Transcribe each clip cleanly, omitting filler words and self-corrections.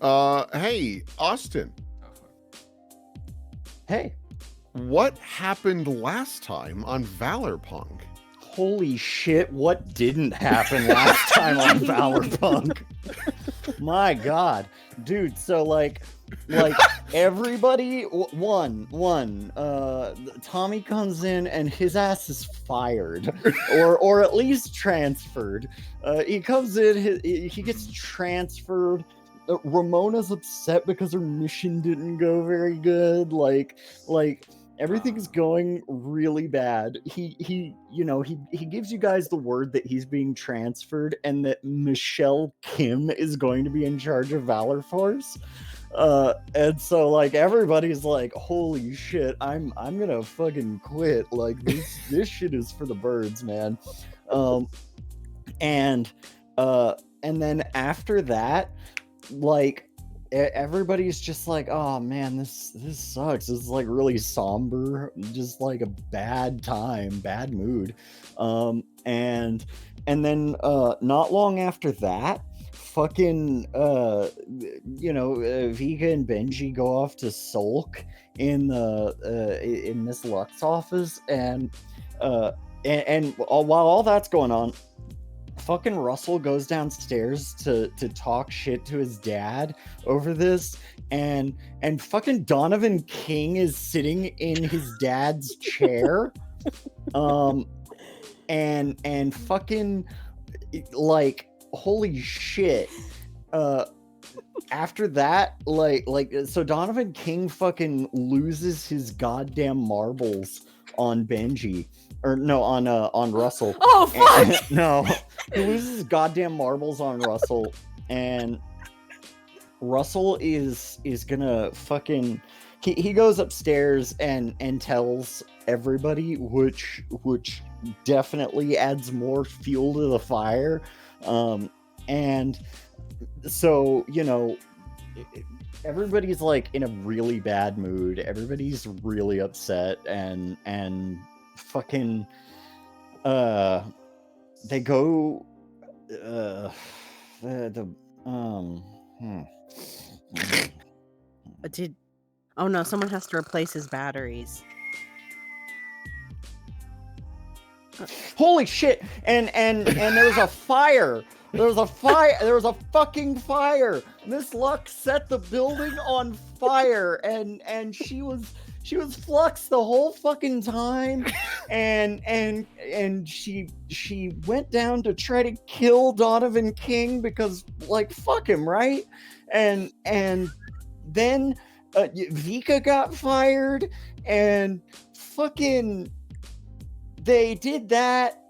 Hey, Austin, Hey, what happened last time on ValorPUNK? holy shit, what didn't happen last time on ValorPUNK? My god. Dude, so like everybody Tommy comes in and his ass is fired or at least transferred. He comes in, he gets transferred. Ramona's upset because her mission didn't go very good. Like everything's going really bad. He gives you guys the word that he's being transferred and that Michelle Kim is going to be in charge of Valor Force. And so like everybody's like, holy shit, I'm gonna fucking quit. Like this shit is for the birds, man. And then after that, like everybody's just like, oh man, this sucks. This is like really somber, just like a bad time, bad mood. And then not long after that, fucking Vika and Benji go off to sulk in Miss Luck's office, and while all that's going on, fucking Russell goes downstairs to talk shit to his dad over this, and fucking Donovan King is sitting in his dad's chair, and fucking like holy shit. After that, so Donovan King fucking loses his goddamn marbles on Benji. Or no, on Russell. Oh fuck! No, he loses his goddamn marbles on Russell, and Russell is gonna fucking. He goes upstairs and tells everybody, which definitely adds more fuel to the fire, and so everybody's like in a really bad mood. Everybody's really upset, and fucking they go Oh no, someone has to replace his batteries. Holy shit. And there was a fire. There was a fucking fire. Miss Luck set the building on fire, and she was Flux the whole fucking time, and she went down to try to kill Donovan King because like fuck him, right? And then Vika got fired, and fucking they did that.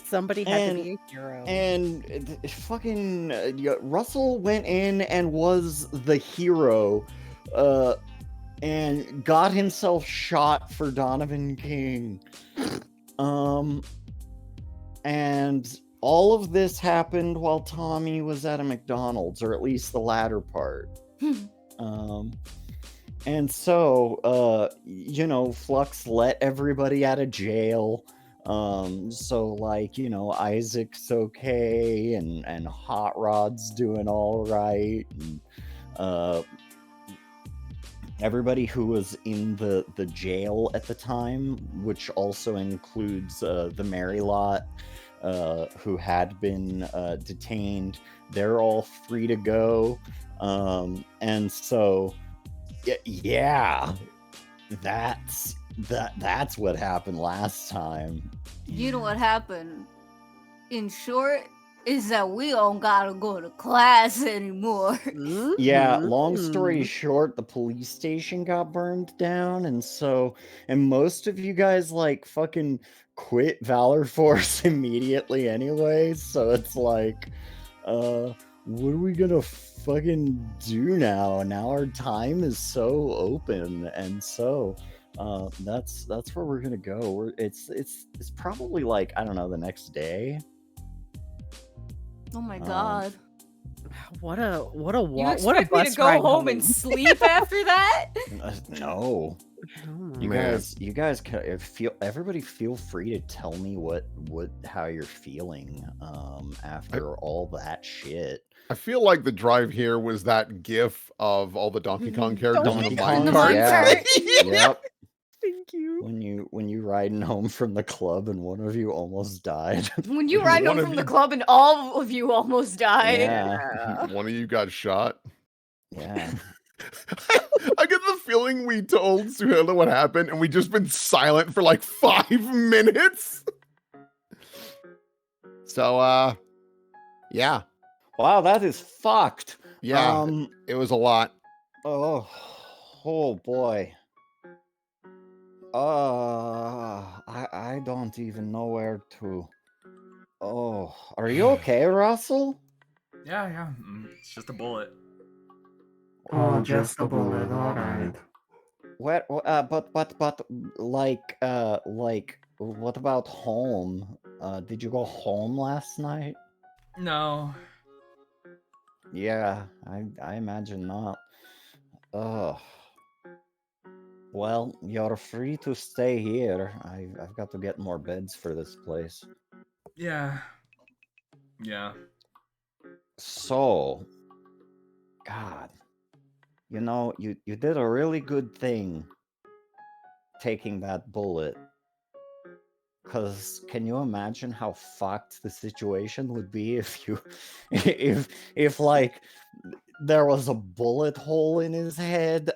Somebody had to be a hero. And fucking Russell went in and was the hero, and got himself shot for Donovan King. And all of this happened while Tommy was at a McDonald's, or at least the latter part. And so, Flux let everybody out of jail. So like, Isaac's okay, and Hot Rod's doing all right, and everybody who was in the jail at the time, which also includes the Mary Lot, who had been detained, they're all free to go. And so yeah, that's what happened last time. You know what happened? In short, is that we don't gotta go to class anymore. Yeah, long story short, the police station got burned down, and most of you guys like fucking quit Valor Force immediately anyway, so it's like, what are we gonna fucking do now? Now our time is so open, and so that's where we're gonna go. It's probably like, I don't know, the next day. Oh my god! What a You expect me to go home and sleep after that? No. You guys everybody feel free to tell me how you're feeling after all that shit. I feel like the drive here was that gif of all the Donkey Kong characters in the Donkey mine Kong, cart. yeah. Yeah. Yep. Thank you. When you riding home from the club and one of you almost died. When you ran One home of from the you- club and all of you almost died. Yeah. One of you got shot. Yeah. I get the feeling we told Suhela what happened and we just been silent for like 5 minutes. So, yeah. Wow, that is fucked. Yeah, it was a lot. Oh boy. I don't even know where to. Oh, are you okay, Russell? Yeah. It's just a bullet. Oh, just a bullet, alright. But like what about home? Did you go home last night? No. Yeah, I imagine not. Ugh. Well, you're free to stay here. I've got to get more beds for this place. Yeah. So, God, you know, you did a really good thing taking that bullet. Cause can you imagine how fucked the situation would be if you if like there was a bullet hole in his head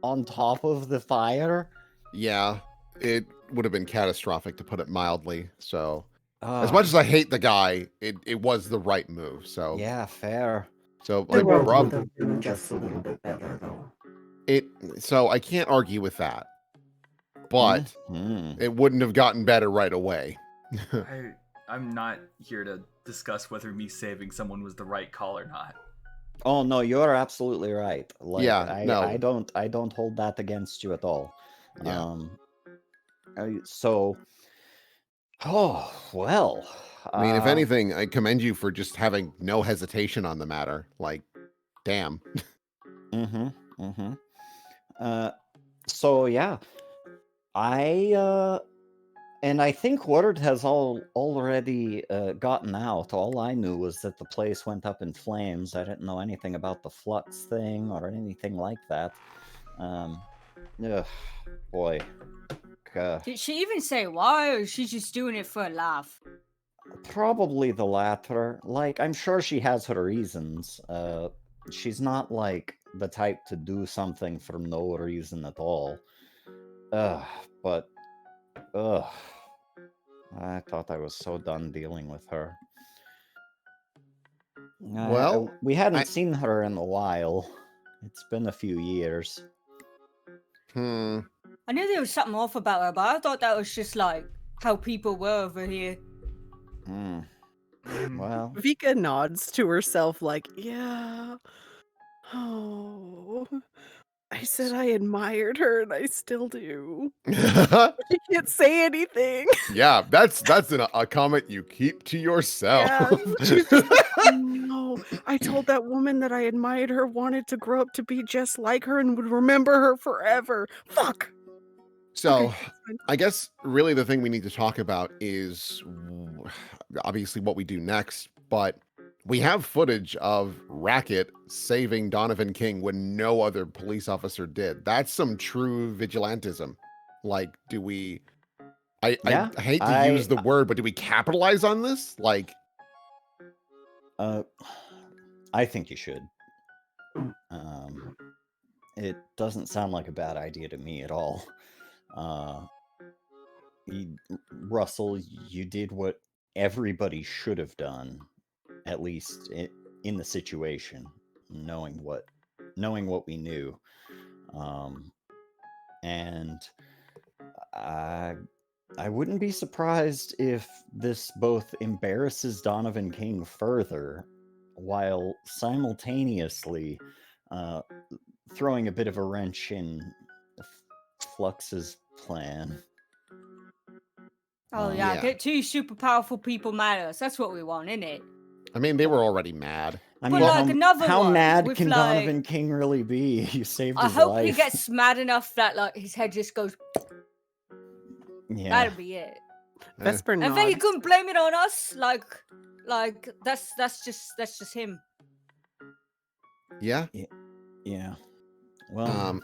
on top of the fire? Yeah, it would have been catastrophic to put it mildly. So, as Ugh. much as I hate the guy, it was the right move. So, Yeah, fair. so The like, world Rob, would have been just a little bit better, though. so I can't argue with that, but Mhm. it wouldn't have gotten better right away. I'm not here to discuss whether me saving someone was the right call or not. Oh no, you're absolutely right. Like Yeah, no. I don't hold that against you at all. Yeah. So oh well. I mean, if anything, I commend you for just having no hesitation on the matter. Like, damn. So yeah. And I think word has already gotten out. All I knew was that the place went up in flames. I didn't know anything about the flux thing or anything like that. Ugh, boy. Did she even say why, or is she just doing it for a laugh? Probably the latter. Like, I'm sure she has her reasons. She's not like the type to do something for no reason at all. But I thought I was so done dealing with her. Well, we hadn't seen her in a while. It's been a few years. I knew there was something off about her, but I thought that was just like how people were over here. Well, Vika nods to herself like, yeah. Oh, I said I admired her and I still do. She can't say anything. Yeah, that's a comment you keep to yourself. Yeah, she's just like, no. I told that woman that I admired her, wanted to grow up to be just like her, and would remember her forever. Fuck. So, Okay, fine. I guess really the thing we need to talk about is obviously what we do next, but we have footage of Racket saving Donovan King when no other police officer did. That's some true vigilantism. Like, do we... I hate to use the word, but do we capitalize on this? Like... I think you should. It doesn't sound like a bad idea to me at all. Russell, you did what everybody should have done, at least in the situation, knowing what we knew. And I wouldn't be surprised if this both embarrasses Donovan King further, while simultaneously throwing a bit of a wrench in Flux's plan. Oh yeah, get two super powerful people mad at us. That's what we want, isn't it? I mean, they were already mad. I But mean, like another how one mad with, can like- Donovan King really be? You saved I his hope life. he gets mad enough that like his head just goes. Yeah. That'd be it. Vesper And then he nods. couldn't blame it on us. Like that's just him. Yeah. Yeah. Well,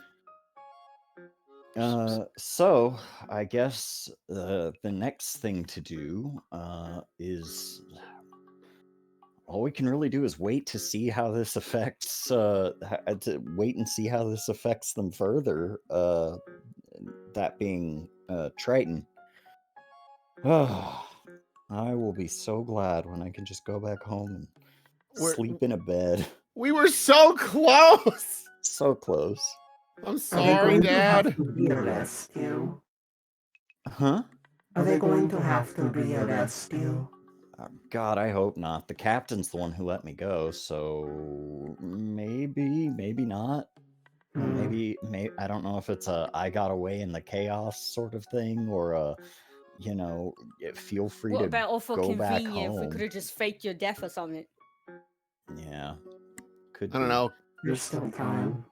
Um, so I guess the next thing to do is all we can really do is wait to see how this affects to wait and see how this affects them further. That being Triton. I will be so glad when I can just go back home and We're- sleep in a bed. We were so close. So close. I'm Are they sorry, going to have Dad. to be a rescue? Huh? Are they going to have to be a rescue? God, I hope not. The captain's the one who let me go, so maybe not. Maybe I don't know if it's a I got away in the chaos sort of thing, or a feel free What to about all for go back convenient if we home. could have just faked your death or something? Yeah, could I don't be. know. There's still time.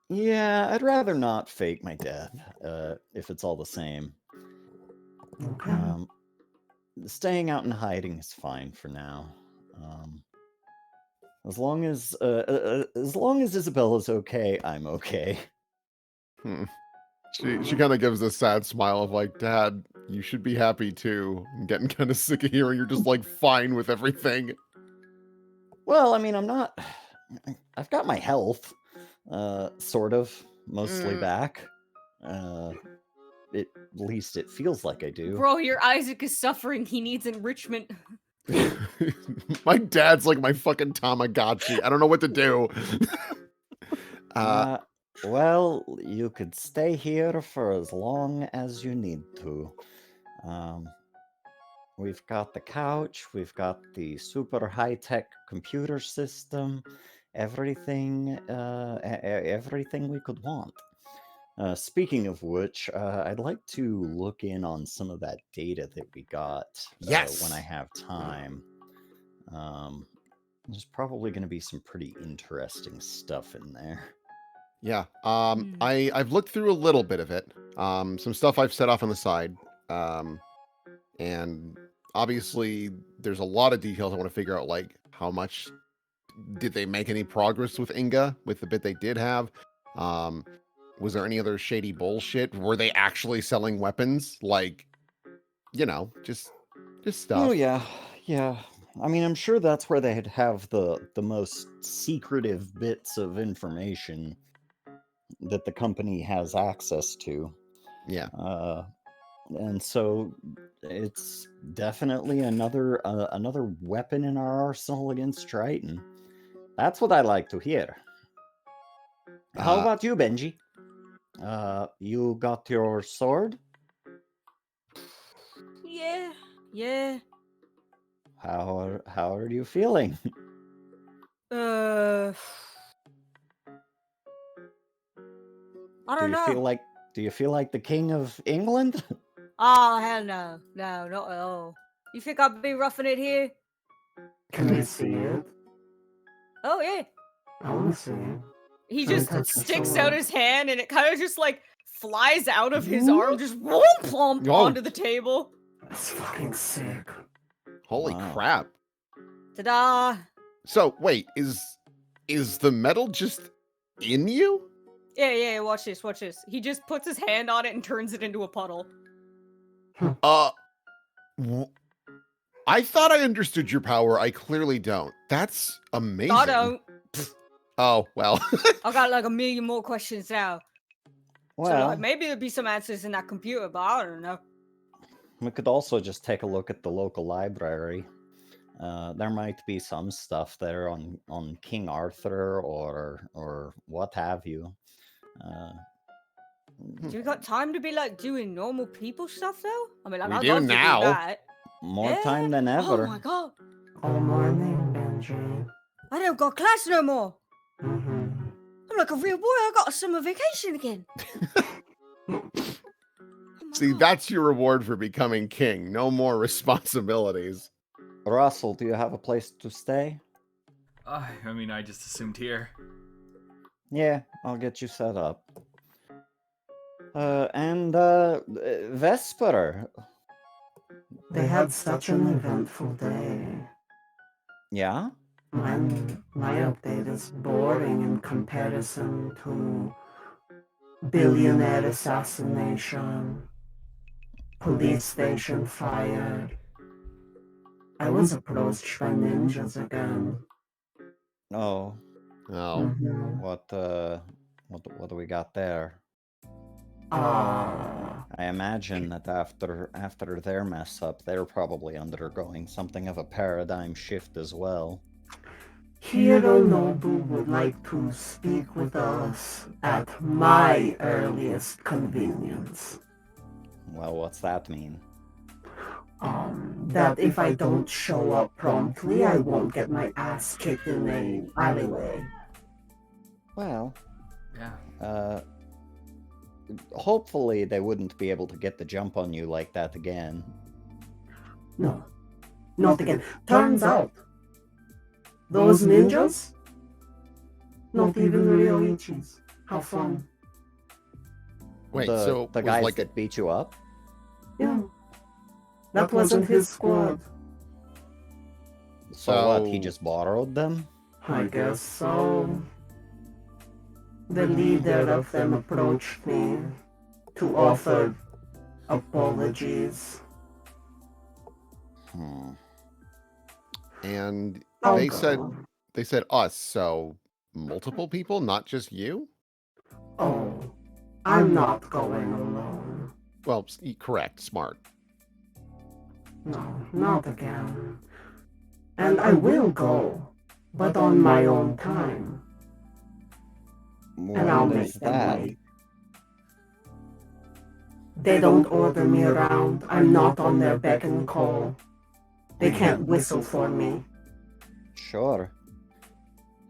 Yeah, I'd rather not fake my death, if it's all the same. Okay. Staying out and hiding is fine for now. As long as Isabella's okay, I'm okay. She kind of gives a sad smile of like, Dad, you should be happy too. I'm getting kind of sick of hearing you're just like fine with everything. Well, I mean, I'm not. I've got my health, sort of, mostly back. At least it feels like I do. Bro, your Isaac is suffering. He needs enrichment. My dad's like my fucking Tamagotchi. I don't know what to do. Well, you could stay here for as long as you need to. We've got the couch, we've got the super high-tech computer system, everything we could want. Speaking of which, I'd like to look in on some of that data that we got when I have time. There's probably going to be some pretty interesting stuff in there. Yeah. I've looked through a little bit of it. Some stuff I've set off on the side. And obviously there's a lot of details I want to figure out, like how much did they make any progress with Inga with the bit they did have? Was there any other shady bullshit? Were they actually selling weapons? Like, just stuff. Oh yeah. I mean, I'm sure that's where they'd have the most secretive bits of information that the company has access to. Yeah. And so it's definitely another weapon in our arsenal against Triton. That's what I like to hear. How about you, Benji? You got your sword? Yeah. How are you feeling? I don't know. Do you feel like the King of England? Oh, hell no. No, not at all. You think I'd be roughing it here? Can we see it? Oh, yeah. I want to see it. He Can we just touch the sticks sword? out his hand and it kind of just like flies out of his arm, just whoop, plump Oh. onto the table. That's fucking sick. Holy Wow. crap. Ta-da! So wait, is the metal just in you? Yeah, watch this. He just puts his hand on it and turns it into a puddle. I thought I understood your power. I clearly don't. That's amazing. I don't. Oh, well. I got like a million more questions now. So Well, like, maybe there'll be some answers in that computer, but I don't know. we could also just take a look at the local library. There might be some stuff there on King Arthur or what have you. Do we got time to be like doing normal people stuff though? I mean, like, We I'd do love to now. do that. More Yeah? time than Oh ever. my god! All morning, Benji. I don't got class no more. Mm-hmm. I'm like a real boy. I got a summer vacation again. Oh my See, God. that's your reward for becoming king. No more responsibilities. Russell, do you have a place to stay? I mean, I just assumed here. Yeah, I'll get you set up. And Vesper. They had such an eventful day. Yeah? And my update is boring in comparison to billionaire assassination, police station fired. I was approached by ninjas again. Oh, Oh, Mhm. what do we got there? Ah, I imagine that after their mess up, they're probably undergoing something of a paradigm shift as well. Hiro Nobu would like to speak with us at my earliest convenience. Well, what's that mean? That if I don't show up promptly, I won't get my ass kicked in an alleyway. Well, Yeah. hopefully they wouldn't be able to get the jump on you like that again. No, not again. Turns out, those ninjas, not even real Ichis. How fun. wait. the So the was guys like that beat you up? Yeah, that wasn't his squad. So what? He So- just borrowed them? I guess so. The leader of them approached me to offer apologies. Hmm. and I'll they go. said us. So multiple people, not just you. Oh, I'm not going alone. Well, correct, smart. No, not again. And I will go, but on my own time. And I'll When make is them that? wait. They don't order me around. I'm not on their beck and call. They can't whistle for me, Sure.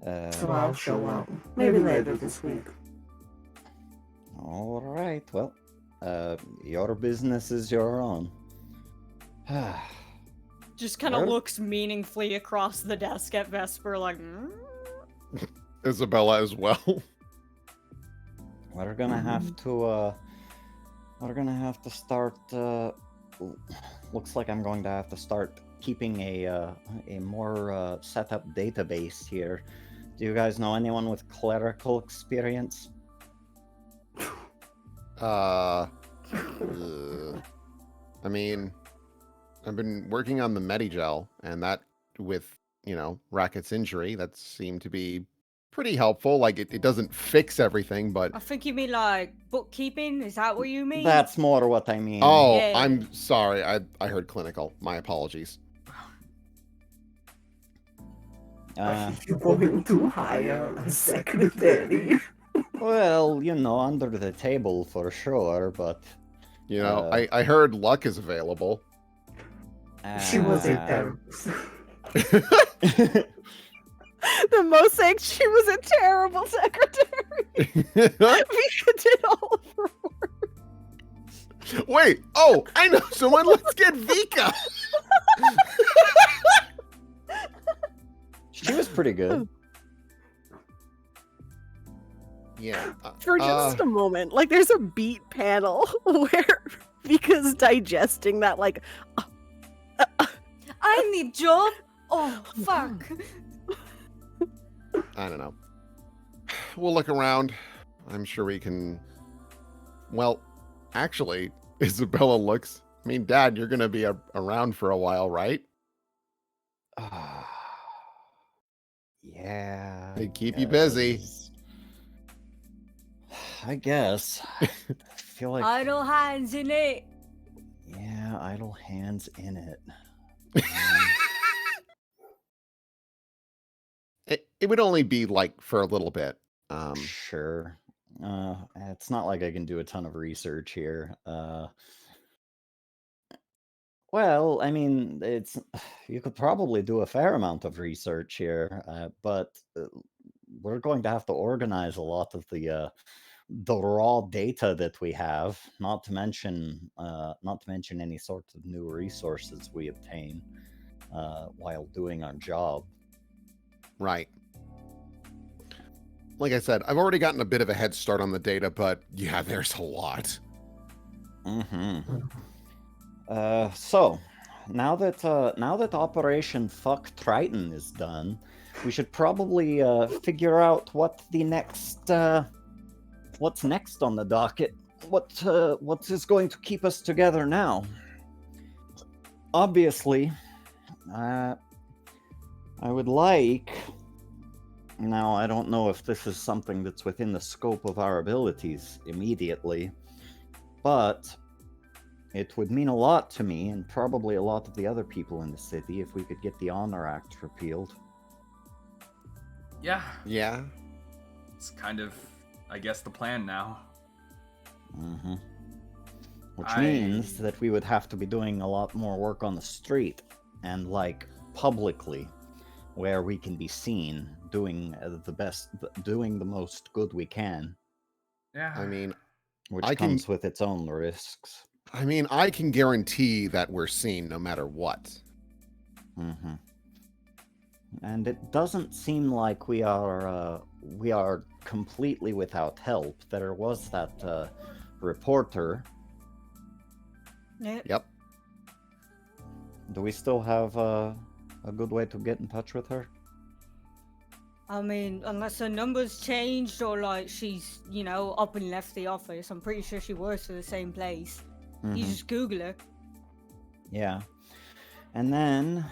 so I'll show up. Maybe later this week. All right. Well, your business is your own. Just kind of Well- looks meaningfully across the desk at Vesper, like, Isabella as well. We're gonna have to. We're gonna have to start. Looks like I'm going to have to start keeping a more set up database here. Do you guys know anyone with clerical experience? I mean, I've been working on the Medigel, and that with Racket's injury, that seemed to be pretty helpful. Like it doesn't fix everything, but I think you mean like bookkeeping? Is that what you mean? That's more what I mean. oh, Yeah. I'm sorry. I heard clinical. My apologies. Uh, You're going to hire a secretary. well, under the table for sure, but I heard Luck is available. She was a uh, therapist. The mosaic, she was a terrible secretary. Vika did all of her work. Wait. Oh, I know someone. Let's get Vika. She was pretty good. Yeah. For just a moment. Like there's a beat panel where Vika's digesting that like I need job. Oh fuck. I don't know. We'll look around. I'm sure we can. Well, actually, Isabella looks. I mean, Dad, you're gonna be around for a while, right? Yeah. They keep you busy. I guess. I feel like Idle hands in it. yeah, idle hands in it. It would only be like for a little bit. Sure. It's not like I can do a ton of research here. Well, I mean, you could probably do a fair amount of research here, but we're going to have to organize a lot of the raw data that we have, not to mention any sort of new resources we obtain while doing our job. Right. Like I said, I've already gotten a bit of a head start on the data, but yeah, there's a lot. Mm-hmm. So now that Operation Fuck Triton is done, we should probably figure out what the next what's next on the docket. What is going to keep us together now? Obviously, I would like. Now, I don't know if this is something that's within the scope of our abilities immediately, but it would mean a lot to me, and probably a lot of the other people in the city, if we could get the Honor Act repealed. Yeah, Yeah. it's kind of, I guess, the plan now. Mm-hmm. Which I- means that we would have to be doing a lot more work on the street, and like publicly, where we can be seen doing doing the most good we can, Yeah. I mean, which I can- comes with its own risks. I can guarantee that we're seen no matter what. Mm-hmm. And it doesn't seem like we are completely without help. There was that reporter. Yeah. Yep. Do we still have a good way to get in touch with her? I mean, unless her number's changed or like she's, up and left the office, I'm pretty sure she works for the same place. You Mhm. just Google her. Yeah. And then,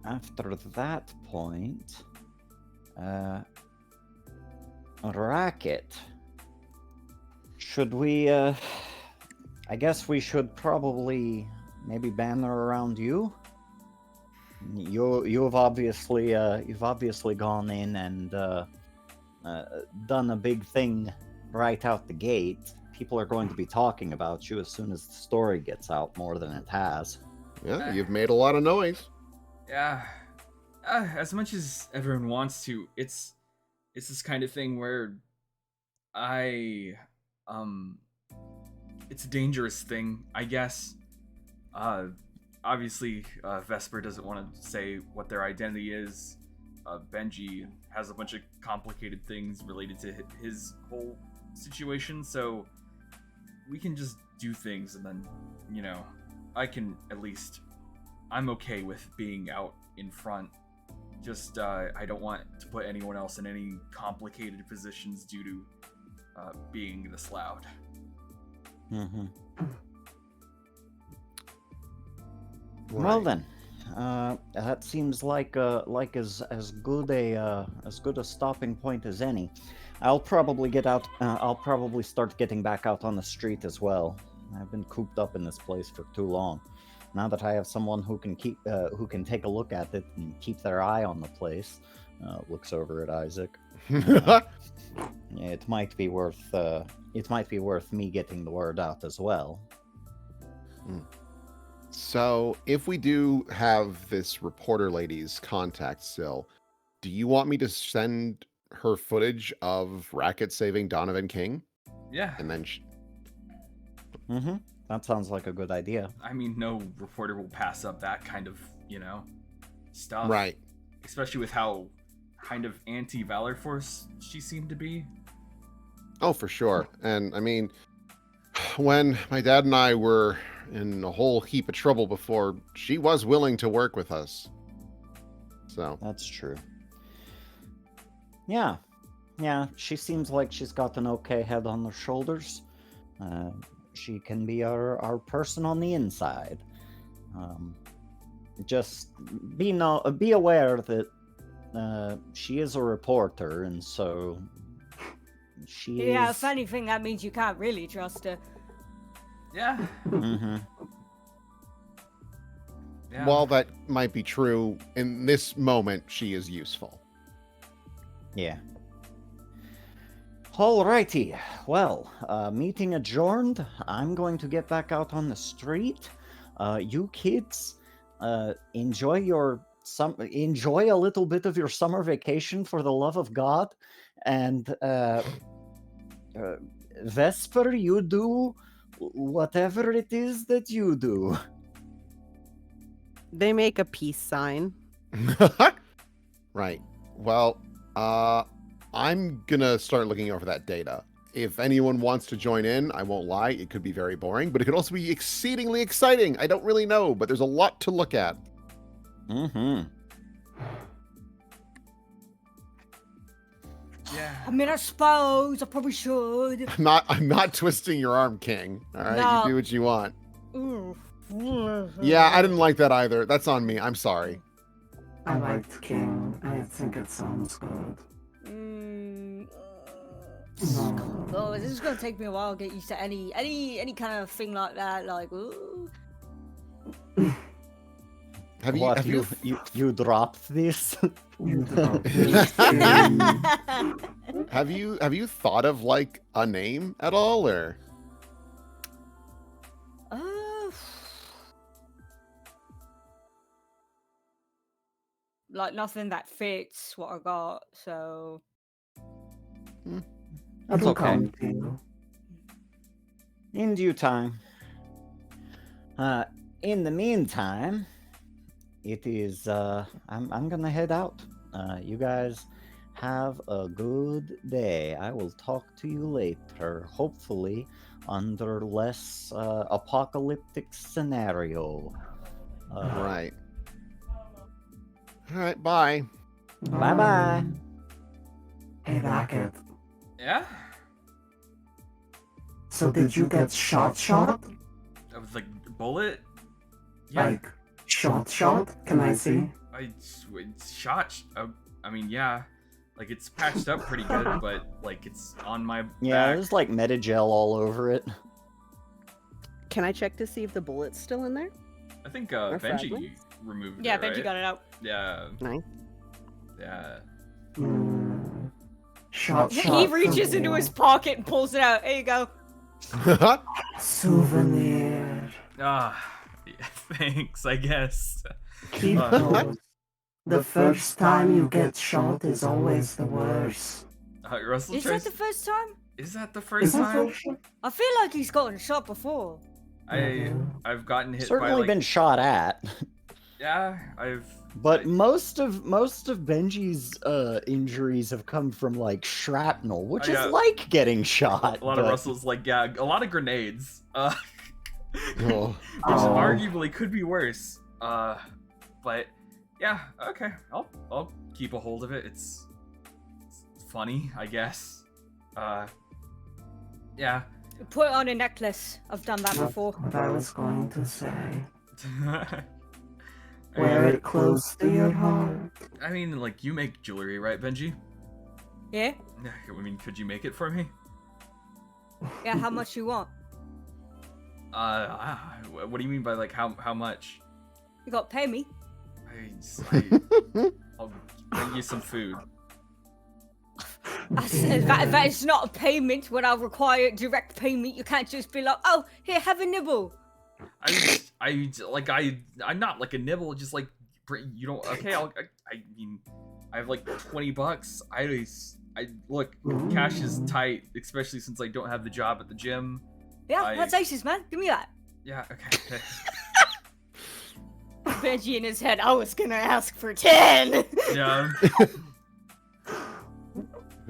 after that point, Racket. Should we, I guess we should probably maybe banner around you? You've obviously gone in and done a big thing right out the gate. People are going to be talking about you as soon as the story gets out more than it has. Yeah, you've made a lot of noise. Yeah. As much as everyone wants to, it's this kind of thing where it's a dangerous thing, I guess. Obviously, Vesper doesn't want to say what their identity is. Benji has a bunch of complicated things related to his whole situation, so we can just do things and then, I'm okay with being out in front. Just, I don't want to put anyone else in any complicated positions due to being this loud. Mm-hmm. Well Right. then, that seems like as good a stopping point as any. I'll probably get out. I'll probably start getting back out on the street as well. I've been cooped up in this place for too long. Now that I have someone who can take a look at it and keep their eye on the place, looks over at Isaac. It might be worth me getting the word out as well. So, if we do have this reporter lady's contact still, do you want me to send her footage of Racket saving Donovan King? Yeah. And then Mm-hmm. That sounds like a good idea. I mean, no reporter will pass up that kind of, stuff. right. Especially with how kind of anti-Valor Force she seemed to be. Oh, for sure. And I mean, when my dad and I were in a whole heap of trouble before, she was willing to work with us. So, That's true. Yeah. She seems like she's got an okay head on her shoulders. She can be our person on the inside. Just be aware that she is a reporter, and so she Yeah, is. if anything, that means you can't really trust her. Yeah. Mm-hmm. Yeah. while that might be true, in this moment, she is useful. Yeah. Alrighty. Well, meeting adjourned. I'm going to get back out on the street. You kids, enjoy a little bit of your summer vacation for the love of God, and Vesper, you do whatever it is that you do. They make a peace sign. Right. Well, I'm gonna start looking over that data. If anyone wants to join in, I won't lie, it could be very boring, but it could also be exceedingly exciting. I don't really know, but there's a lot to look at. Mm-hmm. Yeah. I mean, I suppose I probably should. I'm not twisting your arm, King. All right, No. you do what you want. Ooh. Yeah, I didn't like that either. That's on me. I'm sorry. I liked King. I think it sounds good. Oh, this is gonna take me a while to get used to any kind of thing like that. Like, ooh. You dropped this? Have you thought of like a name at all, or? Like nothing that fits what I got. So. That's okay. You. In due time. In the meantime, it is I'm gonna head out. You guys have a good day. I will talk to you later, hopefully under less apocalyptic scenario. Right. All right, bye. Bye bye. Hey, Rocket. Yeah? So did you get shot? I was like, bullet? Yeah. Like, shot? Can I see? Shot. I mean, yeah. Like, it's patched up pretty good, but, like, it's on my Yeah, back. there's like metagel all over it. Can I check to see if the bullet's still in there? I think Or Benji fragments? removed Yeah, it, Benji right? got it out. Yeah. Nice. Yeah. Shot. He reaches into his pocket and pulls it out. There you go. Souvenir. Ah, yeah, thanks, I guess. Keep those. The first time you get shot is always the worst. Russell Is tries... that the first time? Is that the Is first that time? first time? I feel like he's gotten shot before. I've gotten hit by Certainly like... been shot at. Yeah, But most of Benji's injuries have come from like shrapnel, which is like getting shot. A lot of but- Russell's like, yeah, a lot of grenades. Oh. Which arguably could be worse. But yeah, okay. I'll keep a hold of it. It's funny, I guess. Yeah. Put it on a necklace. I've done that before. What I was going to say. I Wear it close to your heart. mean, like, you make jewelry, right, Benji? Yeah? Yeah, I mean, could you make it for me? Yeah, how much you want? What do you mean by, like, how much? You got to pay me. I'll bring you some food. That is not a payment when I require direct payment. You can't just be like, oh, here, have a nibble. I'm not like a nibble, just like, you don't, okay, I mean, I have like $20. I look, cash is tight, especially since I don't have the job at the gym. Yeah, that's aces, man. Give me that. Yeah, okay. Benji in his head, I was gonna ask for 10. Yeah.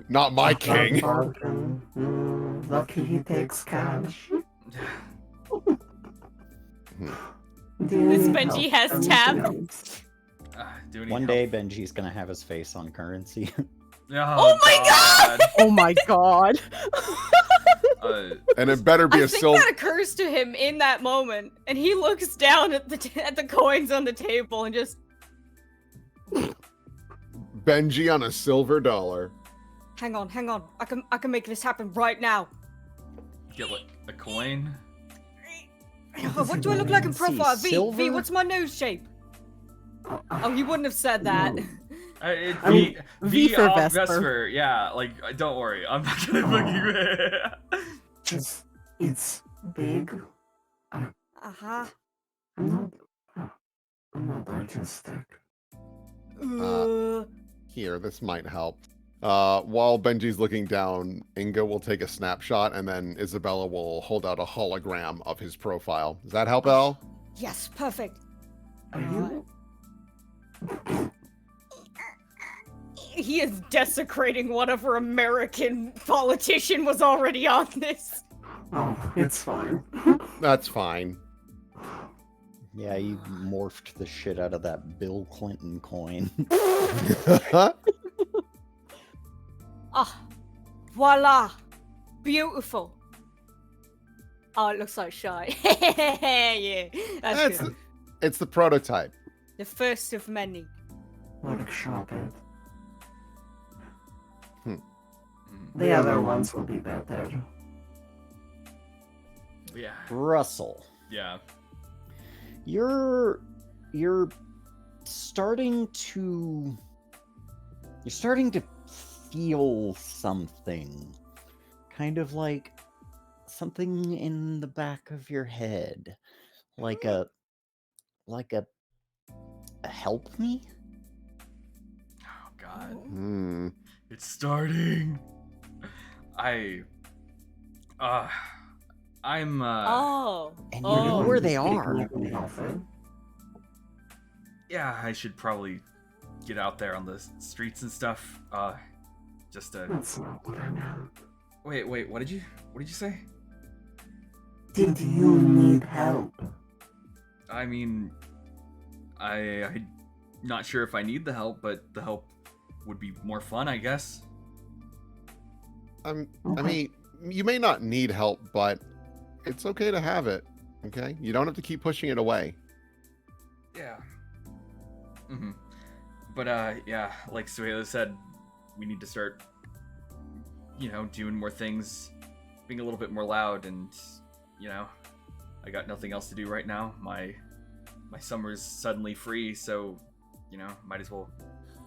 Not my king. Lucky he takes cash. This Benji has tab. One day Benji's gonna have his face on currency. Oh my god! Oh my god! And it better be I a think silver. that occurs to him in that moment, and he looks down at the coins on the table and just. Benji on a silver dollar. Hang on. I can make this happen right now. Get like a coin. What do I look like in profile? V, silver? what's my nose shape? Oh, you wouldn't have said that. V for off Vesper. Vesper. Yeah, like, don't worry. I'm not gonna fucking... Just, it's big. Uh-huh. I'm not artistic. Here, this might help. While Benji's looking down, Inga will take a snapshot, and then Isabella will hold out a hologram of his profile. Does that help, Elle? Yes, perfect. Are you? He is desecrating whatever American politician was already on this. Oh, it's fine. That's fine. Yeah, you morphed the shit out of that Bill Clinton coin. Ah, voila. Beautiful. Oh, it looks like shy. Yeah, that's good. It's the prototype. The first of many. Workshop it. Mm. The other ones will be better. Yeah. Russell, Yeah. you're starting to feel something, kind of like something in the back of your head, like a help me. Oh God. Hmm. It's starting. I'm Oh. And you know where they are. yeah, I should probably get out there on the streets and stuff. Just That's not what I meant. wait, what did you say? Did you need help? I mean, I'm not sure if I need the help, but the help would be more fun, I guess. I mean, you may not need help, but it's okay to have it. Okay, you don't have to keep pushing it away. Yeah. Mm-hmm. But yeah, like Suela said, we need to start, doing more things, being a little bit more loud, and I got nothing else to do right now. My summer's suddenly free, so might as well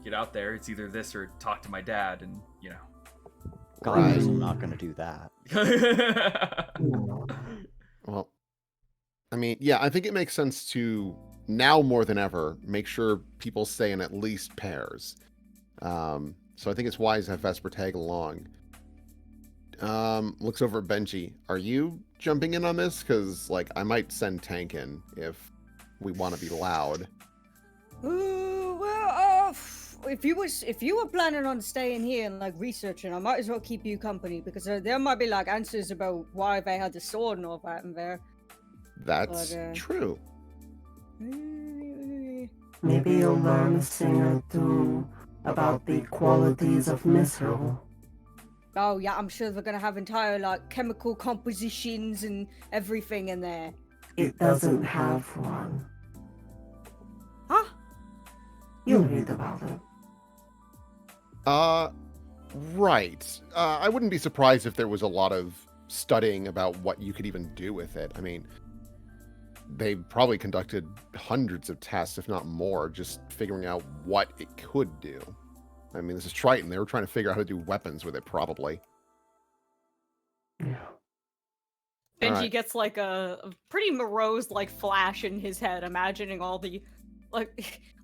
get out there. It's either this or talk to my dad, and Guys, I'm not gonna do that. Well, I mean, yeah, I think it makes sense to now more than ever make sure people stay in at least pairs. So I think it's wise to have Vesper tag along. Looks over at Benji. Are you jumping in on this? Because I might send Tank in if we want to be loud. Well, if you were planning on staying here and researching, I might as well keep you company because there might be answers about why they had the sword and all that in there. That's true. Maybe you'll learn a thing or two about the qualities of Mithril. Oh yeah, I'm sure they're gonna have entire chemical compositions and everything in there. It doesn't have one. Huh? You'll read about it. Right. I wouldn't be surprised if there was a lot of studying about what you could even do with it. I mean, they probably conducted hundreds of tests, if not more, just figuring out what it could do. I mean, this is Triton. They were trying to figure out how to do weapons with it, probably. Yeah. Benji gets a pretty morose flash in his head, imagining all the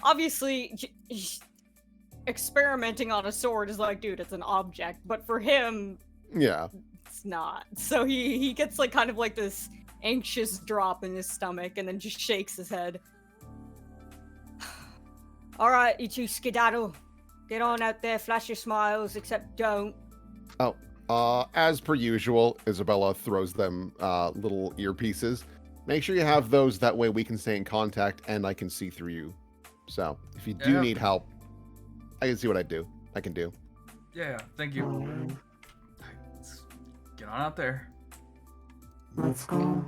obviously experimenting on a sword is dude, it's an object, but for him, yeah, it's not. So he gets kind of this anxious drop in his stomach and then just shakes his head. All right, you two skedaddle. Get on out there, flash your smiles, except don't. Oh, as per usual, Isabella throws them little earpieces. Make sure you have those, that way we can stay in contact and I can see through you. So, if you do need help, I can see what I can do. Yeah, thank you. Let's get on out there. Let's go.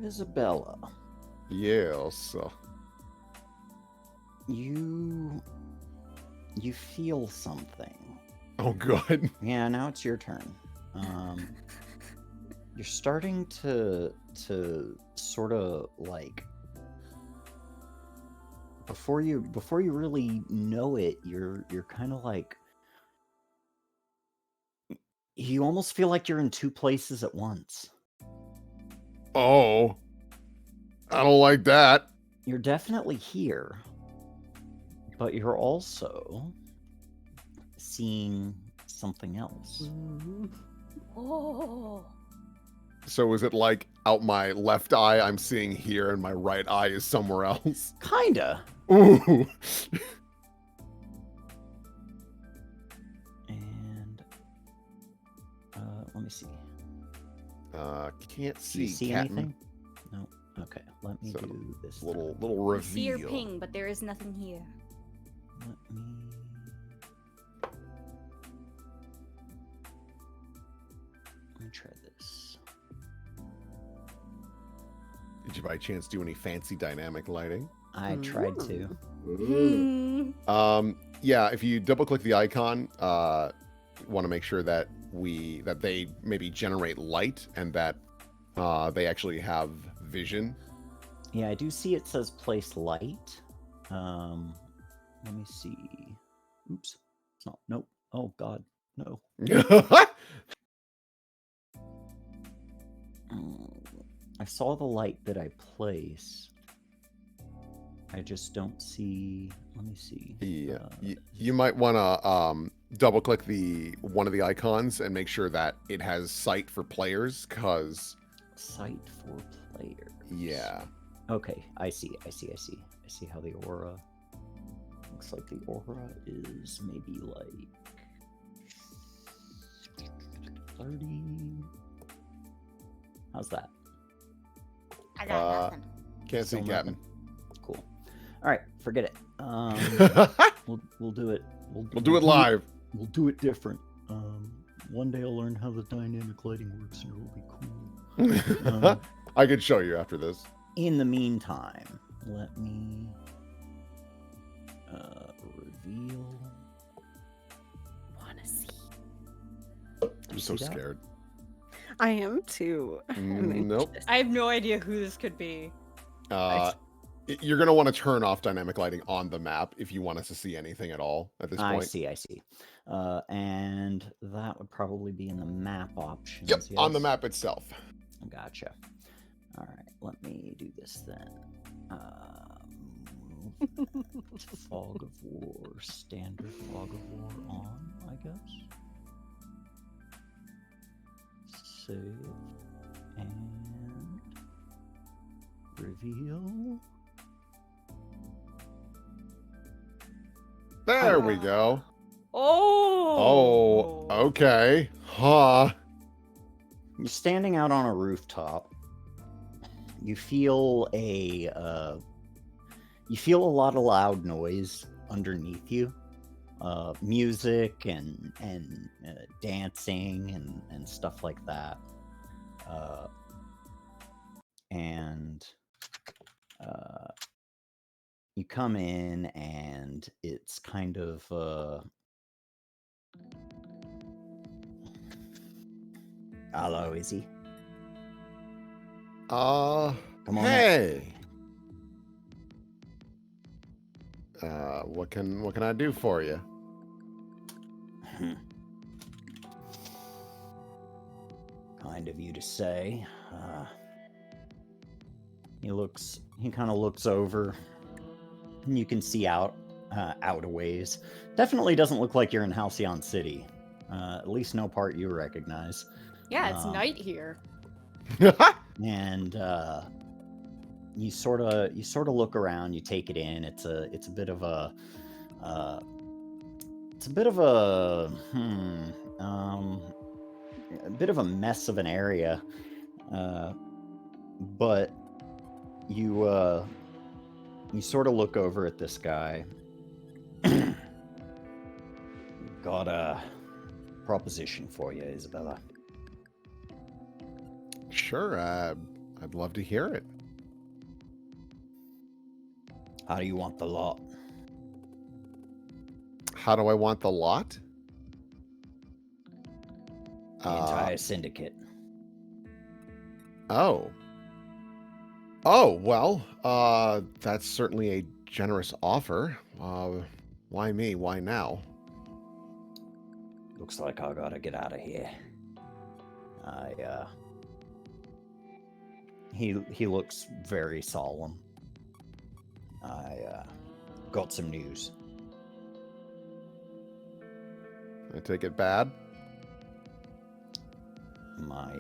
Isabella, Yes. you feel something. Oh, good. Yeah, now it's your turn. You're starting to sort of before you really know it, you're kind of you almost feel like you're in two places at once. Oh, I don't like that. You're definitely here, but you're also seeing something else. Oh. So is it out my left eye I'm seeing here and my right eye is somewhere else? Kinda. Ooh. And let me see. Can't see. Do you see Captain. anything? No. Okay, let me So, do this. Little I see your reveal. ping, but there is nothing here. Let me. try this. Did you by chance do any fancy dynamic lighting? I tried to. Yeah, if you double click the icon, want to make sure that they maybe generate light and that they actually have vision. Yeah, I do see it says place light. Let me see. Oops. It's not. Nope. Oh God. No. I saw the light that I place. I just don't see. Let me see. Yeah, you might want to double click one of the icons and make sure that it has sight for players, cause sight for players. Yeah. Okay, I see how the aura looks like. The aura is maybe like 30. How's that? I got nothing. Can't see, Still Captain. Cool. All right, forget it. We'll do it. We'll do it live. We'll do it different. One day I'll learn how the dynamic lighting works, and it will be cool. I could show you after this. In the meantime, let me reveal. Wanna see? I'm so scared. I am too. Nope. I have no idea who this could be. You're going to want to turn off dynamic lighting on the map if you want us to see anything at all at this point. I see. And that would probably be in the map options. Yep, yes? on the map itself. Gotcha. All right, let me do this then. Fog of War, standard Fog of War on, I guess. Save and reveal. There we go. Oh. Oh, okay. Huh. You're standing out on a rooftop. You feel a lot of loud noise underneath you. Music and dancing and stuff like that. You come in and it's kind of hello, is he? Come on. Hey. What can I do for you? Kind of you to say. He kind of looks over, and you can see out a ways. Definitely doesn't look like you're in Halcyon City. At least no part you recognize. Yeah, it's night here. And you sort of look around. You take it in. It's a bit of a bit of a mess of an area, but you sort of look over at this guy. Got a proposition for you, Isabella. Sure, I'd love to hear it. How do you want the lot? How do I want the lot? The entire syndicate. Oh, well, that's certainly a generous offer. Why me? Why now? Looks like I gotta get out of here. He looks very solemn. I got some news. I take it bad? My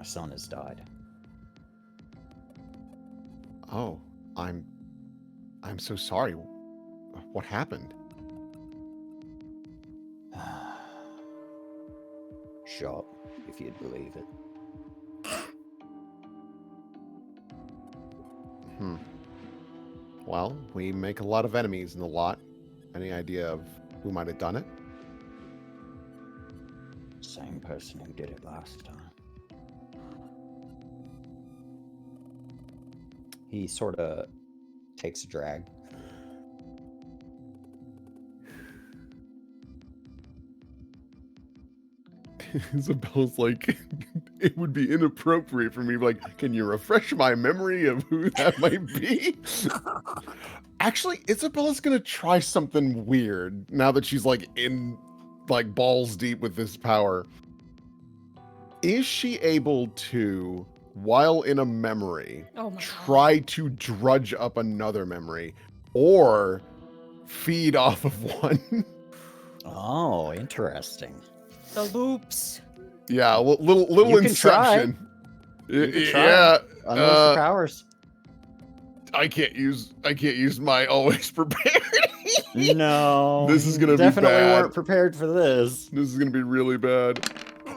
son has died. Oh, I'm so sorry. What happened? Shot, if you'd believe it. Well, we make a lot of enemies in the lot. Any idea of who might have done it? Same person who did it last time. He sort of takes a drag. Isabella's like, it would be inappropriate for me. Like, can you refresh my memory of who that might be? Actually, Isabella's gonna try something weird now that she's like in, like balls deep with this power. Is she able to, while in a memory, Oh my try to drudge up another memory or feed off of one? Oh, interesting. The loops. Yeah, little You can inception. You can try. Yeah, Unleash your powers. I can't use my always prepared. No. This is gonna be definitely bad. weren't prepared for this. This is gonna be really bad.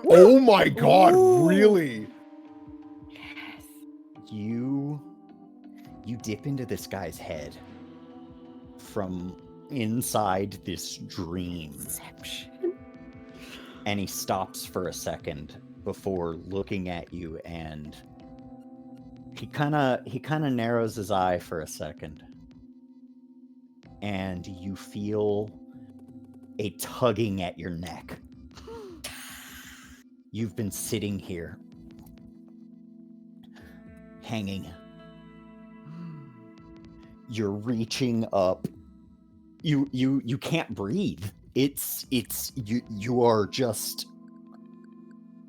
Oh my god, Ooh. really? You dip into this guy's head from inside this dream. And he stops for a second before looking at you, and he kind of narrows his eye for a second. And you feel a tugging at your neck. You've been sitting here, hanging. You're reaching up. You can't breathe. You are just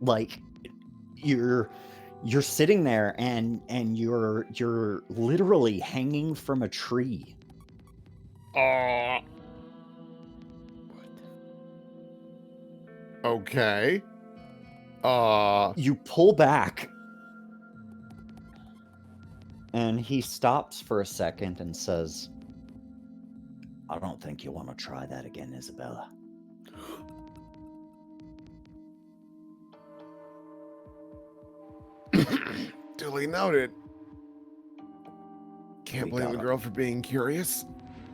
like you're sitting there and you're literally hanging from a tree. Okay. You pull back, and he stops for a second and says, I don't think you want to try that again, Isabella. Duly noted. Can't We blame the got girl for being curious.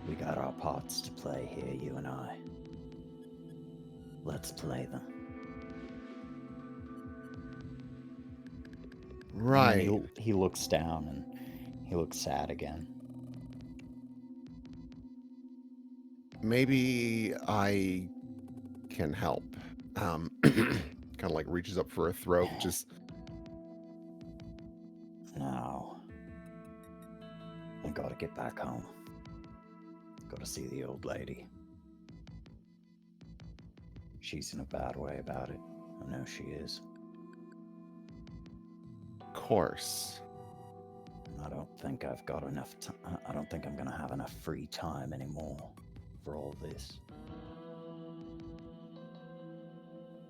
We got our parts to play here, you and I. Let's play them. Right. And he looks down and he looks sad again. Maybe I can help. Kind of like reaches up for her throat, just Now, I gotta get back home. Gotta see the old lady. She's in a bad way about it. I know she is. course. I don't think I've got enough time. I don't think I'm gonna have enough free time anymore for all this.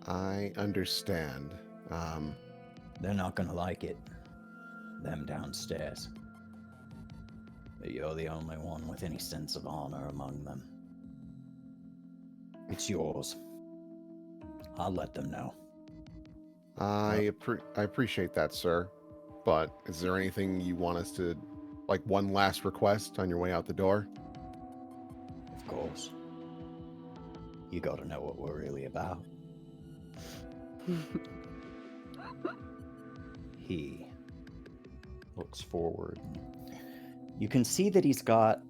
I understand. They're not gonna like it. Them downstairs. But you're the only one with any sense of honor among them. It's yours. I'll let them know. I appreciate that, sir. But is there anything you want us to, like one last request on your way out the door? Of course. You gotta know what we're really about. He looks forward. You can see that he's got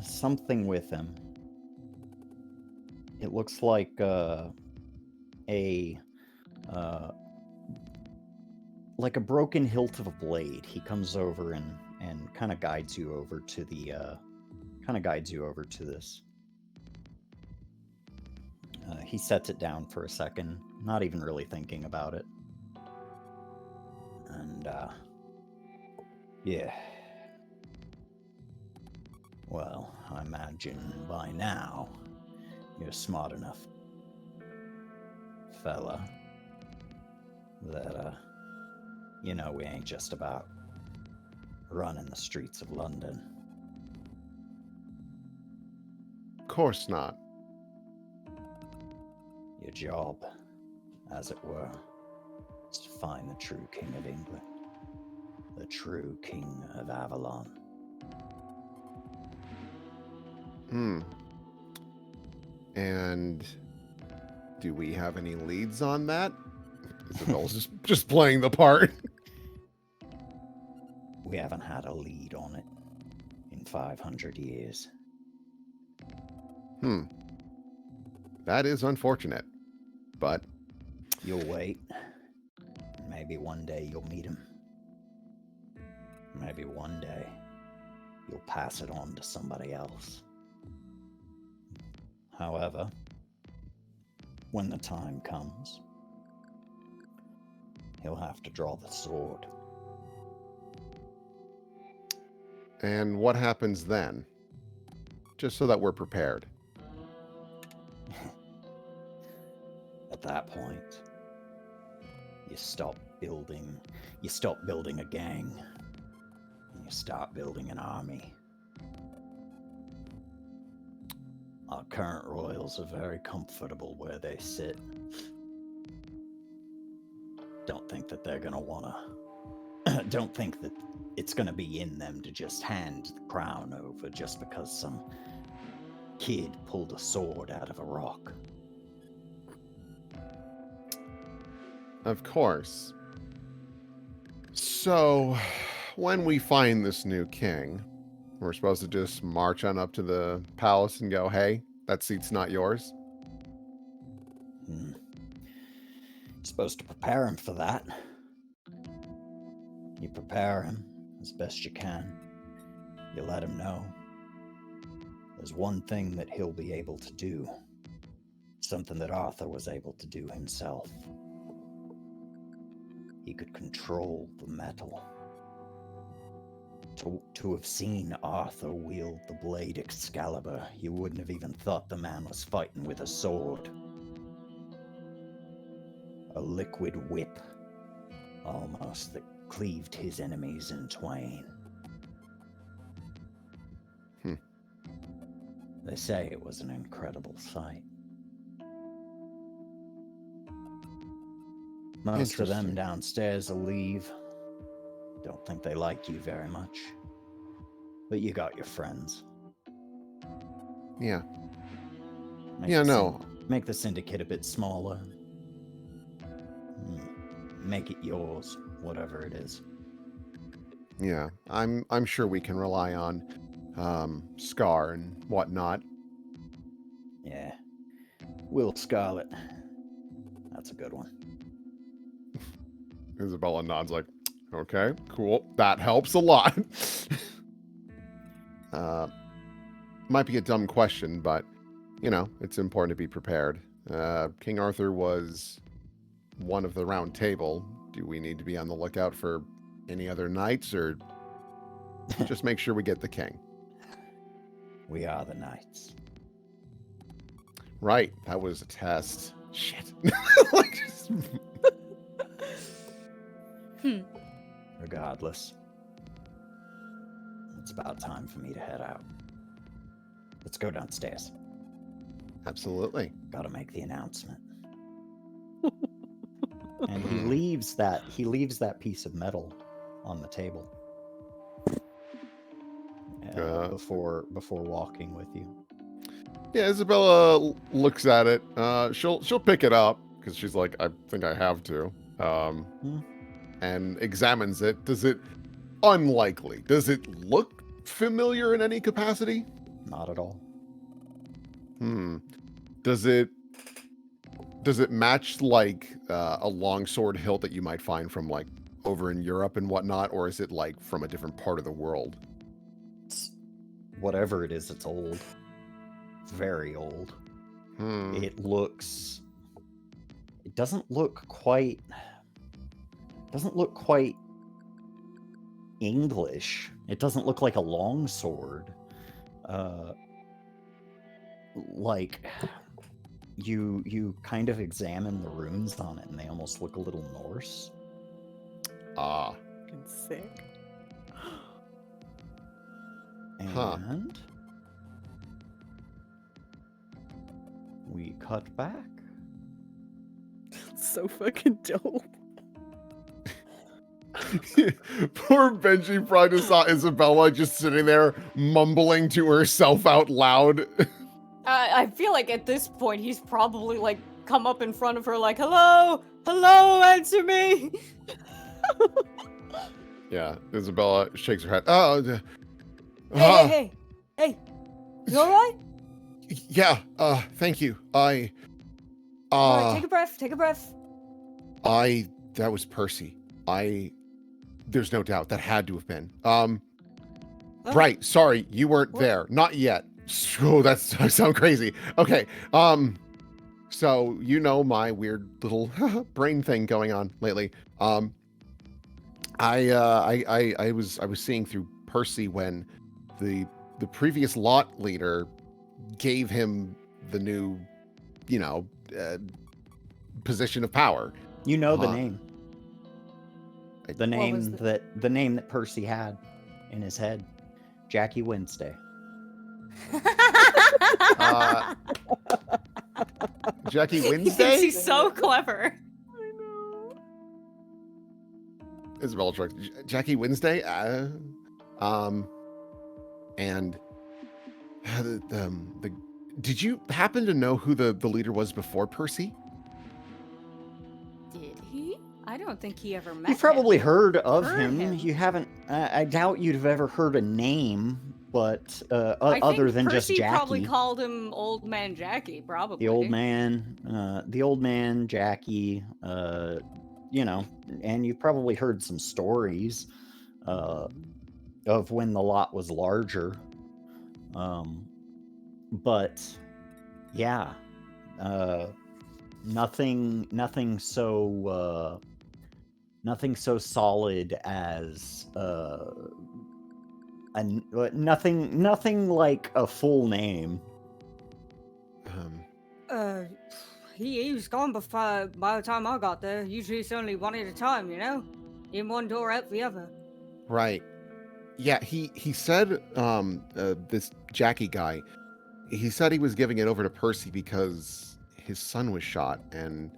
something with him. It looks like a broken hilt of a blade. He comes over and kind of guides you over to this. He sets it down for a second, not even really thinking about it. And, yeah. Well, I imagine by now you're smart enough, fella, that, you know we ain't just about running the streets of London. Of course not. Your job, as it were, is to find the true King of England, the true King of Avalon. And do we have any leads on that? Isabella's just playing the part. We haven't had a lead on it in 500 years. That is unfortunate, but You'll wait. Maybe one day you'll meet him. Maybe one day you'll pass it on to somebody else. However, when the time comes, he'll have to draw the sword. and what happens then? Just so that we're prepared. At that point, you stop building a gang, and you start building an army. Our current royals are very comfortable where they sit. Don't think that they're gonna wanna... don't think that it's gonna be in them to just hand the crown over just because some kid pulled a sword out of a rock. Of course. So, when we find this new king, we're supposed to just march on up to the palace and go, hey, that seat's not yours? You're supposed to prepare him for that. You prepare him as best you can. You let him know there's one thing that he'll be able to do. Something that Arthur was able to do himself. He could control the metal. To have seen Arthur wield the blade Excalibur, you wouldn't have even thought the man was fighting with a sword. A liquid whip, almost, that cleaved his enemies in twain. They say it was an incredible sight. Most of them downstairs will leave. Don't think they like you very much. But you got your friends. Yeah. Make the syndicate a bit smaller. Make it yours, whatever it is. Yeah, I'm sure we can rely on Scar and whatnot. Yeah. Will Scarlet. That's a good one. Isabella nods like, okay, cool. That helps a lot. Might be a dumb question, but, you know, it's important to be prepared. King Arthur was one of the round table. Do we need to be on the lookout for any other knights, or just make sure we get the king? We are the knights. Right. That was a test. Shit. Regardless, it's about time for me to head out. Let's go downstairs. Absolutely. Gotta make the announcement. And he leaves that piece of metal on the table before walking with you. Yeah, Isabella looks at it. She'll pick it up because she's like, I think I have to. And examines it. Unlikely. Does it look familiar in any capacity? Not at all. Does it match like a longsword hilt that you might find from like over in Europe and whatnot, or is it like from a different part of the world? Whatever it is, it's old. Very old. It doesn't look quite English. It doesn't look like a longsword. Like you kind of examine the runes on it and they almost look a little Norse. Fucking sick. And we cut back. That's so fucking dope. Poor Benji probably just saw Isabella just sitting there mumbling to herself out loud. I feel like at this point he's probably like come up in front of her like, hello, answer me. Yeah, Isabella shakes her head. Oh, Hey, you alright? yeah. Thank you. Alright, take a breath. That was Percy. There's no doubt that had to have been. Right. Sorry, you weren't there. Not yet. Oh, I sound crazy. Okay. So you know my weird little brain thing going on lately. I was seeing through Percy when the previous lot leader gave him the new, position of power. You know the name. The What was name that Percy had in his head. Jackie Wednesday. Jackie He thinks Wednesday? he's so clever. Isabella truck. Jackie Wednesday? And did you happen to know who the leader was before Percy? Did he? I don't think he ever met You've probably him. heard of Heard him. him. You haven't. I doubt you'd have ever heard a name, but I other think than Percy just Jackie. probably called him Old Man Jackie, probably. The old man, Jackie, and you probably heard some stories of when the lot was larger. But yeah, nothing so solid as nothing like a full name. He was gone by the time I got there. Usually it's only one at a time, in one door out the other. Right. Yeah, he said this Jackie guy, he said he was giving it over to Percy because his son was shot and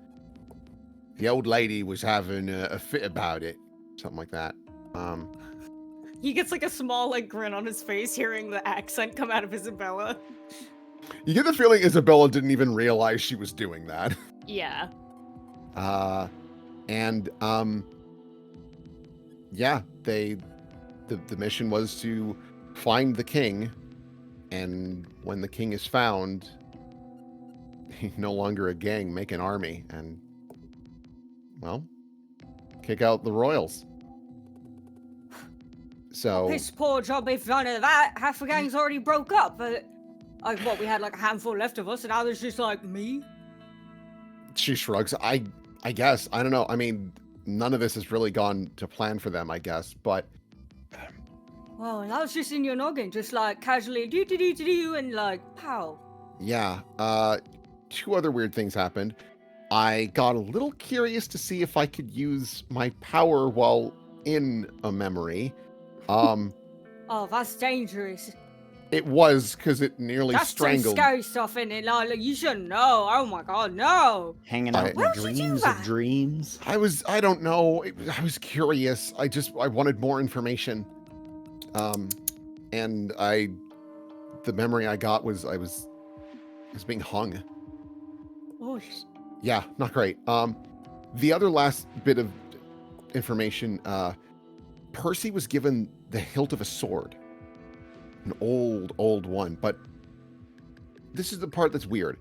the old lady was having a fit about it. Something like that. He gets like a small like grin on his face hearing the accent come out of Isabella. You get the feeling Isabella didn't even realize she was doing that. Yeah. Yeah, the mission was to find the king, and when the king is found, he's no longer a gang, make an army, and, well, kick out the royals. So Piss poor job if none of that. Half the gang's already broke up, but we had like a handful left of us, and now there's just like me. she shrugs. I guess. I don't know. I mean, none of this has really gone to plan for them, I guess, but Well, and I was just in your noggin, just like casually do, and like, pow. yeah. Two other weird things happened. I got a little curious to see if I could use my power while in a memory. Oh, that's dangerous. It was because it nearly That's some strangled. scary stuff in it. Like, you shouldn't know. Oh my god, no. Hanging out in the Why would you do dreams that? of dreams. I don't know. I was curious. I wanted more information. And the memory I got was I was being hung. Oh, Yeah, not great. The other last bit of information, Percy was given the hilt of a sword. An old one, but this is the part that's weird.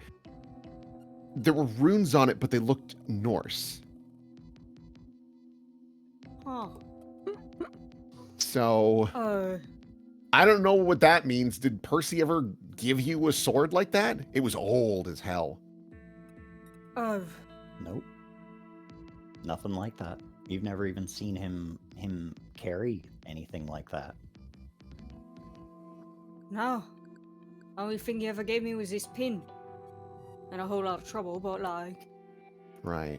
There were runes on it, but they looked Norse. huh. So I don't know what that means. Did Percy ever give you a sword like that? It was old as hell. Nope. Nothing like that. You've never even seen him carry anything like that. No. Only thing he ever gave me was this pin. And a whole lot of trouble, but like... Right.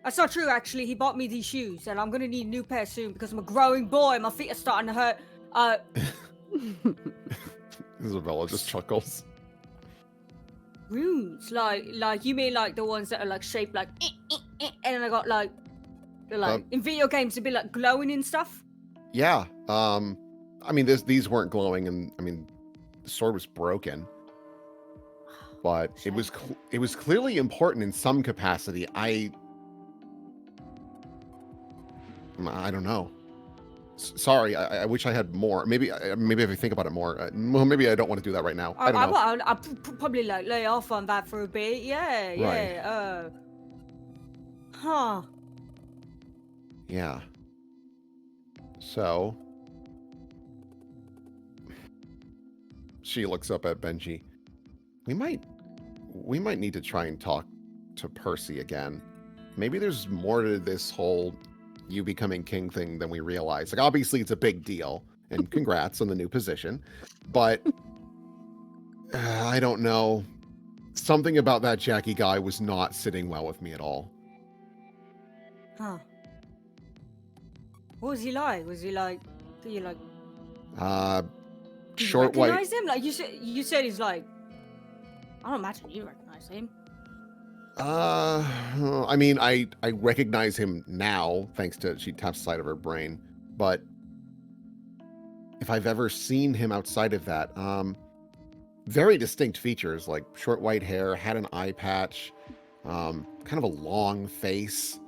That's not true, actually. He bought me these shoes, and I'm gonna need a new pair soon because I'm a growing boy. My feet are starting to hurt. Isabella just chuckles. Runes? Like you mean like the ones that are like shaped like... and then I got like... they're like in video games, it'd be like glowing and stuff? Yeah. I mean, these weren't glowing, and I mean, the sword was broken. but it was clearly important in some capacity. I don't know. Sorry, I wish I had more. Maybe if I think about it more. Well, maybe I don't want to do that right now. I don't know. I'll probably like lay off on that for a bit. Yeah, Right. yeah. Huh. Yeah. So she looks up at Benji. We might need to try and talk to Percy again. Maybe there's more to this whole you becoming king thing than we realize. Like, obviously it's a big deal, and congrats on the new position, but I don't know. Something about that Jackie guy was not sitting well with me at all. Huh. What was he like? Was he like? Do you like? Short white. Recognize him? Like you said he's like. I don't imagine you recognize him. I mean, I recognize him now, thanks to, she taps the side of her brain, but if I've ever seen him outside of that, very distinct features, like short white hair, had an eye patch, kind of a long face.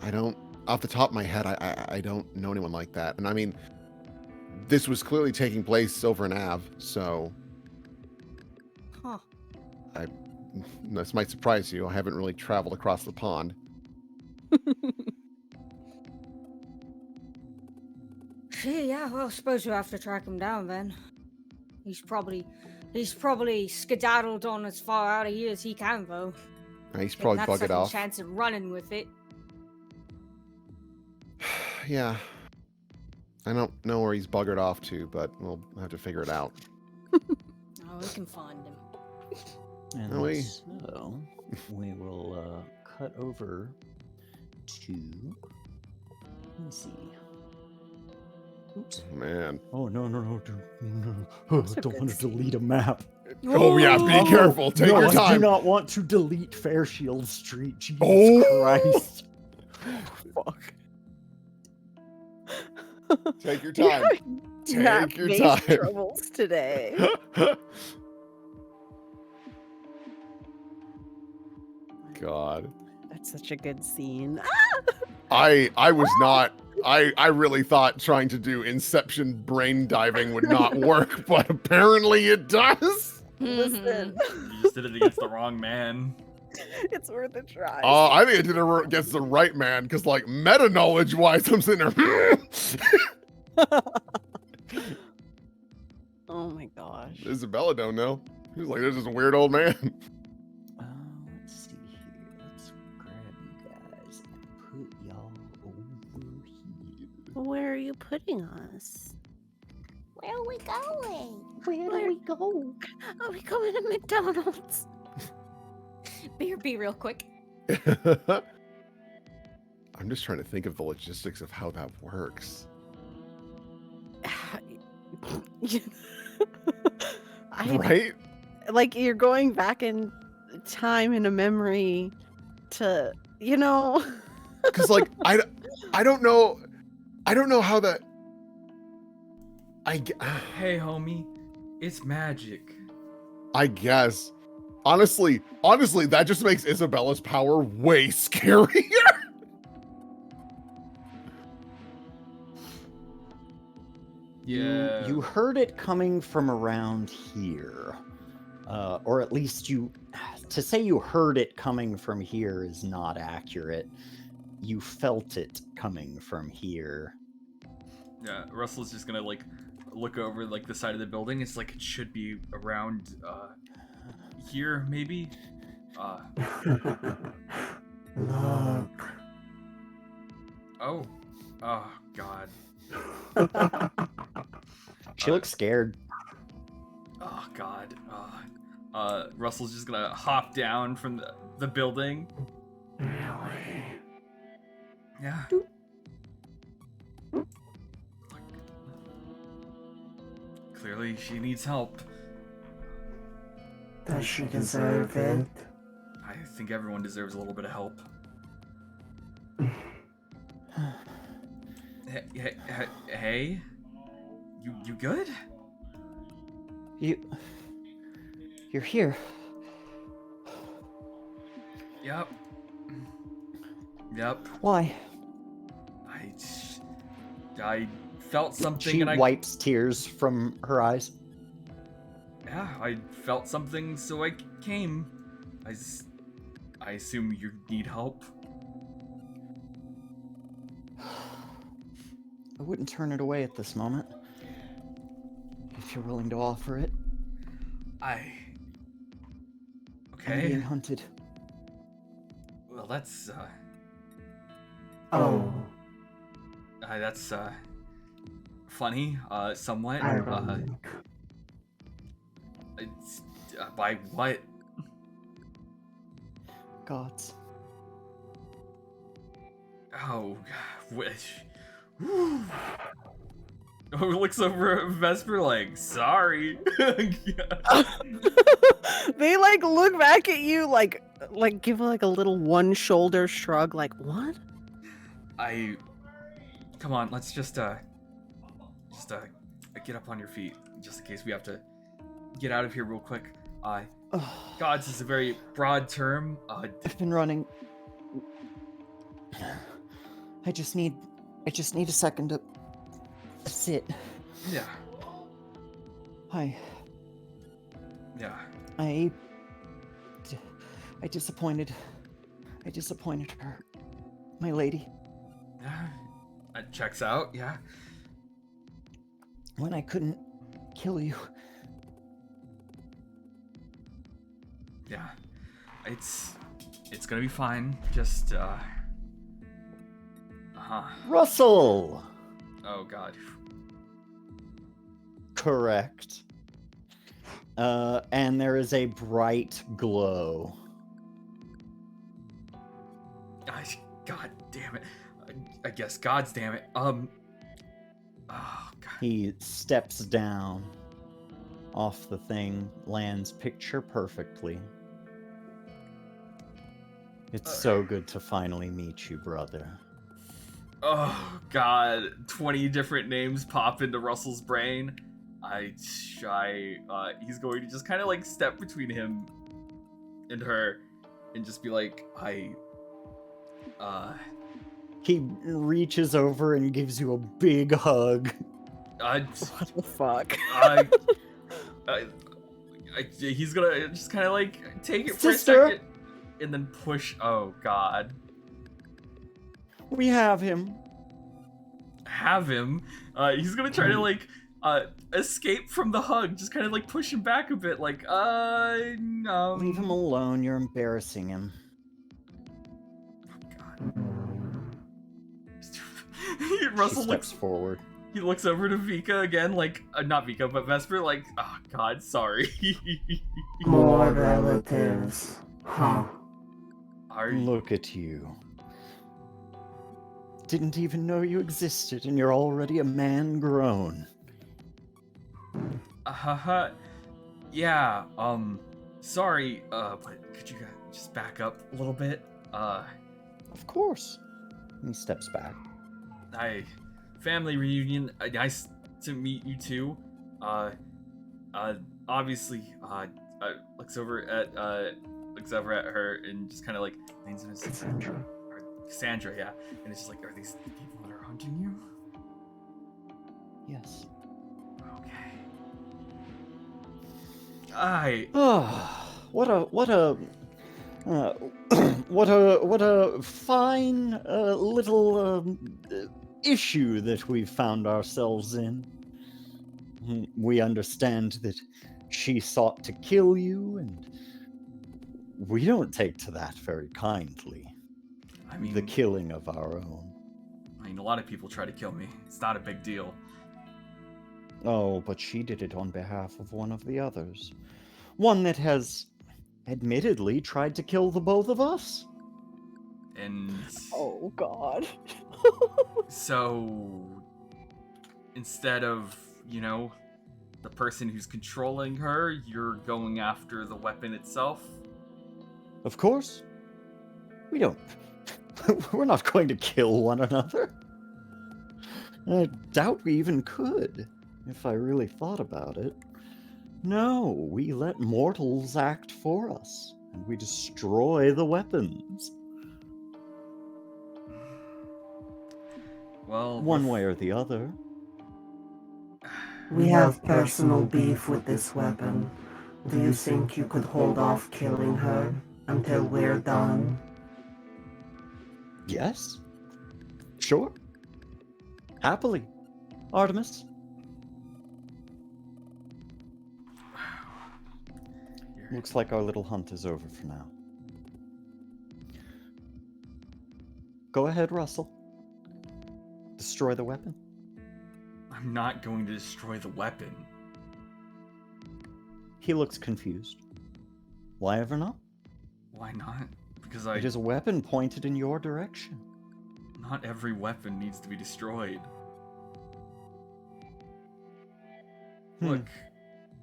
I don't, off the top of my head, I don't know anyone like that. And I mean, this was clearly taking place over an Ave, so this might surprise you. I haven't really traveled across the pond. Yeah, well, I suppose we have to track him down then. He's probably skedaddled on as far out of here as he can, though. He's probably That's buggered second off. chance of running with it. Yeah. I don't know where he's buggered off to, but we'll have to figure it out. Oh, we can find him. And Really? so we will cut over to. Let me see. Oops. Man. Oh no! Don't want to delete a map. Oh yeah, be careful. Take your I time. do not want to delete Fairshield Street. Jesus Christ. Fuck. Take your time. Take your Map-based time. troubles today. God. That's such a good scene. I was not. I really thought trying to do Inception brain diving would not work, but apparently it does. Listen, You just did it against the wrong man. it's worth a try. I think I did it against the right man, because like meta knowledge wise, I'm sitting there. Oh my gosh. Isabella don't know. He's like, this is a weird old man. Let's see here. Let's grab you guys and put y'all over here. Where are you putting us? Where are we going? Where do we go? Are we going to McDonald's? BRB real quick. I'm just trying to think of the logistics of how that works. Right? Like you're going back in time in a memory to, Because like I don't know how that. Hey, homie, it's magic. I guess. Honestly, that just makes Isabella's power way scarier. Yeah. You heard it coming from around here. Or at least to say you heard it coming from here is not accurate. You felt it coming from here. Yeah, Russell's just gonna like look over like the side of the building. It's like it should be around here, maybe. Look. Oh God. She looks scared. Oh God. Russell's just gonna hop down from the building. Really? Yeah. Clearly, she needs help. Does she deserve it? I think everyone deserves a little bit of help. Hey, you good? You're here. Yep. Yep. Why? I felt something She and I wipes tears from her eyes. Yeah, I felt something, so I came. I assume you need help. I wouldn't turn it away at this moment. If you're willing to offer it. I'm Okay. being hunted. Well, that's Oh, that's funny. Somewhat. ironic. It's, by what? Gods. Oh, which? Oh, looks over at Vesper like, sorry. They like look back at you like give like a little one shoulder shrug like what? Come on, let's just get up on your feet just in case we have to get out of here real quick. Gods is a very broad term. I've been running. I just need a second to sit. Yeah. I Yeah. I disappointed her, my lady. Yeah. That checks out, yeah. When I couldn't kill you. Yeah. It's gonna be fine. Just Russell! Oh god. Correct. And there is a bright glow. God damn it. I guess God's damn it. Oh god. He steps down off the thing, lands picture perfectly. It's so good to finally meet you, brother. Oh god, 20 different names pop into Russell's brain. He's going to just kind of like step between him and her and just be like, He reaches over and gives you a big hug. What the fuck? He's gonna just kind of like take it Sister. for a second and then push. Oh god. We have him. Have him. He's gonna try to like escape from the hug, just kind of like push him back a bit, like no. Leave him alone, you're embarrassing him. Russell She looks steps forward. He looks over to Vika again, like not Vika, but Vesper, like, oh god, sorry. More relatives. Huh. Look at you. Didn't even know you existed, and you're already a man grown. Yeah, sorry, but could you guys just back up a little bit? Of course. He steps back. Family reunion, nice to meet you too. Obviously, looks over at her and just kind of like leans in his Cassandra, yeah, and it's just like, are these the people that are hunting you? Yes. Okay. What a fine little issue that we've found ourselves in. We understand that she sought to kill you, and we don't take to that very kindly. I mean, the killing of our own. I mean, a lot of people try to kill me. It's not a big deal. Oh, but she did it on behalf of one of the others. One that has admittedly tried to kill the both of us. And oh god. So instead of, the person who's controlling her, you're going after the weapon itself? Of course. We don't. We're not going to kill one another. I doubt we even could, if I really thought about it. No, we let mortals act for us, and we destroy the weapons. Well, One way or the other. We have personal beef with this weapon. Do you think you could hold off killing her until we're done? Yes. Sure. Happily. Artemis. Looks like our little hunt is over for now. Go ahead, Russell. Destroy the weapon. I'm not going to destroy the weapon. He looks confused. Why ever not? Why not? Because It is a weapon pointed in your direction. not every weapon needs to be destroyed. Look,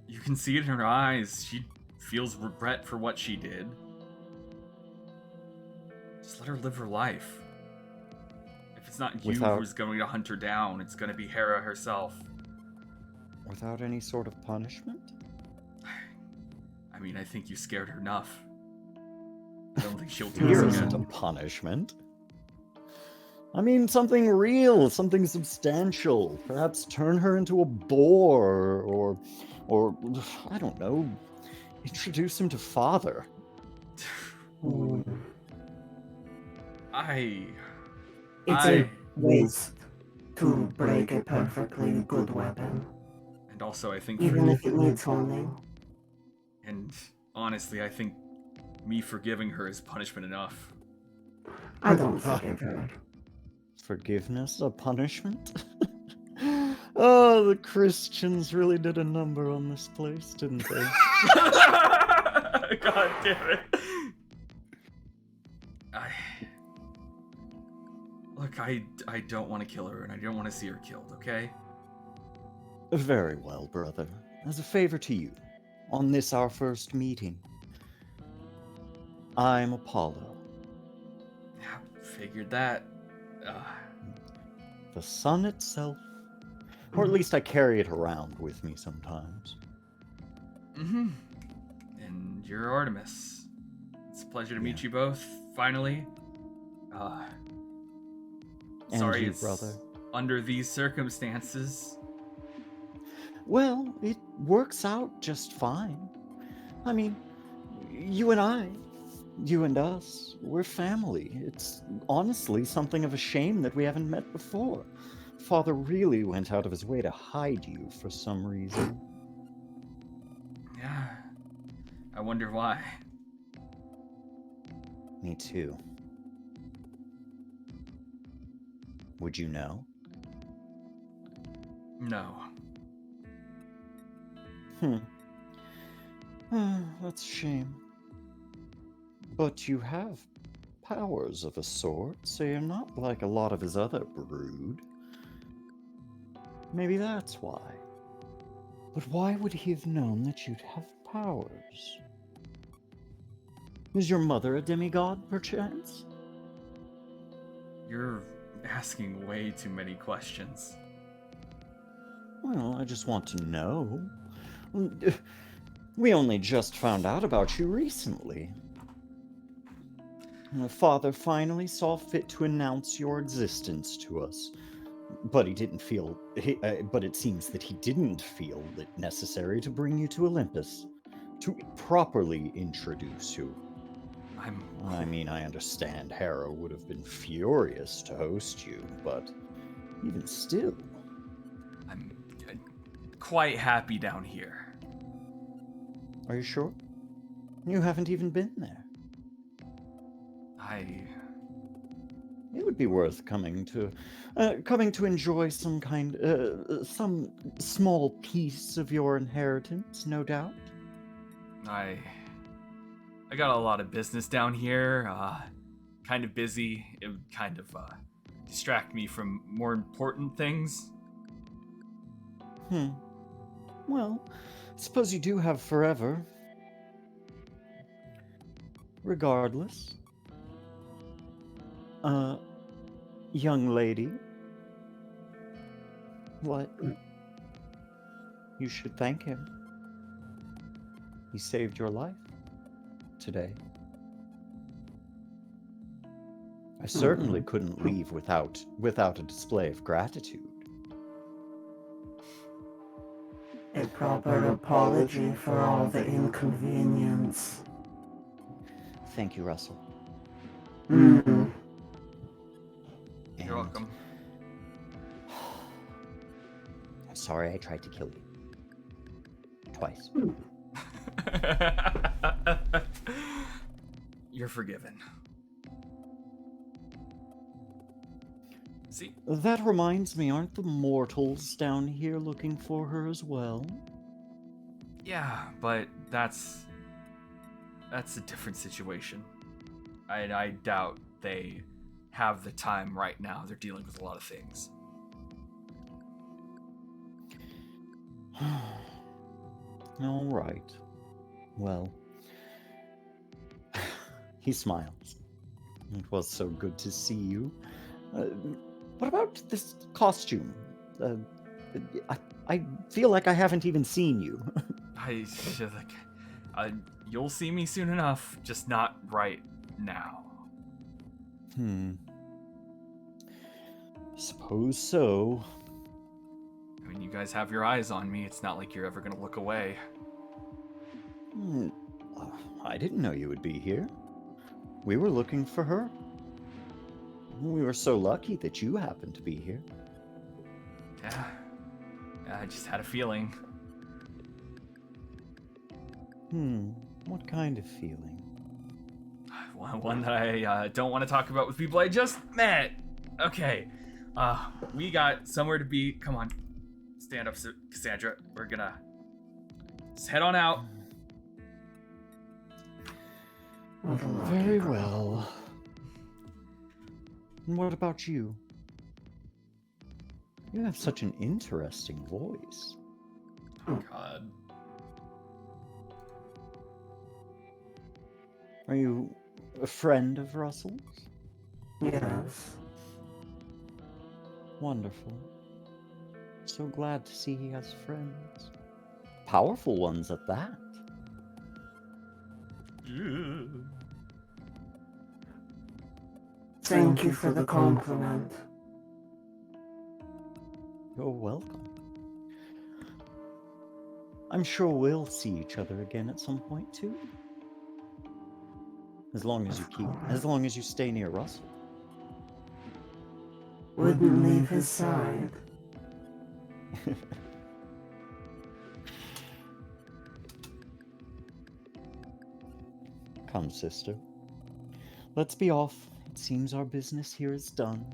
you can see it in her eyes. She feels regret for what she did. Just let her live her life. If it's not you who's going to hunt her down, it's going to be Hera herself. Without any sort of punishment? I mean, I think you scared her enough. I don't think she'll do Here this isn't a again. punishment. I mean, something real, something substantial. Perhaps turn her into a boar, or I don't know, introduce him to father. It's a waste to break a perfectly good weapon. And also, I think Even if it needs honing. And honestly, I think me forgiving her is punishment enough. I don't forgive her. Forgiveness a punishment? Oh, the Christians really did a number on this place, didn't they? God damn it. Look, I don't want to kill her, and I don't want to see her killed, okay? Very well, brother. As a favor to you, on this our first meeting, I'm Apollo. Figured that. The sun itself. Or at least I carry it around with me sometimes. Mm-hmm. And you're Artemis. It's a pleasure to meet you both, finally. And Sorry, you, it's brother. under these circumstances. Well, it works out just fine. I mean, you and I, you and us, we're family. It's honestly something of a shame that we haven't met before. Father really went out of his way to hide you for some reason. Yeah. I wonder why. Me too. Would you know? No. That's a shame. But you have powers of a sort, so you're not like a lot of his other brood. Maybe that's why. But why would he have known that you'd have powers? Is your mother a demigod, perchance? You're asking way too many questions. Well, I just want to know. We only just found out about you recently. Father finally saw fit to announce your existence to us. But he didn't feel. But it seems that he didn't feel it necessary to bring you to Olympus, to properly introduce you. I mean, I understand Hera would have been furious to host you, but even still. I'm quite happy down here. Are you sure? You haven't even been there. It would be worth coming to enjoy some small piece of your inheritance, no doubt. I got a lot of business down here. Kind of busy. It would kind of distract me from more important things. Well, suppose you do have forever. Regardless. Young lady. What? You should thank him. He saved your life today. I certainly couldn't leave without a display of gratitude. A proper apology for all the inconvenience. Thank you, Russell. Mm-hmm. You're welcome. I'm sorry I tried to kill you. Twice. You're forgiven. See? That reminds me, aren't the mortals down here looking for her as well? Yeah, but that's a different situation. I doubt they have the time right now. They're dealing with a lot of things. All right. Well, he smiles. It was so good to see you. What about this costume? I feel like I haven't even seen you. You'll see me soon enough, just not right now. Suppose so. I mean, you guys have your eyes on me. It's not like you're ever gonna look away. I didn't know you would be here. We were looking for her. We were so lucky that you happened to be here. Yeah, I just had a feeling. What kind of feeling? One that I don't want to talk about with people I just met. Okay, we got somewhere to be. Come on, stand up, Cassandra. We're gonna just head on out. Very well. And what about you? You have such an interesting voice. God. Are you a friend of Russell's? Yes. Wonderful. So glad to see he has friends. Powerful ones at that. Thank you for the compliment. You're welcome. I'm sure we'll see each other again at some point too. As long as you stay near Russell. Wouldn't leave his side. Come, sister. Let's be off. It seems our business here is done.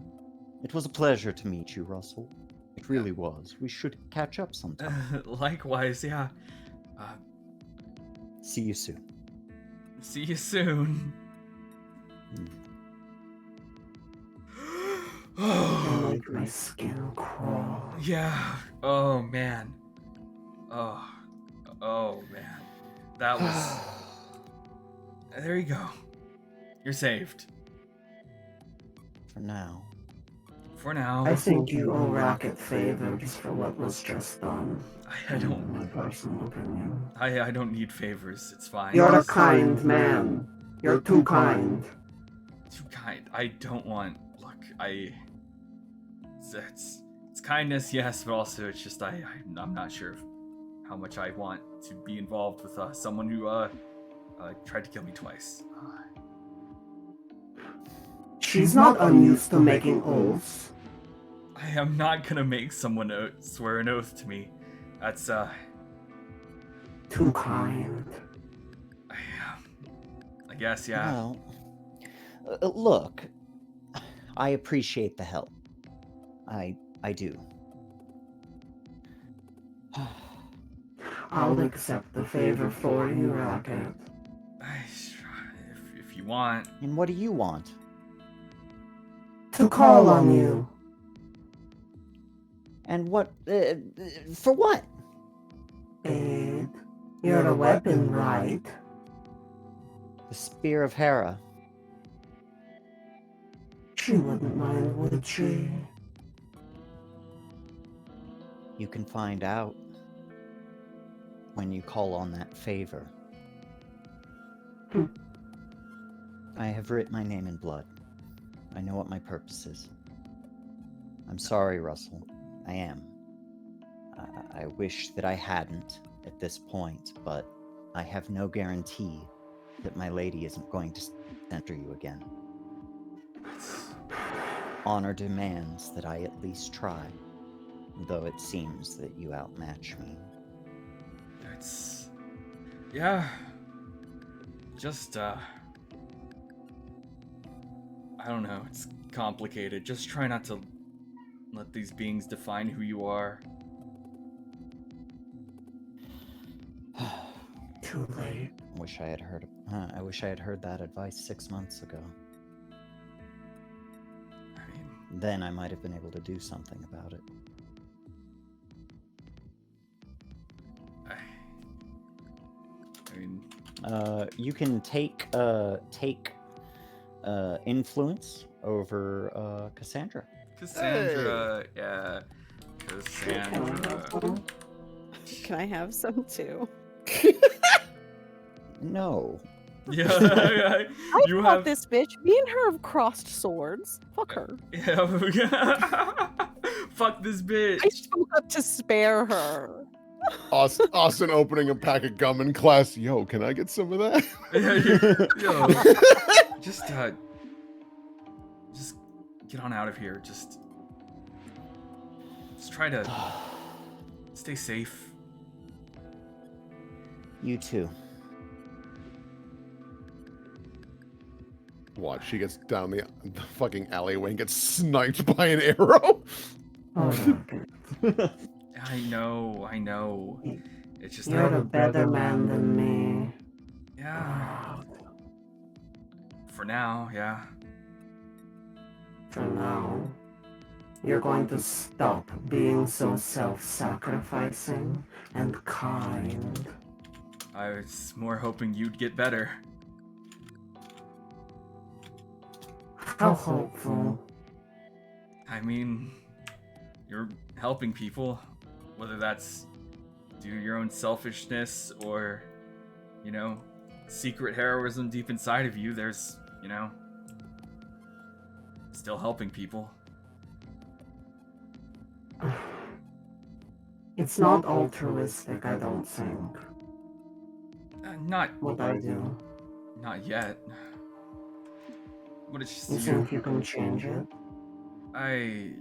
It was a pleasure to meet you, Russell. It really was. We should catch up sometime. Likewise, yeah. See you soon. See you soon. I make my skin crawl. Yeah. Oh man. Oh man. That was. There you go. You're saved. For now. For now. I think you owe Rocket favors for what was just done. I don't. In my personal opinion. I don't need favors. It's fine. You're a kind man. You're too kind. Too kind. I don't want. Look, it's kindness, yes, but also it's just I'm not sure how much I want to be involved with someone who tried to kill me twice. She's not unused to making oaths. I am not gonna make someone swear an oath to me. That's too kind. I guess, yeah. Well, look, I appreciate the help. I do. I'll accept the favor for you, Rocket. If you want. And what do you want? To call on you. And what? For what? Aid. You're a weapon, right? The Spear of Hera. She wouldn't mind, would she? You can find out when you call on that favor. I have writ my name in blood. I know what my purpose is. I'm sorry, Russell. I am. I wish that I hadn't at this point, but I have no guarantee that my lady isn't going to enter you again. Honor demands that I at least try, though it seems that you outmatch me. It's... Yeah. Just, I don't know, it's complicated. Just try not to let these beings define who you are. Too late. I wish I had heard that advice 6 months ago. I mean, Then I might have been able to do something about it. I mean, you can take influence over Cassandra. Cassandra, yeah. Cassandra. Can I have some too? No. Yeah, I you fought have... this bitch. Me and her have crossed swords. Fuck her. Yeah. Fuck this bitch. I spoke up to spare her. Austin opening a pack of gum in class. Yo, can I get some of that? Yo, just get on out of here. Just try to stay safe. You too. Watch, she gets down the fucking alleyway and gets sniped by an arrow. Oh, I know. It's just you're a better man than me. yeah. For now, yeah. For now, you're going to stop being so self-sacrificing and kind. I was more hoping you'd get better. How hopeful. I mean, you're helping people, whether that's due to your own selfishness or, you know, secret heroism deep inside of you. There's, you know, still helping people. It's not altruistic, I don't think. Not What I do. Not yet. But it's just You think you can change it? I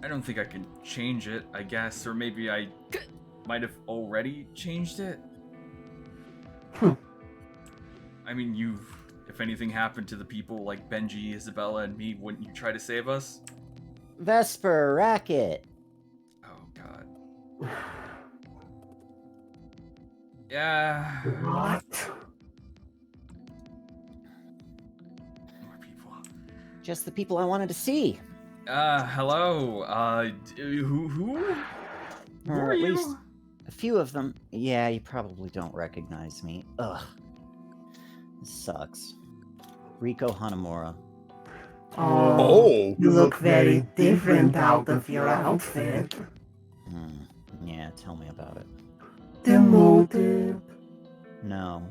don't think I can change it, I guess, or maybe I might have already changed it. I mean, if anything happened to the people like Benji, Isabella, and me, wouldn't you try to save us? Vesper, racket. Oh, God. Yeah. What? More people. Just the people I wanted to see. Hello. Who Or are at you? least a few of them. Yeah, you probably don't recognize me. Ugh. This sucks. Riko Hanamura. Oh, you look very different out of your outfit. Yeah, tell me about it. Demoted. No.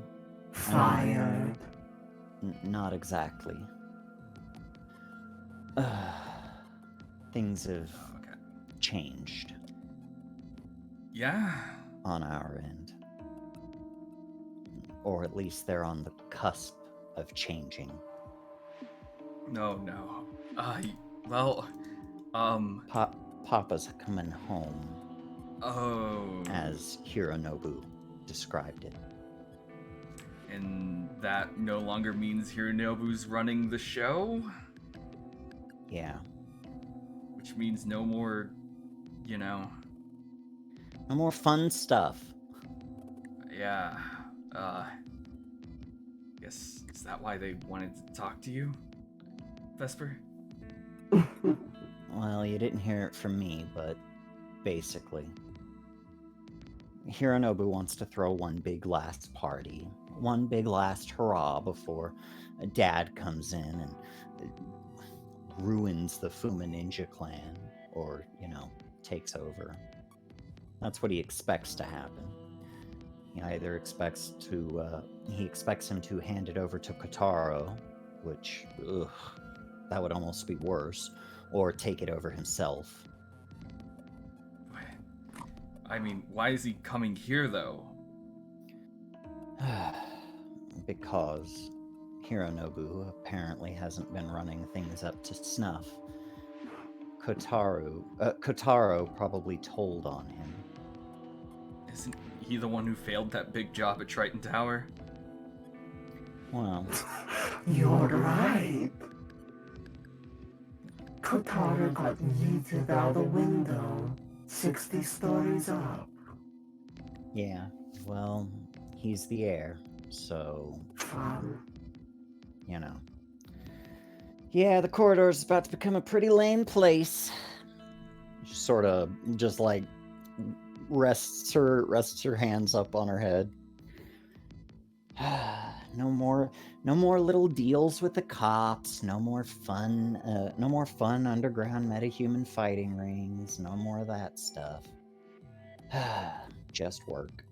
Fired. Not exactly. Things have changed Yeah. on our end. Or at least they're on the cusp of changing. No. Well, Papa's coming home, oh. as Hironobu described it. And that no longer means Hironobu's running the show? Yeah. Which means no more, you know... No more fun stuff. Yeah, guess, is that why they wanted to talk to you, Vesper? Well, you didn't hear it from me, but basically. Hironobu wants to throw one big last party. One big last hurrah before Dad comes in and ruins the Fuma Ninja clan. Or, takes over. That's what he expects to happen. He either expects him to hand it over to Kotaro, which, that would almost be worse, or take it over himself. I mean, why is he coming here, though? Because Hironobu apparently hasn't been running things up to snuff. Kotaro probably told on him. Isn't he the one who failed that big job at Triton Tower? Well, You're right. Kotaro got yeeted out the window, 60 stories up. yeah, well, he's the heir, so, Fun. you know. Yeah, the corridor's about to become a pretty lame place. Sort of just like rests her hands up on her head. No more little deals with the cops. No more fun underground metahuman fighting rings. No more of that stuff. Just work.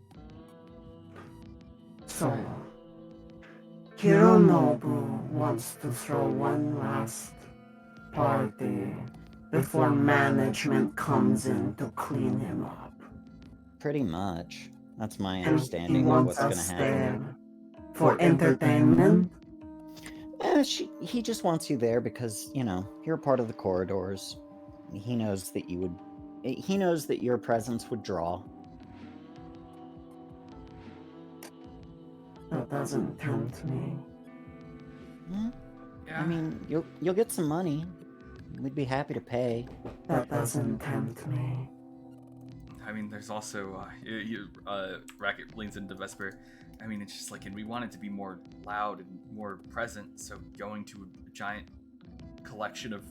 So, Hironobu wants to throw one last party before management comes in to clean him up. Pretty much. That's my And understanding he of wants what's us gonna happen. there for entertainment. He just wants you there because, you know, you're part of the corridors. He knows that your presence would draw. That doesn't tempt me. Yeah. I mean, you'll get some money. We'd be happy to pay. That doesn't tempt me. I mean, there's also Racket leans into Vesper. I mean, it's just like, and we want it to be more loud and more present. So going to a giant collection of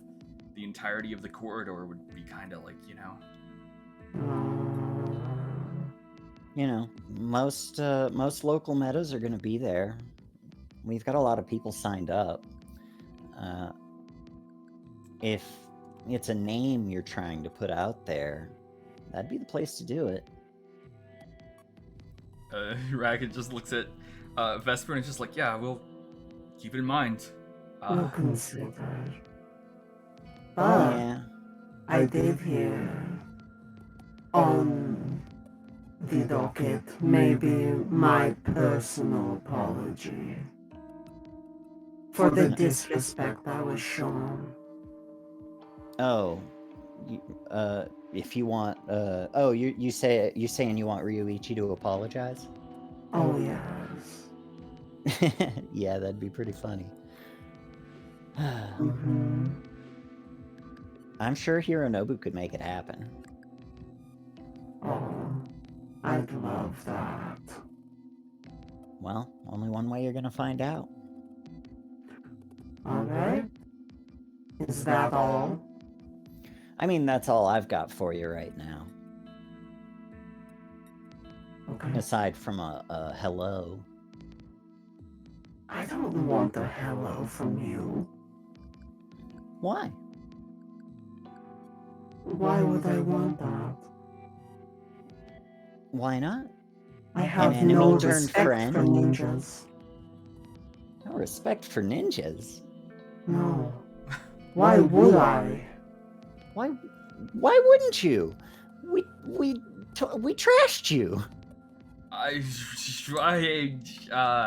the entirety of the corridor would be kind of like, you know. You know, most local metas are going to be there. We've got a lot of people signed up. If it's a name you're trying to put out there, that'd be the place to do it. Racket just looks at Vesper and is just like, yeah, we'll keep it in mind. We'll consider. But Yeah. I did hear on the docket maybe my personal apology for the disrespect I was shown. Oh, if you want, you saying you want Ryuichi to apologize? Oh yes. Yeah, that'd be pretty funny. I'm sure Hironobu could make it happen. Oh, I'd love that. Well, only one way you're gonna find out. Alright. Is that all? I mean, that's all I've got for you right now. Okay. Aside from a hello. I don't want a hello from you. Why? Why would I want that? Why not? I have enemy no turned respect friend? for ninjas. No respect for ninjas. No. Why would I? Why wouldn't you? We trashed you.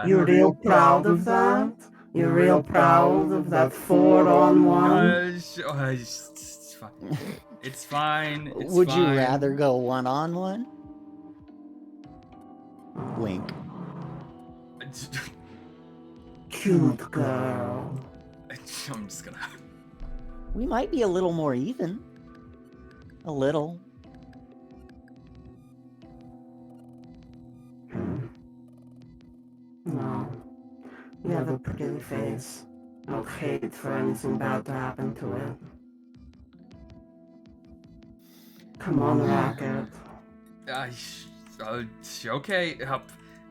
You're real proud of that? You're real proud of that 4-on-1? It's fine. It's fine. It's Would you fine. rather go 1-on-1? Wink. Cute girl. I'm just gonna. We might be a little more even. A little. No. You have a pretty face. I'd hate for anything bad to happen to it. Come on, Racket. Okay.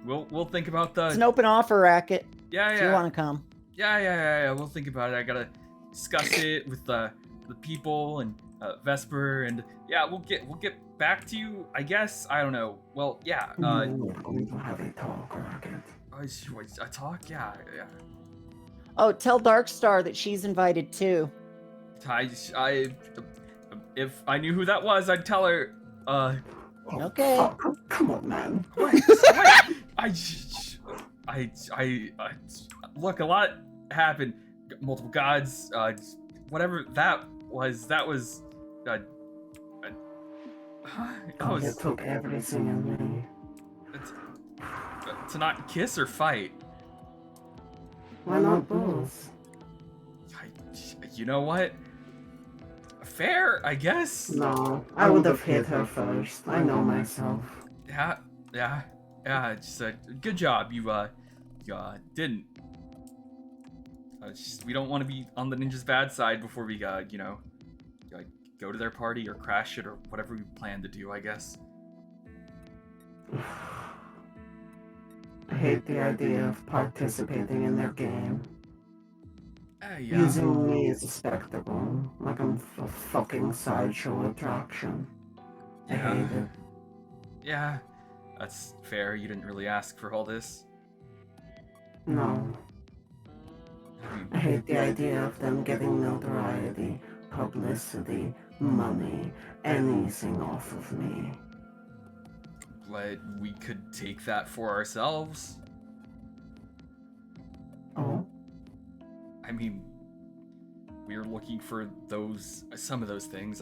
We'll think about the. It's an open offer, Racket. Yeah. If you want to come. Yeah. We'll think about it. I gotta discuss it with the people and Vesper, and yeah, we'll get back to you, I guess. I don't know. Well, yeah. We're going to have a talk, Rocket. A talk? Yeah. Oh, tell Darkstar that she's invited too. If I knew who that was, I'd tell her. Okay. Oh, come on, man. What? Look, a lot happened. Multiple gods, whatever that was. You took everything in me. To not kiss or fight. Why not both? You know what? Fair, I guess. No, I would have hit her first. I know myself. Yeah. Just good job. You didn't. We don't want to be on the ninja's bad side before we go to their party or crash it or whatever we plan to do, I guess. I hate the idea of participating in their game. Yeah. Using me as a spectacle, like I'm a fucking sideshow attraction. I hate it. Yeah, that's fair. You didn't really ask for all this. No. I hate the idea of them getting notoriety, publicity, money, anything off of me. But we could take that for ourselves. Oh? I mean, we're looking for some of those things.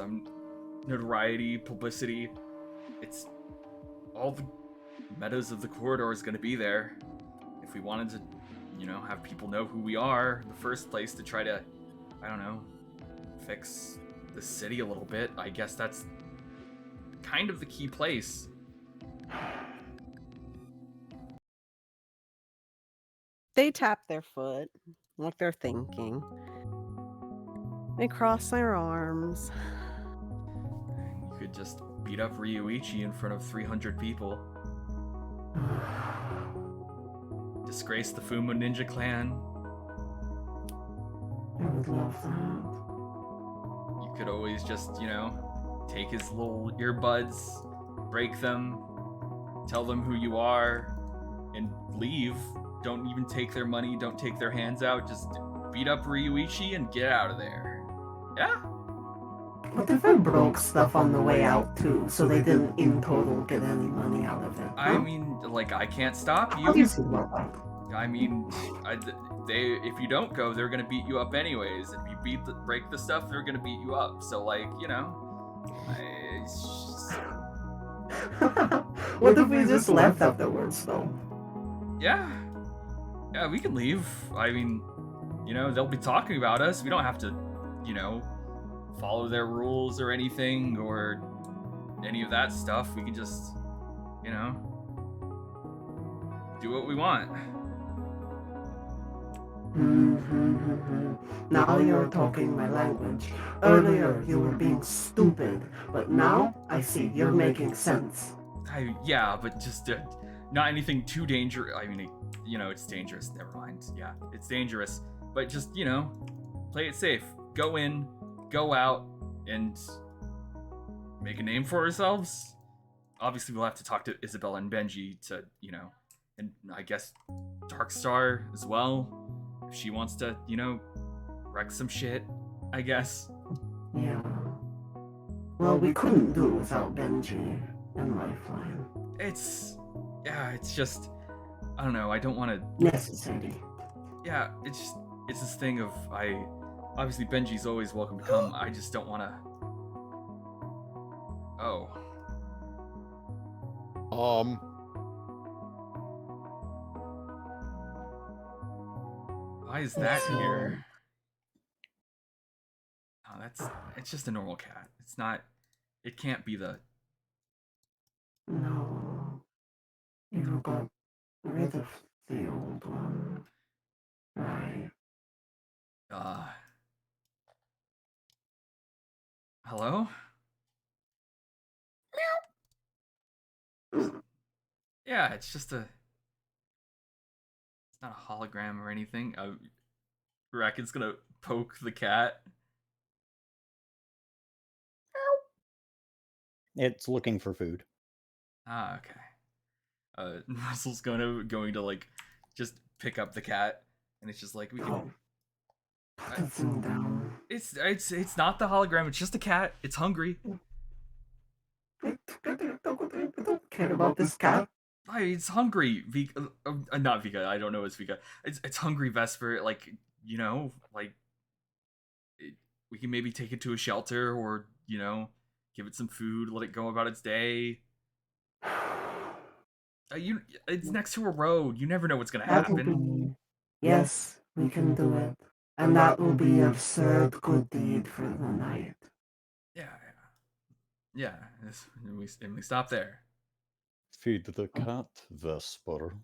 Notoriety, publicity. It's all the meadows of the corridor is going to be there. If we wanted to, have people know who we are in the first place to try to, I don't know, fix the city a little bit, I guess that's kind of the key place. They tap their foot, like they're thinking. They cross their arms. You could just beat up Ryuichi in front of 300 people. Disgrace the Fumo Ninja Clan. I would love that. You could always just, take his little earbuds, break them, tell them who you are, and leave. Don't even take their money, don't take their hands out, just beat up Ryuichi and get out of there. Yeah? What if I broke stuff on the way out too, so they didn't in total get any money out of it? Huh? I mean, I can't stop you. How do you feel about that? I mean, if you don't go, they're gonna beat you up anyways. If you break the stuff, they're gonna beat you up. So What if we just left afterwards, though? Yeah, we can leave. I mean, they'll be talking about us. We don't have to, follow their rules or anything or any of that stuff. We can just, do what we want. Now you're talking my language. Earlier you were being stupid, but now I see you're making sense. Yeah, but just not anything too dangerous. I mean, it's dangerous. Never mind. Yeah, it's dangerous. But just, play it safe. Go in, go out, and make a name for ourselves. Obviously, we'll have to talk to Isabella and Benji to, and I guess Darkstar as well. If she wants to, wreck some shit, I guess. Yeah. Well, we couldn't do without Benji and Lifeline. It's just, I don't know, I don't want to... Necessary. Yeah, it's this thing of, obviously Benji's always welcome to come, I just don't want to... Oh. Why is that here? Oh, it's just a normal cat. It can't be the... No. You got rid of the old one. Right. Hello? Yeah, it's just it's not a hologram or anything. Rackin's gonna poke the cat. It's looking for food. Ah, okay. Russell's going to like just pick up the cat, and it's just like we can. Put that thing down. It's not the hologram. It's just a cat. It's hungry. I don't care about this cat. It's hungry. Vika, not Vika. I don't know. It's Vika. It's hungry. Vesper. Like we can maybe take it to a shelter, or give it some food. Let it go about its day. It's next to a road. You never know what's gonna happen. Yes, we can do it. And that will be a absurd good deed for the night. Yeah. And we stop there. Feed the cat, Vesper.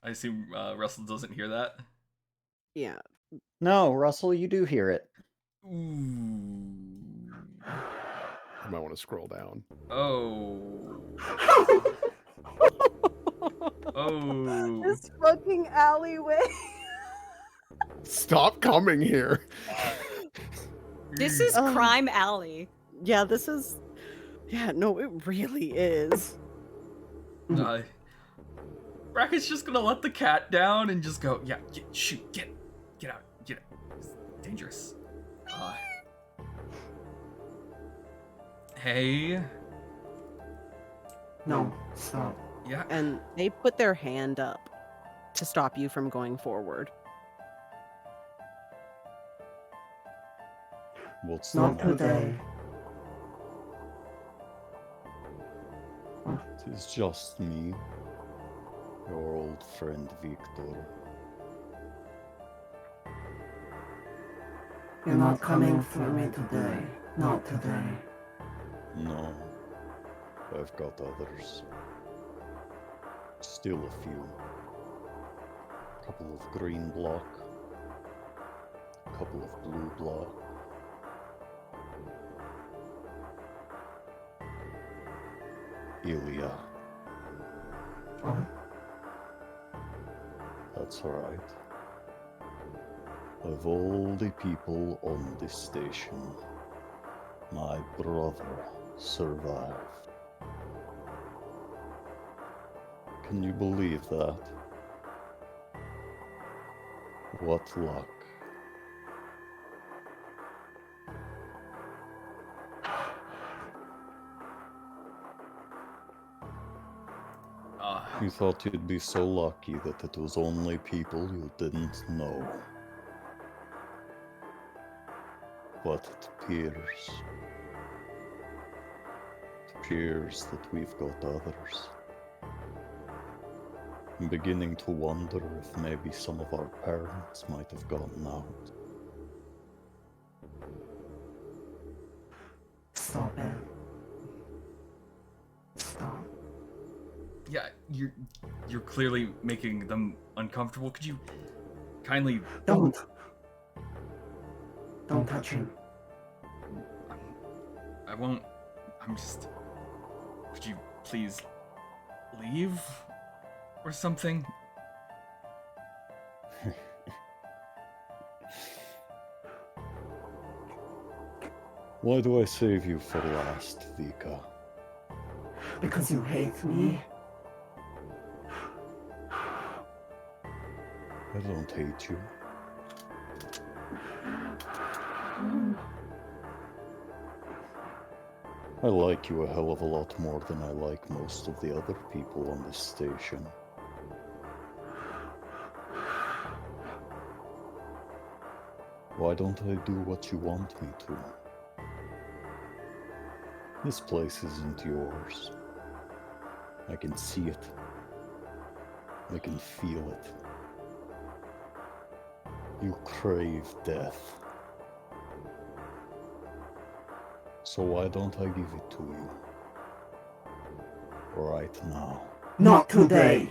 I assume Russell doesn't hear that. Yeah. No, Russell, you do hear it. Ooh. I might want to scroll down. Oh. Oh. This fucking alleyway. Stop coming here. This is Crime Alley. Yeah, this is. Yeah, no, it really is. Bracket's just gonna let the cat down and just go, yeah, shoot, get out. It's dangerous. Hey. No, stop. Yeah. And they put their hand up to stop you from going forward. What's Not the matter? today. It is just me, your old friend Victor. You're not coming for me today. Not today. No, I've got others. Still a few. Couple of green block. Couple of blue block. Ilya. Oh, That's right. Of all the people on this station, my brother survived. Can you believe that? What luck. You thought you'd be so lucky that it was only people you didn't know. But it appears that we've got others. I'm beginning to wonder if maybe some of our parents might have gotten out. stop it. Stop. Yeah, you're clearly making them uncomfortable. Could you kindly... Don't touch him. I won't. I'm just... Could you please leave? Or something? Why do I save you for last, Vika? Because you hate me. I don't hate you. I like you a hell of a lot more than I like most of the other people on this station. Why don't I do what you want me to? This place isn't yours. I can see it. I can feel it. You crave death. So why don't I give it to you? Right now. Not today.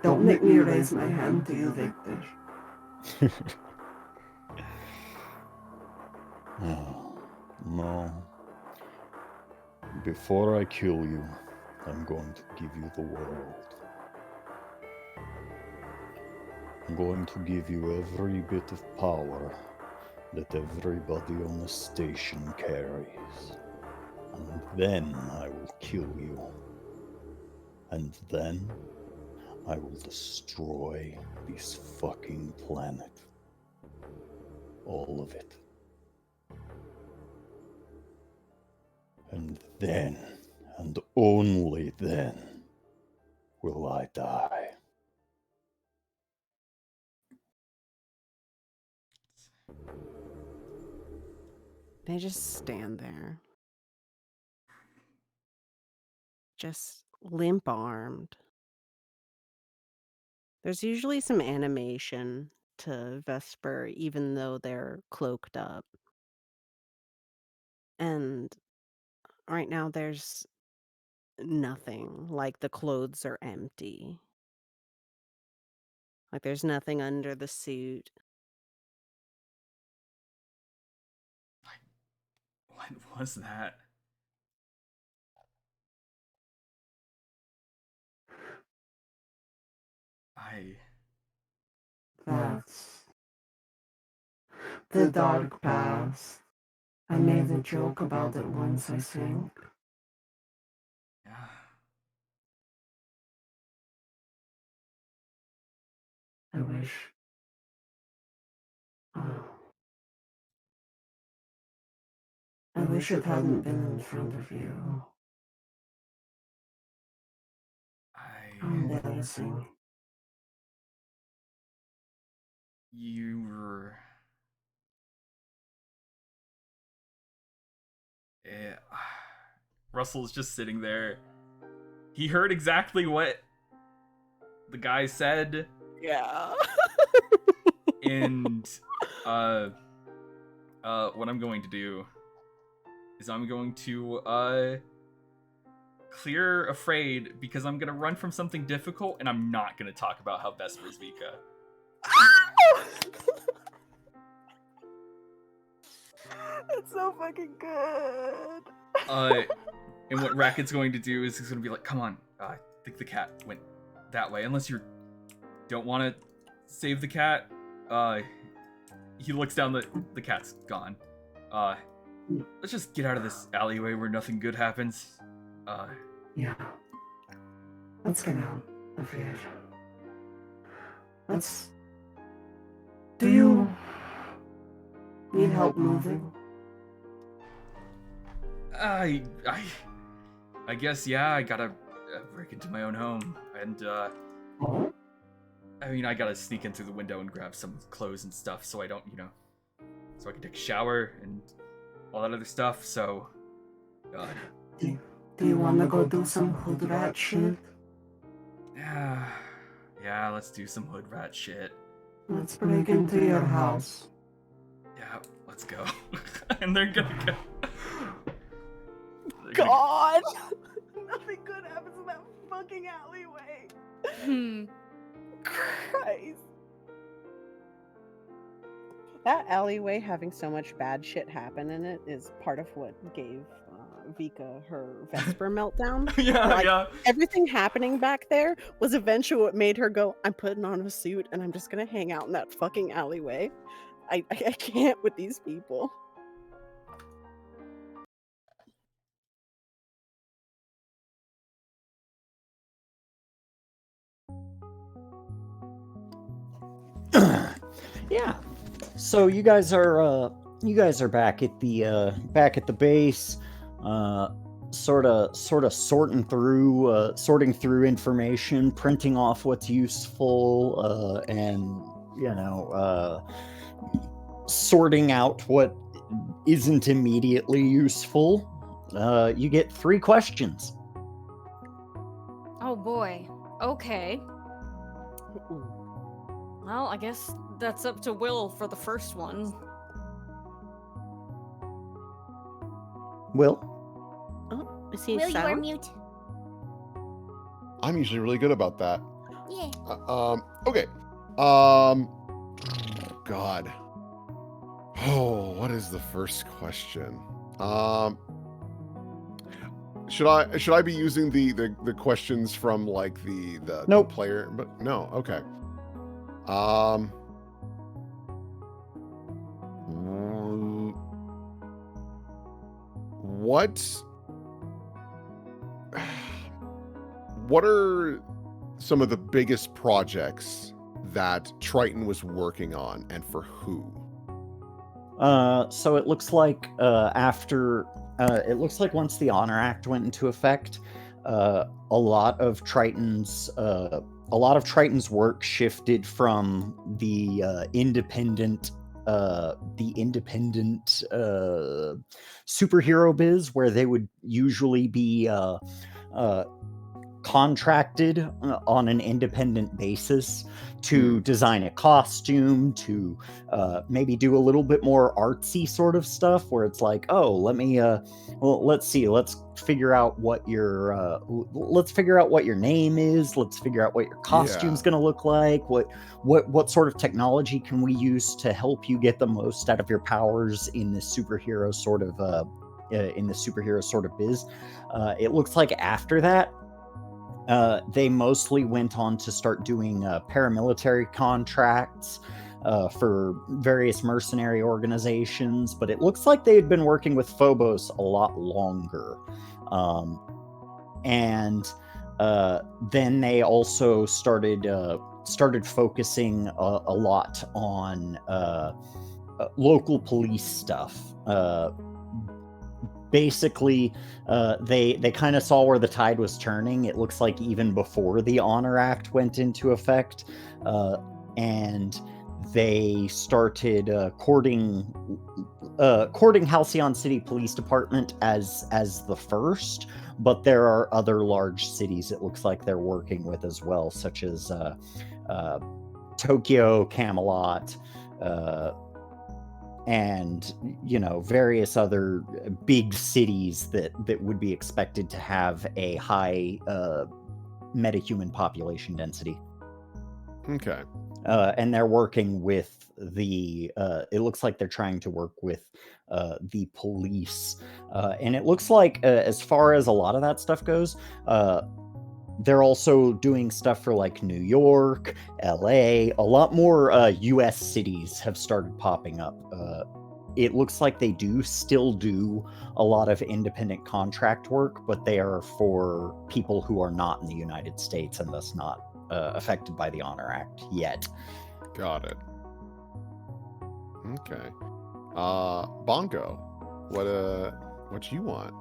Don't make me raise my hand to you, Victor. Oh, no. Before I kill you, I'm going to give you the world. I'm going to give you every bit of power that everybody on the station carries. And then I will kill you. And then I will destroy this fucking planet. All of it. And then, and only then, will I die. They just stand there. Just limp armed. There's usually some animation to Vesper, even though they're cloaked up. And right now there's nothing. Like the clothes are empty. Like there's nothing under the suit. What was that? That's the dark past. I made a joke about it once, I think. Yeah. I wish. Oh. I wish it hadn't been in front of you. How embarrassing. You were. Yeah. Russell's just sitting there. He heard exactly what the guy said. Yeah. And what I'm going to do is I'm going to clear afraid because I'm gonna run from something difficult and I'm not gonna talk about how Vesper's Vika. That's so fucking good. And what Racket's going to do is he's gonna be like, come on, I think the cat went that way. Unless you don't want to save the cat. He looks down, the cat's gone. Let's just get out of this alleyway where nothing good happens. Yeah. Let's get out of here. Do you need help moving? I guess, yeah, I gotta break into my own home. And, I mean, I gotta sneak in through the window and grab some clothes and stuff so I don't, so I can take a shower and all that other stuff, so... Do you want to go do some hood rat shit? Yeah, let's do some hood rat shit. Let's break into your house. Yeah, let's go. And they're gonna go... God! Nothing good happens in that fucking alleyway. Christ. That alleyway having so much bad shit happen in it is part of what gave Vika her Vesper meltdown. Yeah. Everything happening back there was eventually what made her go, I'm putting on a suit and I'm just gonna hang out in that fucking alleyway. I can't with these people. Yeah. So you guys are back at the base, sort of sorting through information, printing off what's useful, and sorting out what isn't immediately useful. You get 3 questions. Oh boy. Okay. Well, I guess that's up to Will for the first one. Will? Oh, is he Will, you are silent? mute. I'm usually really good about that. Yeah. Okay. God. Oh, what is the first question? Should I be using the questions from like the Nope. player? But no, okay. What are some of the biggest projects that Triton was working on, and for who? So it looks like once the Honor Act went into effect, a lot of Triton's work shifted from the independent superhero biz, where they would usually be contracted on an independent basis to design a costume, to maybe do a little bit more artsy sort of stuff, where it's like, oh, let's figure out what your name is, let's figure out what your costume's going to look like, what sort of technology can we use to help you get the most out of your powers in this superhero sort of biz. It looks like after that, they mostly went on to start doing paramilitary contracts for various mercenary organizations, but it looks like they had been working with Phobos a lot longer. And then they also started focusing a lot on local police stuff. Basically, they kind of saw where the tide was turning. It looks like even before the Honor Act went into effect, and they started courting Halcyon City Police Department as the first. But there are other large cities it looks like they're working with as well, such as Tokyo, Camelot, and various other big cities that would be expected to have a high metahuman population density. Okay. And they're working with it looks like they're trying to work with the police, and it looks like as far as a lot of that stuff goes, they're also doing stuff for like New York, LA. A lot more US cities have started popping up. It looks like they still do a lot of independent contract work, but they are for people who are not in the United States and thus not affected by the Honor Act yet. Got it. Okay. Bongo, what you want?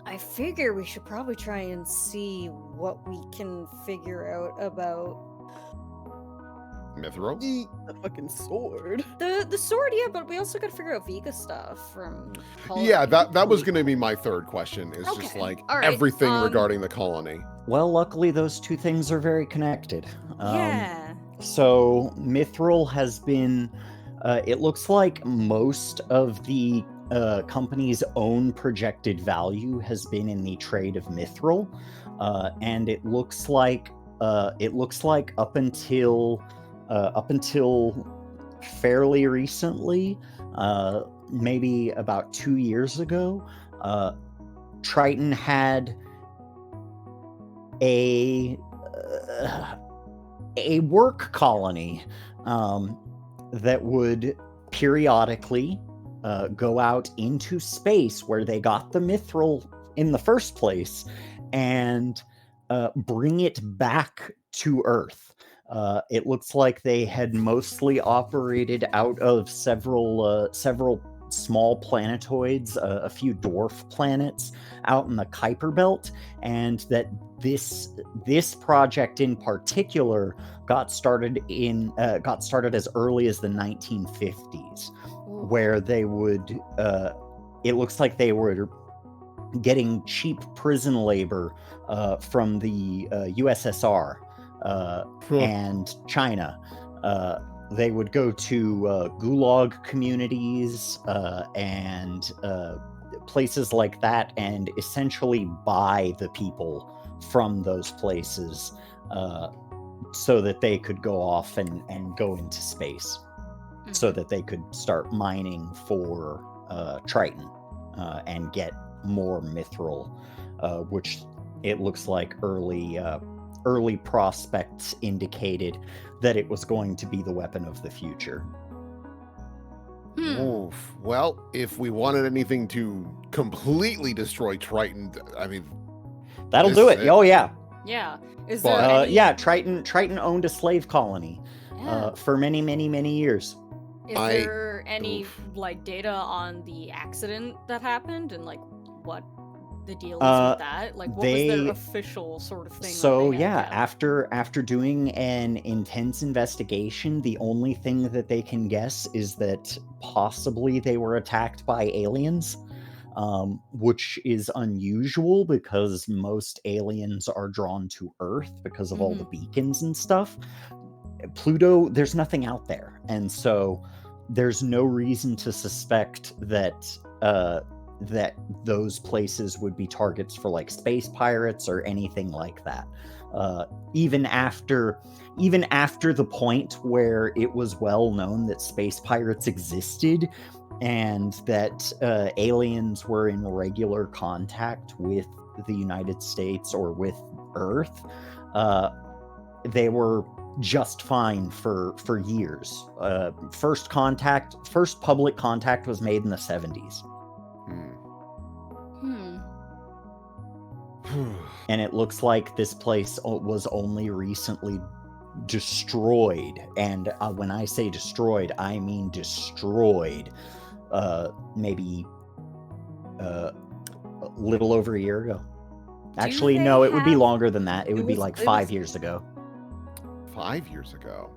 I figure we should probably try and see what we can figure out about Mithril? The fucking sword. The sword, yeah, but we also got to figure out Vega stuff from Colony. Yeah, that was going to be my third question. Is just like all right, everything regarding the colony. Well, luckily those two things are very connected. Yeah. So Mithril has been. It looks like most of the company's own projected value has been in the trade of Mithril, and it looks like up until fairly recently, maybe about 2 years ago, Triton had a work colony that would periodically go out into space, where they got the Mithril in the first place, and bring it back to Earth. It looks like they had mostly operated out of several small planetoids, a few dwarf planets out in the Kuiper Belt, and that this project in particular got started as early as the 1950s, where they would it looks like they were getting cheap prison labor from the USSR and China. They would go to gulag communities and places like that, and essentially buy the people from those places so that they could go off and go into space, so that they could start mining for Triton. and get more mithril, which it looks like early prospects indicated that it was going to be the weapon of the future. Oof. Well, if we wanted anything to completely destroy Triton, I mean, That'll this do is it. Oh yeah. Yeah. Is But- there any... Yeah, Triton owned a slave colony Yeah. for many years. Is there any like data on the accident that happened and like what the deal is with that? Like what was their official sort of thing? So that they yeah, had? after doing an intense investigation, the only thing that they can guess is that possibly they were attacked by aliens, which is unusual because most aliens are drawn to Earth because of all the beacons and stuff. Pluto, there's nothing out there, and so there's no reason to suspect that that those places would be targets for like space pirates or anything like that. Even after the point where it was well known that space pirates existed and that aliens were in regular contact with the United States or with Earth, they were just fine for years. First public contact was made in the 70s. And it looks like this place was only recently destroyed. And when I say destroyed, I mean destroyed. Maybe a little over a year ago. Actually, no, it would be longer than that. It would be like 5 years ago. 5 years ago.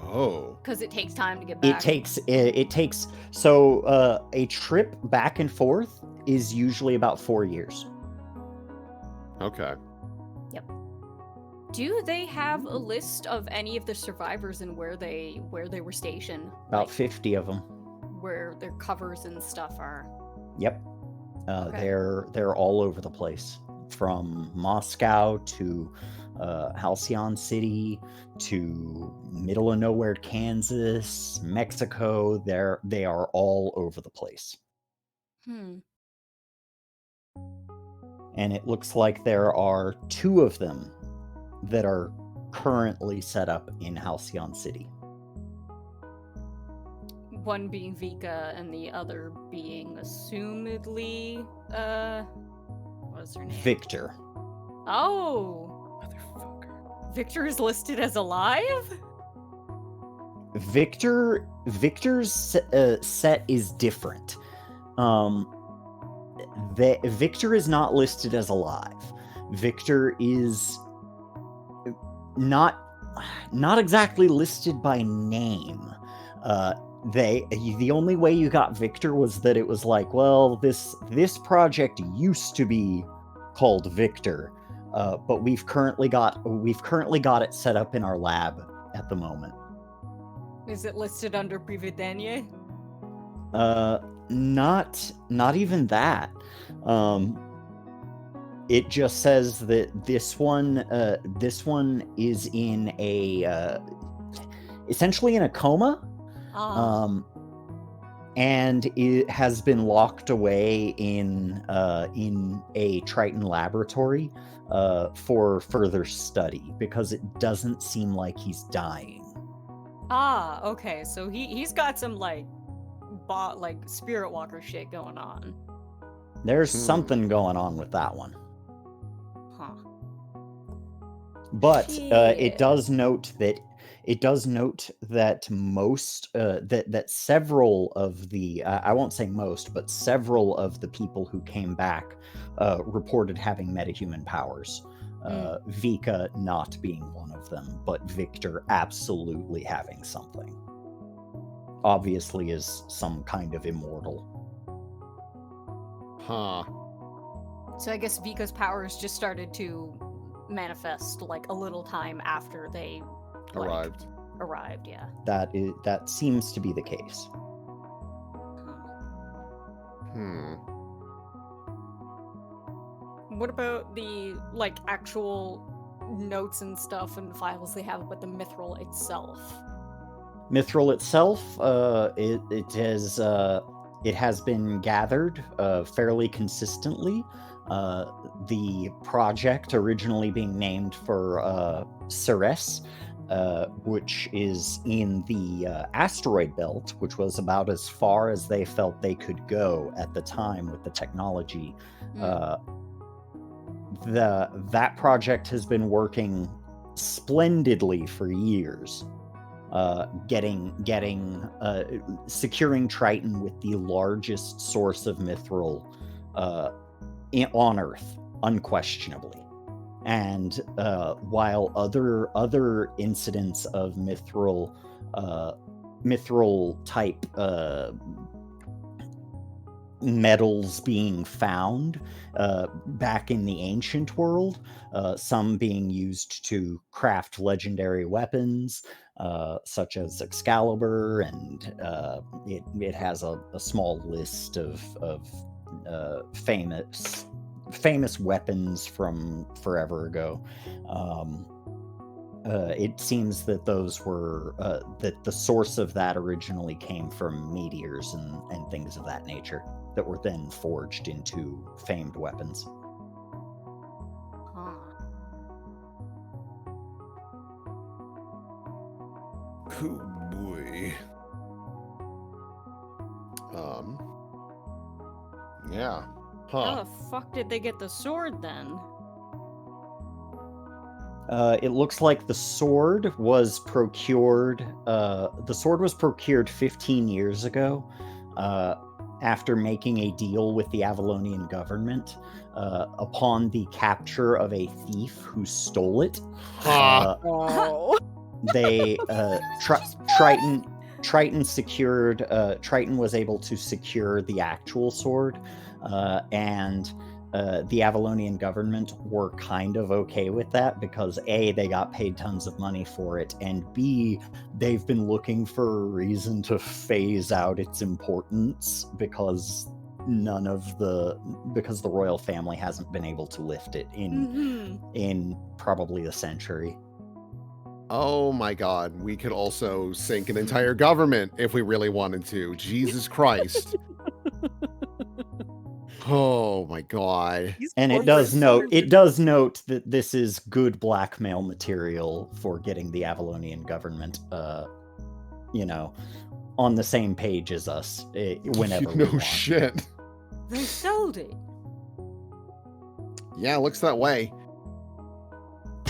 Oh. Because it takes time to get back. It takes so a trip back and forth is usually about 4 years. Okay. Yep. Do they have a list of any of the survivors and where they were stationed? About Like, 50 of them. where their covers and stuff are. Yep. Okay. They're all over the place, from Moscow to Halcyon City to middle of nowhere Kansas, Mexico. They are all over the place. And it looks like there are 2 of them that are currently set up in Halcyon City. One being Vika and the other being assumedly what was her name? Victor. Oh, motherfucker. Victor is listed as alive? Victor's set is different. Victor is not listed as alive. Victor is not exactly listed by name. The only way you got Victor was that it was like, well, this project used to be called Victor, but we've currently got it set up in our lab at the moment. Is it listed under Privedenie? Not even that. It just says that this one is in a essentially in a coma. And it has been locked away in a Triton laboratory for further study because it doesn't seem like he's dying. Ah, okay. So he's got some like spirit walker shit going on. There's something going on with that one. Huh. But it does note that most that several of the I won't say most, but several of the people who came back reported having metahuman powers. Vika not being one of them, but Victor absolutely having something. Obviously is some kind of immortal. Huh. So I guess Vika's powers just started to manifest like a little time after they arrived, yeah. That seems to be the case. What about the like actual notes and stuff and files they have about the Mithril itself? Mithril itself, it has it has been gathered fairly consistently. The project originally being named for Ceres, which is in the asteroid belt, which was about as far as they felt they could go at the time with the technology. That project has been working splendidly for years, securing Triton with the largest source of mithril on Earth, unquestionably. And while other incidents of mithril type metals being found back in the ancient world, some being used to craft legendary weapons, such as Excalibur, and it has a small list of famous weapons from forever ago. It seems that those were that the source of that originally came from meteors and things of that nature that were then forged into famed weapons. Oh boy. Yeah. How the fuck did they get the sword then? It looks like the sword was procured. The sword was procured 15 years ago, after making a deal with the Avalonian government, upon the capture of a thief who stole it. They Triton secured. Triton was able to secure the actual sword, and the Avalonian government were kind of okay with that because A, they got paid tons of money for it, and B, they've been looking for a reason to phase out its importance because the royal family hasn't been able to lift it in probably a century. Oh my God, we could also sink an entire government if we really wanted to. Jesus Christ. Oh my God. And it does note that this is good blackmail material for getting the Avalonian government on the same page as us whenever we want. Shit. They sold it. Yeah, looks that way.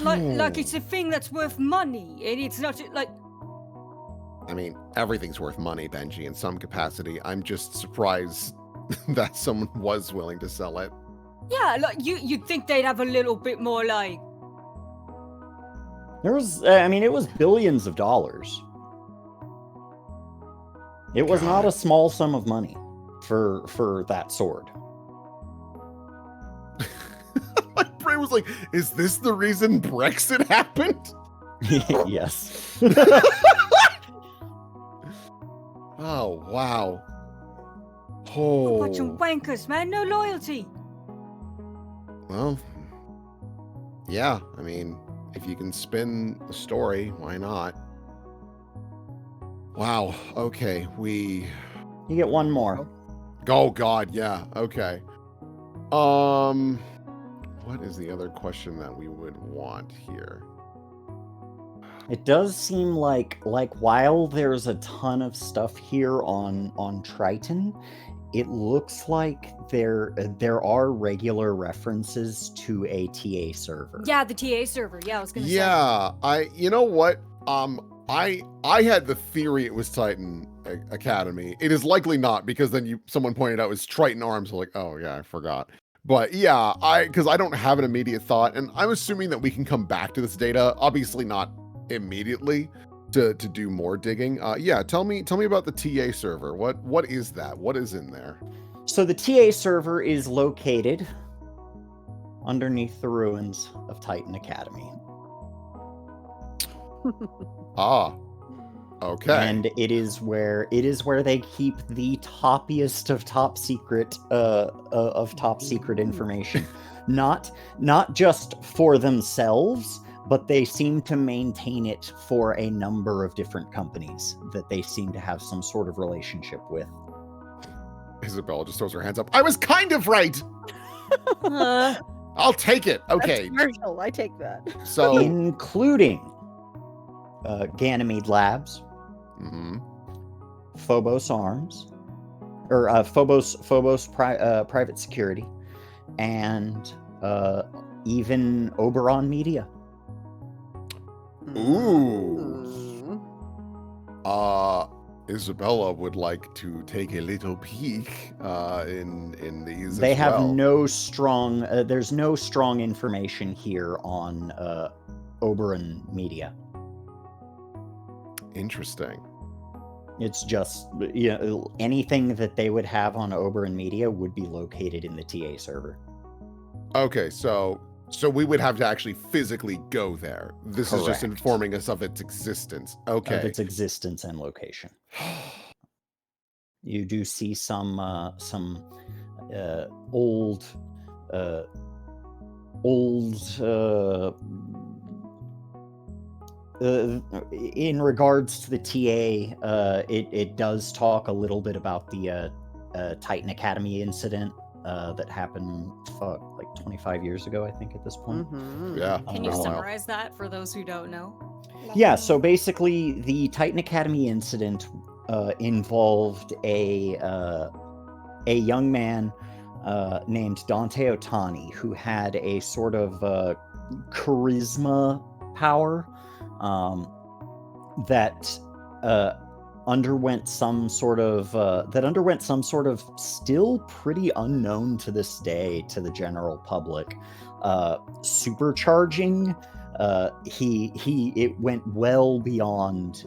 Like it's a thing that's worth money, and it's not like. I mean, everything's worth money, Benji, in some capacity. I'm just surprised that someone was willing to sell it. Yeah, like you'd think they'd have a little bit more like. It was billions of dollars. It was not a small sum of money for that sword. My brain was like, is this the reason Brexit happened? Yes. Oh, wow. Oh, bunch of wankers, man. No loyalty. Well, yeah. I mean, if you can spin the story, why not? Wow. Okay, You get one more. Oh, God, yeah. Okay. What is the other question that we would want here? It does seem like while there's a ton of stuff here on Triton, it looks like there are regular references to a TA server. Yeah, the TA server. Yeah, I was gonna say. Yeah, you know what? I had the theory it was Titan Academy. It is likely not, because then someone pointed out it was Triton Arms. I'm like, oh yeah, I forgot. But yeah, because I don't have an immediate thought, and I'm assuming that we can come back to this data. Obviously not immediately to do more digging. Yeah, tell me about the TA server. What is that? What is in there? So the TA server is located underneath the ruins of Titan Academy. Okay. And it is where they keep the toppiest of top secret information. Not just for themselves, but they seem to maintain it for a number of different companies that they seem to have some sort of relationship with. Isabella just throws her hands up. I was kind of right. I'll take it. Okay. That's commercial. I take that. So, including Ganymede Labs, Phobos Arms, or Phobos Private Security, and even Oberon Media. Ooh. Isabella would like to take a little peek in these. They as have well. no strong. There's no strong information here on Oberon Media. Interesting. It's just anything that they would have on Oberon Media would be located in the TA server. Okay, so we would have to actually physically go there. This is just informing us of its existence. Okay. Of its existence and location. You do see some old in regards to the TA, it does talk a little bit about the Titan Academy incident that happened like 25 years ago, I think, at this point. Yeah. Can you summarize that for those who don't know? Yeah, so basically the Titan Academy incident involved a young man named Dante Otani who had a sort of charisma power that underwent some sort of still pretty unknown to this day to the general public supercharging. It went well beyond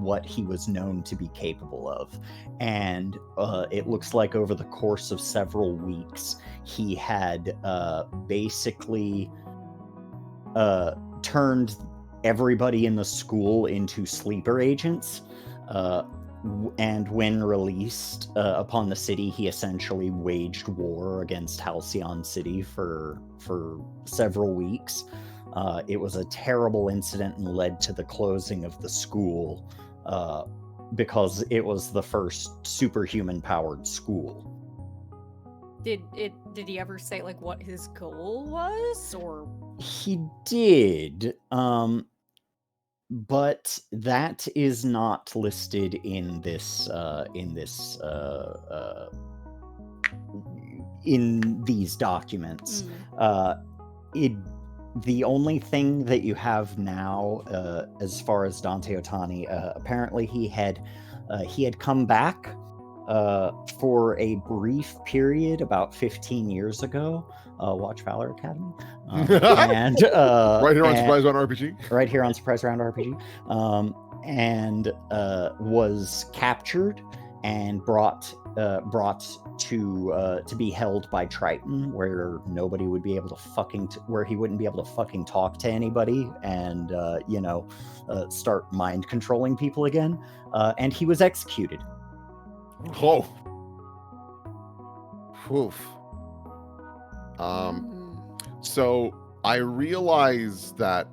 what he was known to be capable of, and it looks like over the course of several weeks he had basically turned everybody in the school into sleeper agents. And when released upon the city, he essentially waged war against Halcyon City for several weeks. It was a terrible incident and led to the closing of the school because it was the first superhuman-powered school. Did he ever say like what his goal was, or? He did, but that is not listed in these documents. The only thing that you have now, as far as Dante Otani, apparently he had come back for a brief period about 15 years ago. Watch Valor Academy. And right here on Surprise Round RPG. Right here on Surprise Round RPG. And was captured and brought to be held by Triton, where nobody would be able to where he wouldn't be able to fucking talk to anybody and start mind controlling people again. And he was executed. Oh. Oof. So I realize that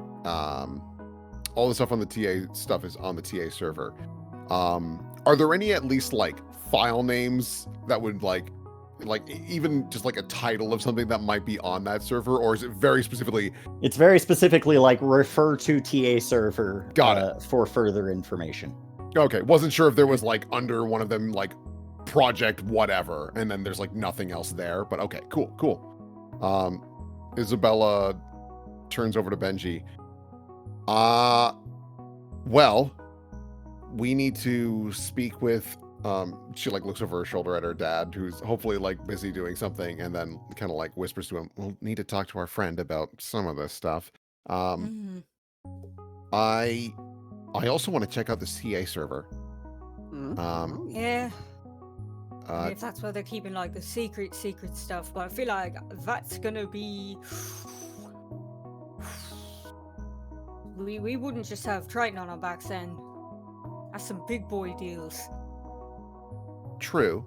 all the stuff on the TA stuff is on the TA server. Are there any at least like file names that would like even just like a title of something that might be on that server, or is it very specifically? It's very specifically like refer to TA server. Got it. For further information. Okay, wasn't sure if there was like under one of them like project whatever, and then there's like nothing else there. But okay, cool. Isabella turns over to Benji. Well, we need to speak with. She like looks over her shoulder at her dad, who's hopefully like busy doing something, and then kind of like whispers to him, "We'll need to talk to our friend about some of this stuff." I also want to check out the CA server. Yeah. If that's where they're keeping like the secret stuff, but I feel like that's gonna be. We wouldn't just have Triton on our backs then. That's some big boy deals. True.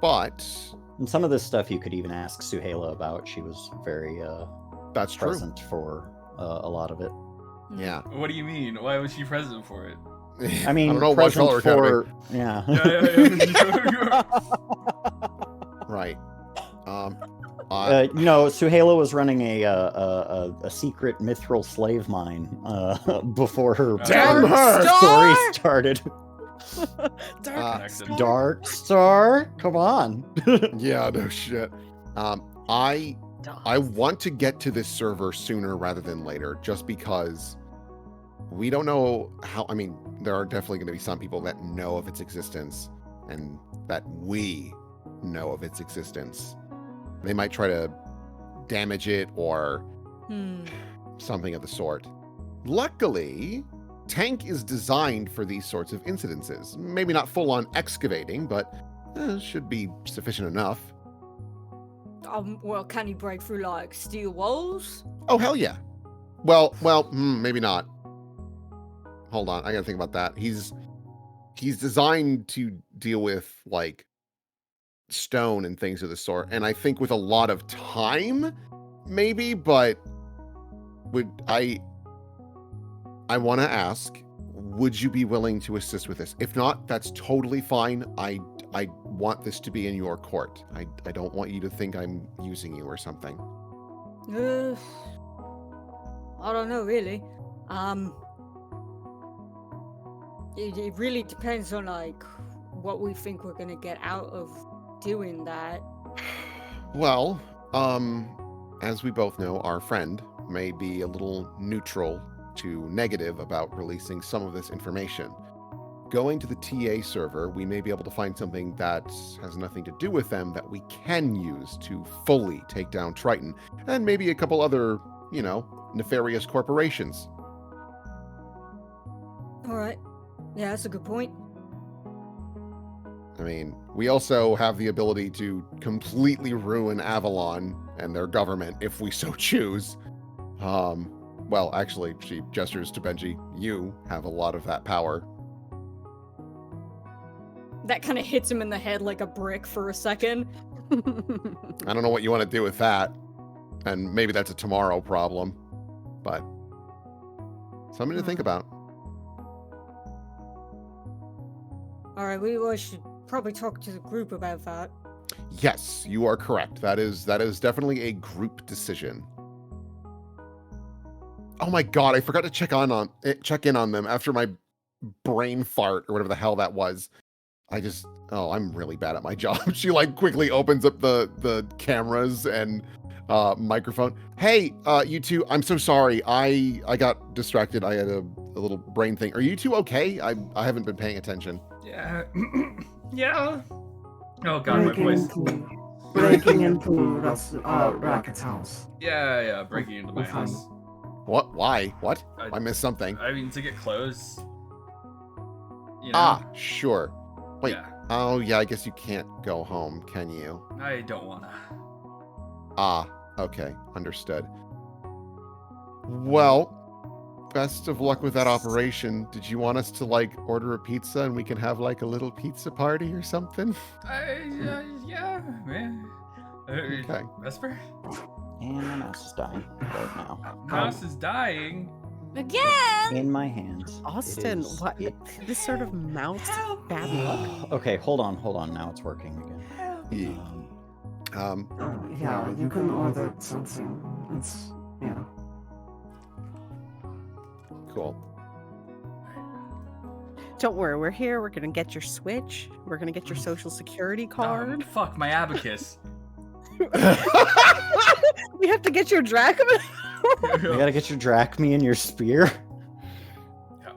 But and some of this stuff you could even ask Suhaila about. She was very that's present for a lot of it. Yeah. What do you mean? Why was she present for it? I mean, I don't know what present color for coding. yeah. Yeah. Right. Suhaila was running a secret Mithril slave mine before her Damn her! story started. Dark Dark Star, come on. Yeah, no shit. I want to get to this server sooner rather than later, just because we don't know how. I mean, there are definitely going to be some people that know of its existence, and that we know of its existence. They might try to damage it or something of the sort. Luckily, Tank is designed for these sorts of incidences. Maybe not full-on excavating, but should be sufficient enough. Well, can he break through like steel walls? Oh, hell yeah. Well, maybe not. Hold on, I gotta think about that. He's designed to deal with like stone and things of the sort, and I think with a lot of time, maybe, but I want to ask, would you be willing to assist with this? If not, that's totally fine. I want this to be in your court. I don't want you to think I'm using you or something. I don't know, really. It really depends on like what we think we're gonna get out of doing that. Well, as we both know, our friend may be a little neutral to negative about releasing some of this information. Going to the TA server, we may be able to find something that has nothing to do with them that we can use to fully take down Triton, and maybe a couple other, nefarious corporations. All right. Yeah, that's a good point. I mean, we also have the ability to completely ruin Avalon and their government if we so choose. Well, actually, she gestures to Benji. You have a lot of that power. That kind of hits him in the head like a brick for a second. I don't know what you want to do with that. And maybe that's a tomorrow problem. But something to think about. All right, we should probably talk to the group about that. Yes, you are correct. That is definitely a group decision. Oh my god, I forgot to check in on them after my brain fart or whatever the hell that was. I'm really bad at my job. She like quickly opens up the cameras and microphone. Hey, you two, I'm so sorry. I got distracted. I had a little brain thing. Are you two okay? I haven't been paying attention. Yeah. Yeah. Oh god, my voice. Breaking into Racket's house. Yeah, breaking into my house. What? Why? What? I missed something. I mean, to get clothes. Sure. Wait. Yeah. Oh, yeah, I guess you can't go home, can you? I don't wanna. Okay. Understood. Well, best of luck with that operation. Did you want us to, order a pizza and we can have, a little pizza party or something? Yeah, man. Okay. Vesper? And my mouse is dying right now. Mouse is dying? Again? In my hands. Austin, what? This sort of mouse bad luck? Okay, hold on. Now it's working again. Yeah, you can order something. It's, yeah. Cool. Don't worry, we're here. We're gonna get your Switch. We're gonna get your social security card. Fuck, my abacus. We have to get your drachma. You gotta get your drachme and your spear. Yeah.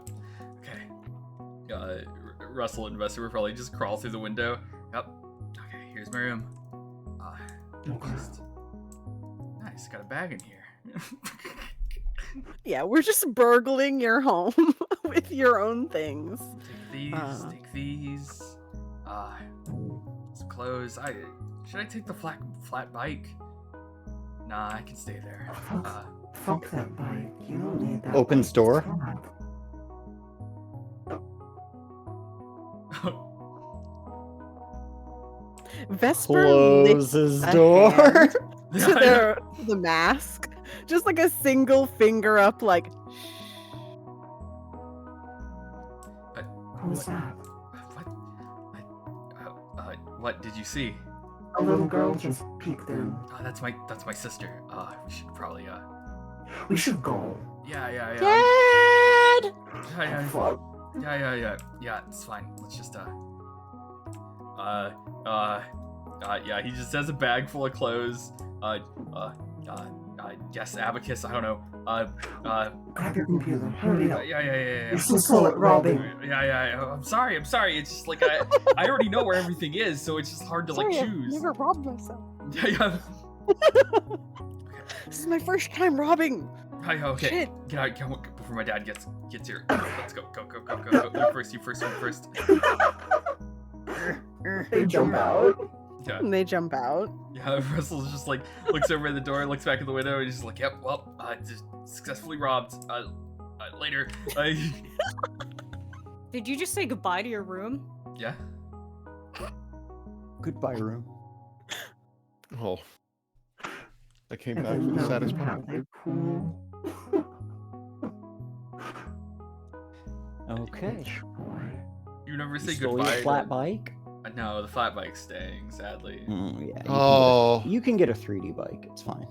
Okay. Russell and Vesper will probably just crawl through the window. Yep. Okay, here's my room. Nice, got a bag in here. Yeah, we're just burgling your home with your own things. Take these. Some clothes. Should I take the flat bike? Nah, I can stay there. Fuck that bike. You don't need that. Opens door. Vesper closes door to the mask, just like a single finger up, like. Who's that? What? What did you see? A little girl just peeked in. Oh, that's my sister. We should probably We should go. Yeah. Dad! Yeah, it's fine. Let's just yeah, he just has a bag full of clothes. Yes, Abacus, I don't know. Grab your computer. Hurry up. Yeah. You're so slow at robbing. Yeah. I'm sorry. It's just like I already know where everything is, so it's just hard to like Sorry, choose. I've never robbed myself. Yeah. This is my first time robbing. Okay. Shit. Get out, come on, before my dad gets here. Let's go. You first. They jump out. Yeah. And they jump out. Yeah, Russell's just like looks over at the door, looks back at the window, and he's just like, "Yep, well, just successfully robbed. Later." Did you just say goodbye to your room? Yeah. Goodbye, room. Oh. I came back from the saddest part. Okay. You never say Stole goodbye. your flat bike? No, the flat bike's staying, sadly. Yeah. You can get a 3D bike. It's fine.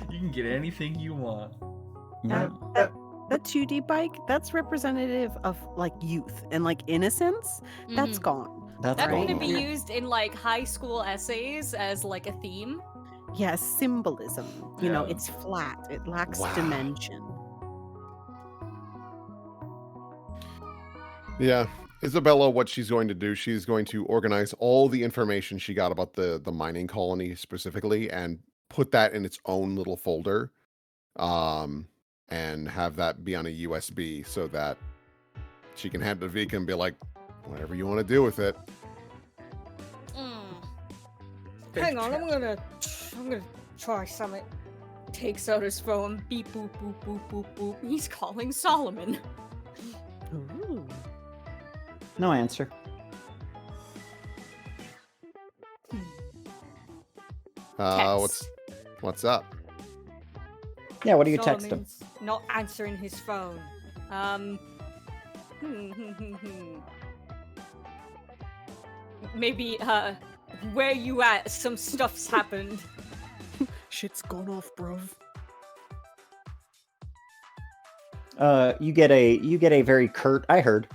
You can get anything you want. Yeah. That 2D bike, that's representative of like youth and like innocence. That's gone. That's That gone. could be used in like high school essays as like a theme. Yes, symbolism. You know, Yeah. it's flat. It lacks Wow. dimension. Yeah. Isabella, what she's going to do, she's going to organize all the information she got about the mining colony specifically and put that in its own little folder. And have that be on a USB so that she can hand it to Vika and be like, whatever you want to do with it. Hang on, I'm gonna try something. Takes out his phone. Beep boop boop boop boop boop. He's calling Solomon. Ooh. No answer. What's up? Yeah, what do you text him? Solomon's not answering his phone. Maybe where you at? Some stuff's happened. Shit's gone off, bruv. You get a very curt I heard.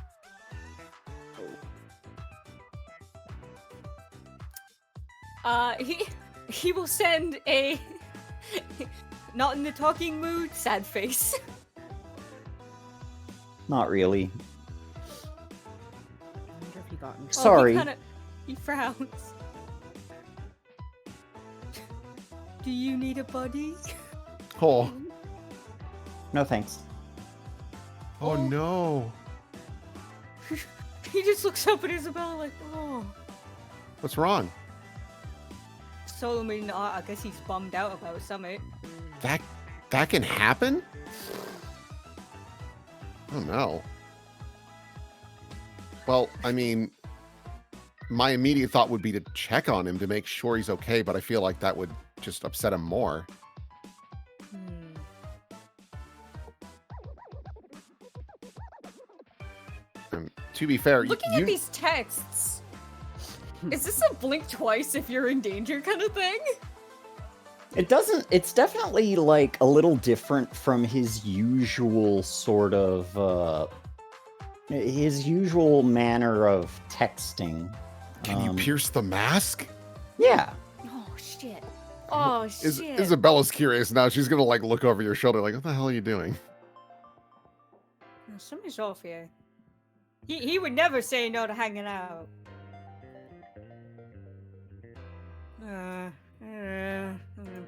He will send a not in the talking mood, sad face. Not really. I wonder if he got in Sorry. He frowns. Do you need a buddy? Oh. No thanks. Oh no. He just looks up at Isabella like, oh. What's wrong? Solomon, I guess he's bummed out about something. That can happen? Oh no. Well, I mean, my immediate thought would be to check on him to make sure he's okay, but I feel like that would just upset him more. To be fair, Looking at these texts, is this a blink twice if you're in danger kind of thing? It's definitely like a little different from his usual sort of his usual manner of texting. Can you pierce the mask? Yeah. Oh shit. Oh shit. Isabella's curious now. She's gonna like look over your shoulder like, what the hell are you doing? Something's off here. He would never say no to hanging out.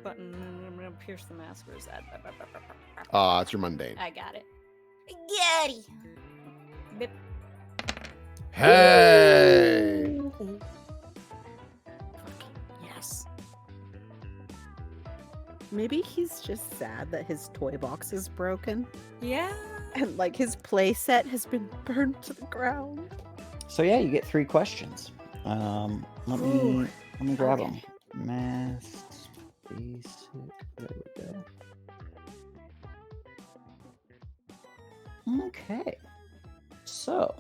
Button. I'm gonna pierce the mask. Where's that? It's your mundane. I got it. Getty. Bip. Hey! Yes. Maybe he's just sad that his toy box is broken. Yeah. And like his play set has been burned to the ground. So yeah, you get 3 questions. Let me grab them. Masks, basic. There we go. Okay. So,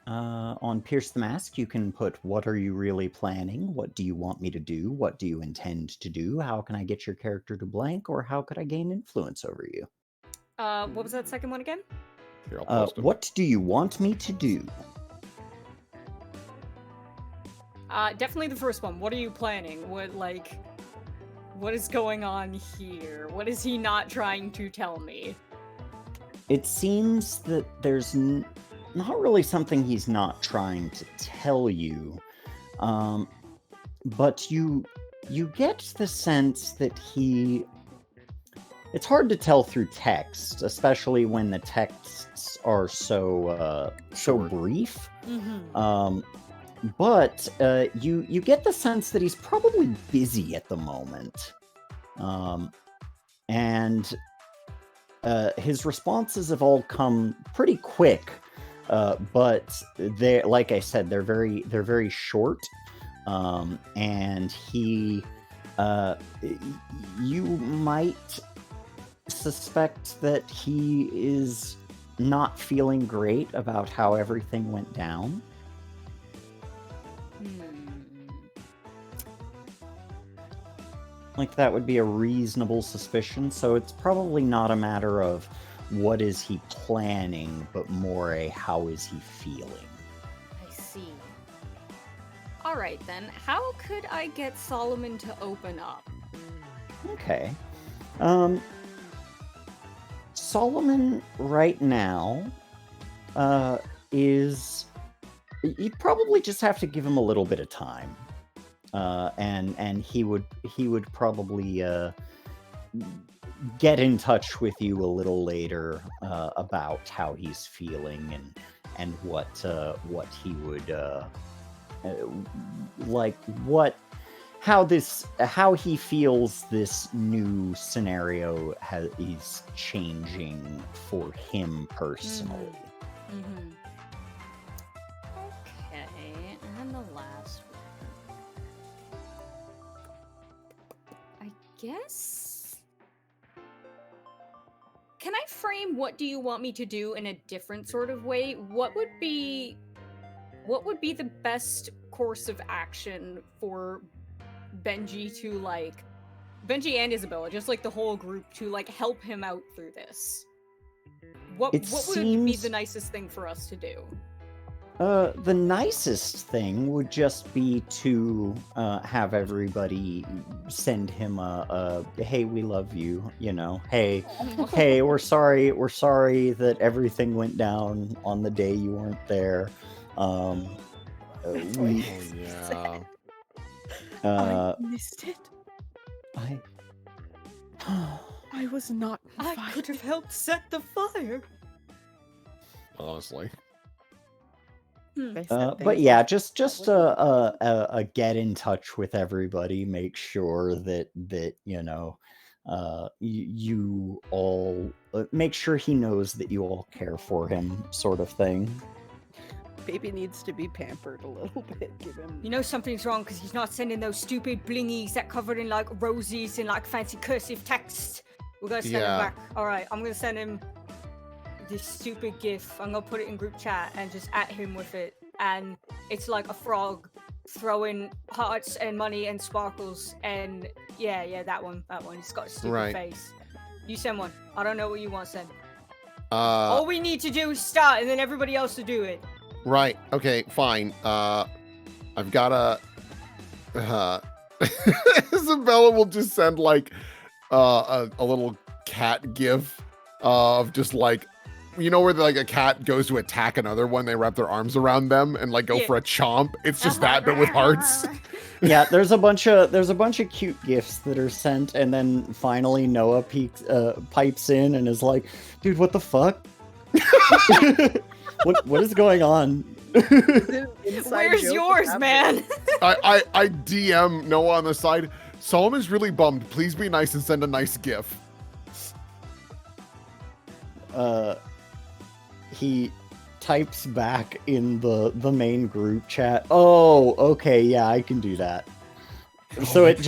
on Pierce the Mask, you can put, what are you really planning? What do you want me to do? What do you intend to do? How can I get your character to blank? Or how could I gain influence over you? What was that second one again? Here, I'll post 'em. What do you want me to do? Definitely the first one. What are you planning? What is going on here? What is he not trying to tell me? It seems that there's not really something he's not trying to tell you, but you get the sense that it's hard to tell through text, especially when the texts are so brief. Mm-hmm. But you get the sense that he's probably busy at the moment, and his responses have all come pretty quick. But they, like I said, they're very short, and you might suspect that he is not feeling great about how everything went down. Like, that would be a reasonable suspicion, so it's probably not a matter of what is he planning, but more a how is he feeling. I see. Alright then, how could I get Solomon to open up? Okay. Solomon right now is... You'd probably just have to give him a little bit of time. And he would probably get in touch with you a little later about how he's feeling and what he would how he feels this new scenario is changing for him personally. Mm-hmm. Okay, and then the last one. I guess. Can I frame what do you want me to do in a different sort of way? What would be the best course of action for Benji and Isabella, just like the whole group, to help him out through this? What would be the nicest thing for us to do? The nicest thing would just be to have everybody send him a hey, we love you, hey, we're sorry that everything went down on the day you weren't there. I missed it. I was not invited. I could have helped set the fire. Honestly. But yeah, just a get in touch with everybody, make sure that you all make sure he knows that you all care for him, sort of thing. Baby needs to be pampered a little bit. Give him. You know something's wrong because he's not sending those stupid blingies that covered in roses and fancy cursive text. We're gonna send him back. All right, I'm gonna send him this stupid GIF. I'm gonna put it in group chat and just at him with it. And it's like a frog throwing hearts and money and sparkles. And yeah, that one. He's got a stupid face. You send one. I don't know what you want to send. All we need to do is start, and then everybody else will do it. Right. Okay. Fine. I've got Isabella will just send a little cat GIF of just where a cat goes to attack another one, they wrap their arms around them and go for a chomp. It's just that, but with hearts. Yeah, there's a bunch of cute GIFs that are sent, and then finally Noah pipes in and is like, "Dude, what the fuck? What is going on?" Where's yours, man? I DM Noah on the side. Solomon's really bummed. Please be nice and send a nice GIF. He types back in the main group chat. Oh, okay, yeah, I can do that. So Oh it my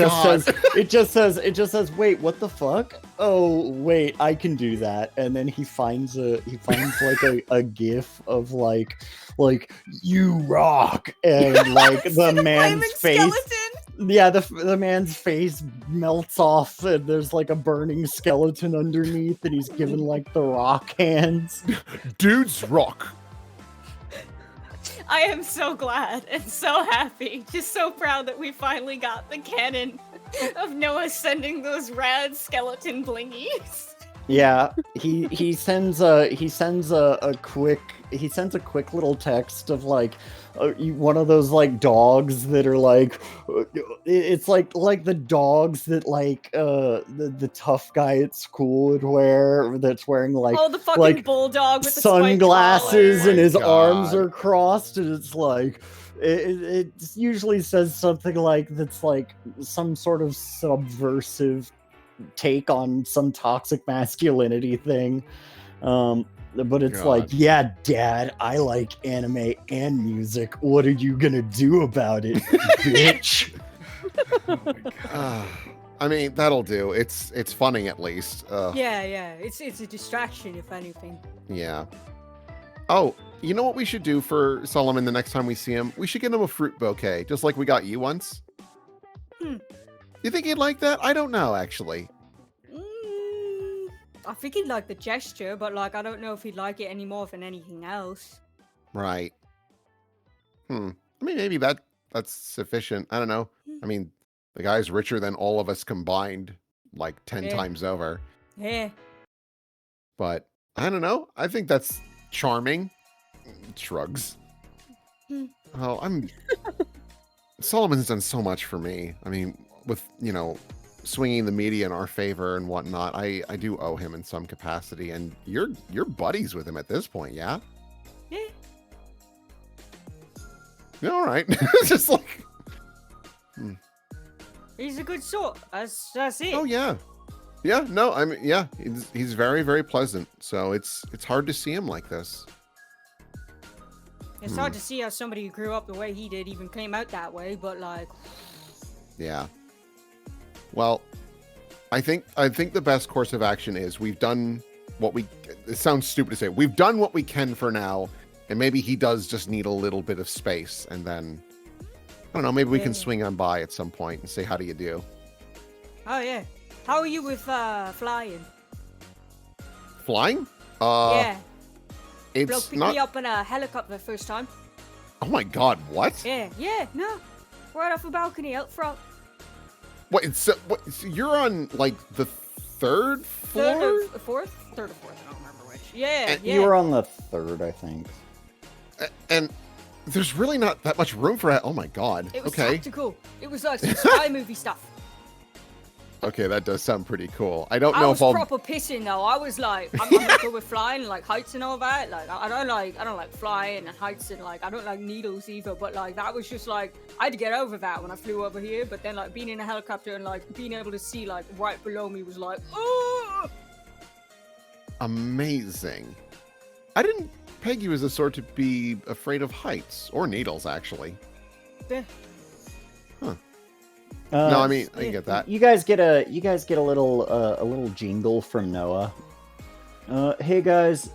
just God. says, wait, what the fuck? Oh, wait, I can do that. And then he finds like a gif of like you rock, and like the man's face. Skeleton. Yeah, the man's face melts off, and there's like a burning skeleton underneath, and he's given like the rock hands. Dudes rock. I am so glad and so happy, just so proud that we finally got the canon of Noah sending those rad skeleton blingies. Yeah, he sends a quick little text of like one of those like dogs that are like it's like the dogs that like the tough guy at school would wear, that's wearing like the fucking like bulldog with sunglasses the and his Oh my arms God. are crossed, and it's like it usually says something like that's like some sort of subversive take on some toxic masculinity thing, but it's like, God. yeah, Dad, I like anime and music, what are you gonna do about it, bitch? Oh my God. I mean, that'll do. It's funny at least. Yeah, it's a distraction if anything. Yeah. Oh, you know what we should do for Solomon the next time we see him? We should get him a fruit bouquet, just like we got you once. You think he'd like that? I don't know, actually. I think he'd like the gesture, but like I don't know if he'd like it any more than anything else. Right. I mean, maybe that's sufficient. I don't know. I mean, the guy's richer than all of us combined, like 10 Yeah. times over. Yeah. But I don't know. I think that's charming. Shrugs. Oh, Solomon's done so much for me. I mean, with, swinging the media in our favor and whatnot, I do owe him in some capacity. And you're buddies with him at this point, yeah? Yeah. Yeah, all right. It's just like... He's a good sort. That's it. Oh, yeah. Yeah, no, I mean, yeah, he's very, very pleasant. So it's hard to see him like this. It's hard to see how somebody who grew up the way he did even came out that way, but like... Yeah. Well, I think the best course of action is we've done what we... It sounds stupid to say. We've done what we can for now, and maybe he does just need a little bit of space, and then... I don't know, maybe we can swing on by at some point and say, how do you do? Oh, yeah. How are you with flying? Flying? Yeah. Bloke It's picked not... me up in a helicopter first time. Oh my god, what? Yeah, no. Right off a balcony out front. What, so you're on, like, the third floor? Fourth? Third or fourth, I don't remember which. Yeah, And yeah. You were on the third, I think. And there's really not that much room for it. Oh my god. It was Okay. tactical. It was like some spy movie stuff. Okay, that does sound pretty cool. I don't I know was if I'll... proper pissing though. I was like, I'm not good with flying, like heights and all that. Like, I don't like flying and heights and like, I don't like needles either. But like, that was just like, I had to get over that when I flew over here. But then like being in a helicopter and like being able to see like right below me was like, oh. Amazing. I didn't peg you as a sort to be afraid of heights or needles, actually. Yeah. No, I mean, I get that. You guys get a little jingle from Noah. Hey guys,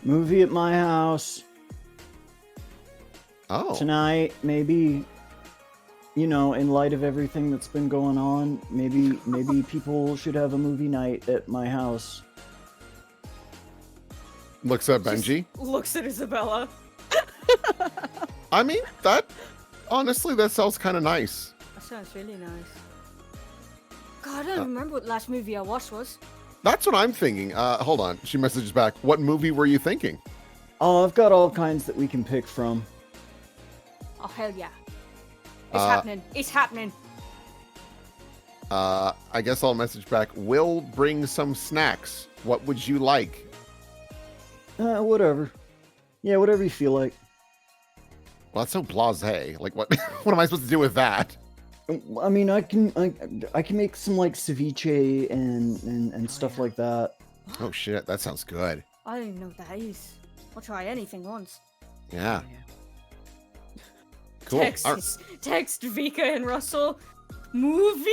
movie at my house Oh. tonight. Maybe, in light of everything that's been going on, maybe people should have a movie night at my house. Looks at Benji. Looks at Isabella. I mean, honestly, that sounds kind of nice. That sounds really nice. God, I don't remember what the last movie I watched was. That's what I'm thinking. Hold on. She messages back. What movie were you thinking? Oh, I've got all kinds that we can pick from. Oh, hell yeah. It's happening. It's happening. I guess I'll message back. We'll bring some snacks. What would you like? Whatever. Yeah, whatever you feel like. Well, that's so blasé. Like, what? What am I supposed to do with that? I mean, I can make some like ceviche and stuff like that. Oh shit, that sounds good. I don't even know what that is. I'll try anything once. Yeah. Cool. Text Vika and Russell. Movie?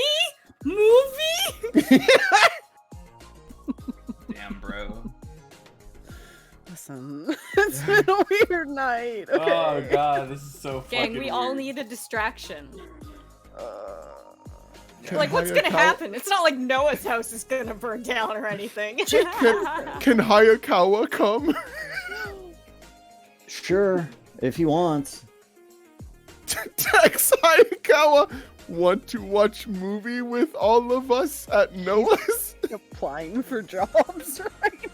Damn, bro. Listen, it's been a weird night. Okay. Oh god, this is so fucking Gang, we all weird. need a distraction. Can Like, what's gonna Hayakawa- happen? It's not like Noah's house is gonna burn down or anything. Can Hayakawa come? Sure, if he wants. Tex Hayakawa, want to watch movie with all of us at Noah's? Applying for jobs right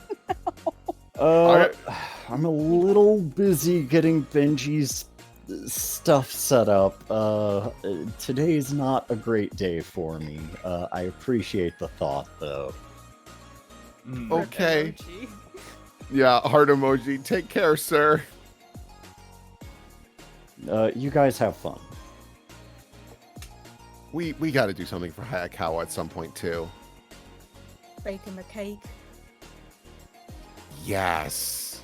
I'm a little busy getting Benji's stuff set up. Today's not a great day for me. I appreciate the thought, though. Okay. Emoji. Yeah, heart emoji. Take care, sir. You guys have fun. We got to do something for Hayakawa at some point too. Bake him a cake. Yes.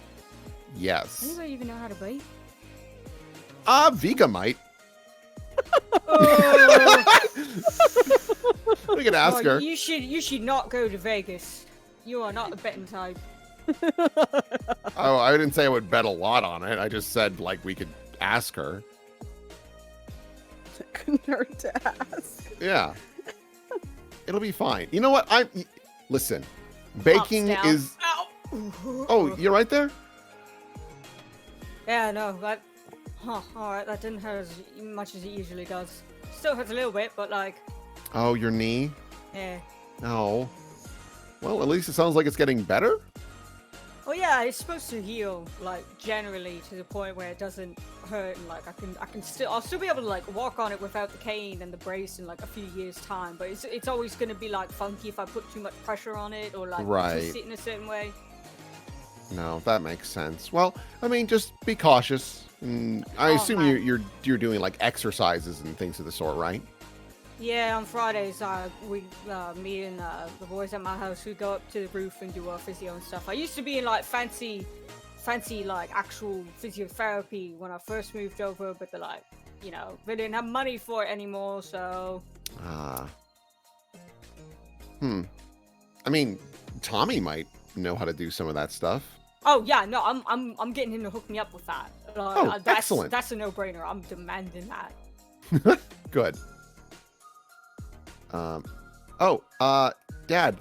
Yes. Anybody even know how to bake? Vika might. Oh, We can ask her. You should not go to Vegas. You are not the betting type. Oh, I didn't say I would bet a lot on it. I just said like we could ask her. It couldn't hurt to ask. Yeah. It'll be fine. You know what? Listen. Baking Pops down. is. Ow. Oh, you're right there. Yeah, no, that. Huh, alright, that didn't hurt as much as it usually does. Still hurts a little bit, but like. Oh, your knee. Yeah. Oh. Well, at least it sounds like it's getting better. Oh yeah, it's supposed to heal, like, generally to the point where it doesn't hurt, and like I'll still be able to like walk on it without the cane and the brace in like a few years time, but it's always gonna be like funky if I put too much pressure on it or like Right. twist it in a certain way. No, that makes sense. Well, I mean, just be cautious. I Oh, assume man. you're doing like exercises and things of the sort, right? Yeah, on Fridays, me and the boys at my house, we go up to the roof and do our physio and stuff. I used to be in like fancy like actual physiotherapy when I first moved over, but they're like, you know, they didn't have money for it anymore, so. I mean, Tommy might know how to do some of that stuff. Oh yeah, no, I'm getting him to hook me up with that. That's, excellent. That's a no-brainer. I'm demanding that. Good. Dad.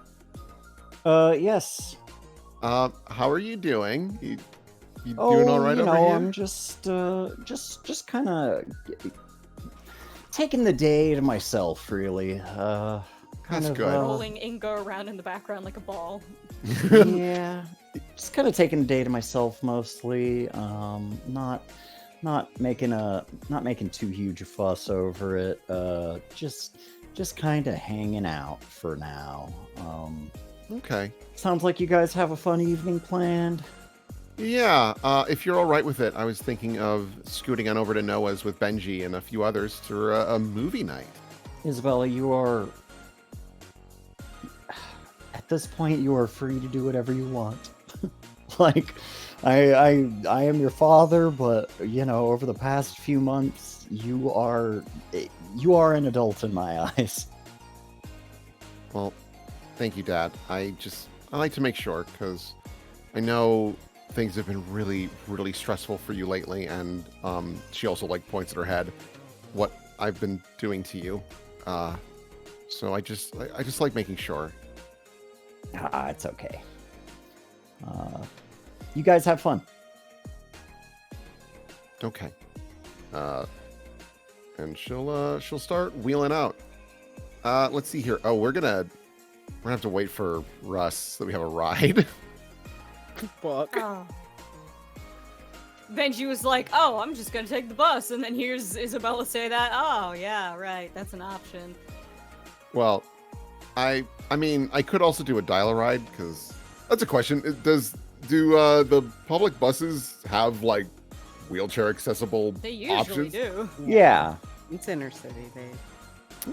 Yes. How are you doing? You doing all right you over know, here? I'm just kind of taking the day to myself, really. Kind That's of, good. Rolling Ingo around in the background like a ball. Yeah, just kind of taking the day to myself mostly. Not making too huge a fuss over it. Just kind of hanging out for now. Okay. Sounds like you guys have a fun evening planned. Yeah, if you're all right with it, I was thinking of scooting on over to Noah's with Benji and a few others for a movie night. Isabella, you are... At this point, you are free to do whatever you want. Like, I am your father, but, you know, over the past few months, you are an adult in my eyes. Well, thank you, Dad. I like to make sure, because I know things have been really, really stressful for you lately, and she also like points at her head what I've been doing to you. So I just like making sure. It's okay. You guys have fun. Okay. And she'll start wheeling out. Let's see here. Oh, we're gonna have to wait for Russ so we have a ride. Fuck. Oh. Benji was like, "Oh, I'm just gonna take the bus," and then here's Isabella say that. Oh, yeah, right, that's an option. Well, I mean, I could also do a dial ride, because that's a question. Do the public buses have like wheelchair accessible They usually options? do. Yeah. It's inner city. They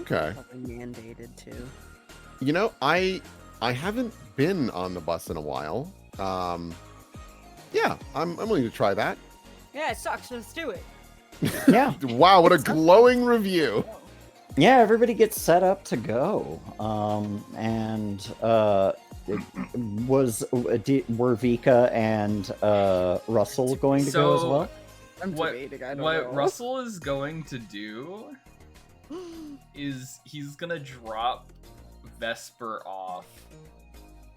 Okay. probably mandated to. You know, I haven't been on the bus in a while. Yeah, I'm willing to try that. Yeah, it sucks. Let's do it. Yeah. Wow, what a glowing review. Yeah, everybody gets set up to go. Were Vika and Russell going to go as So, well? I'm what debating. I don't what know. Russell is going to do is he's gonna drop Vesper off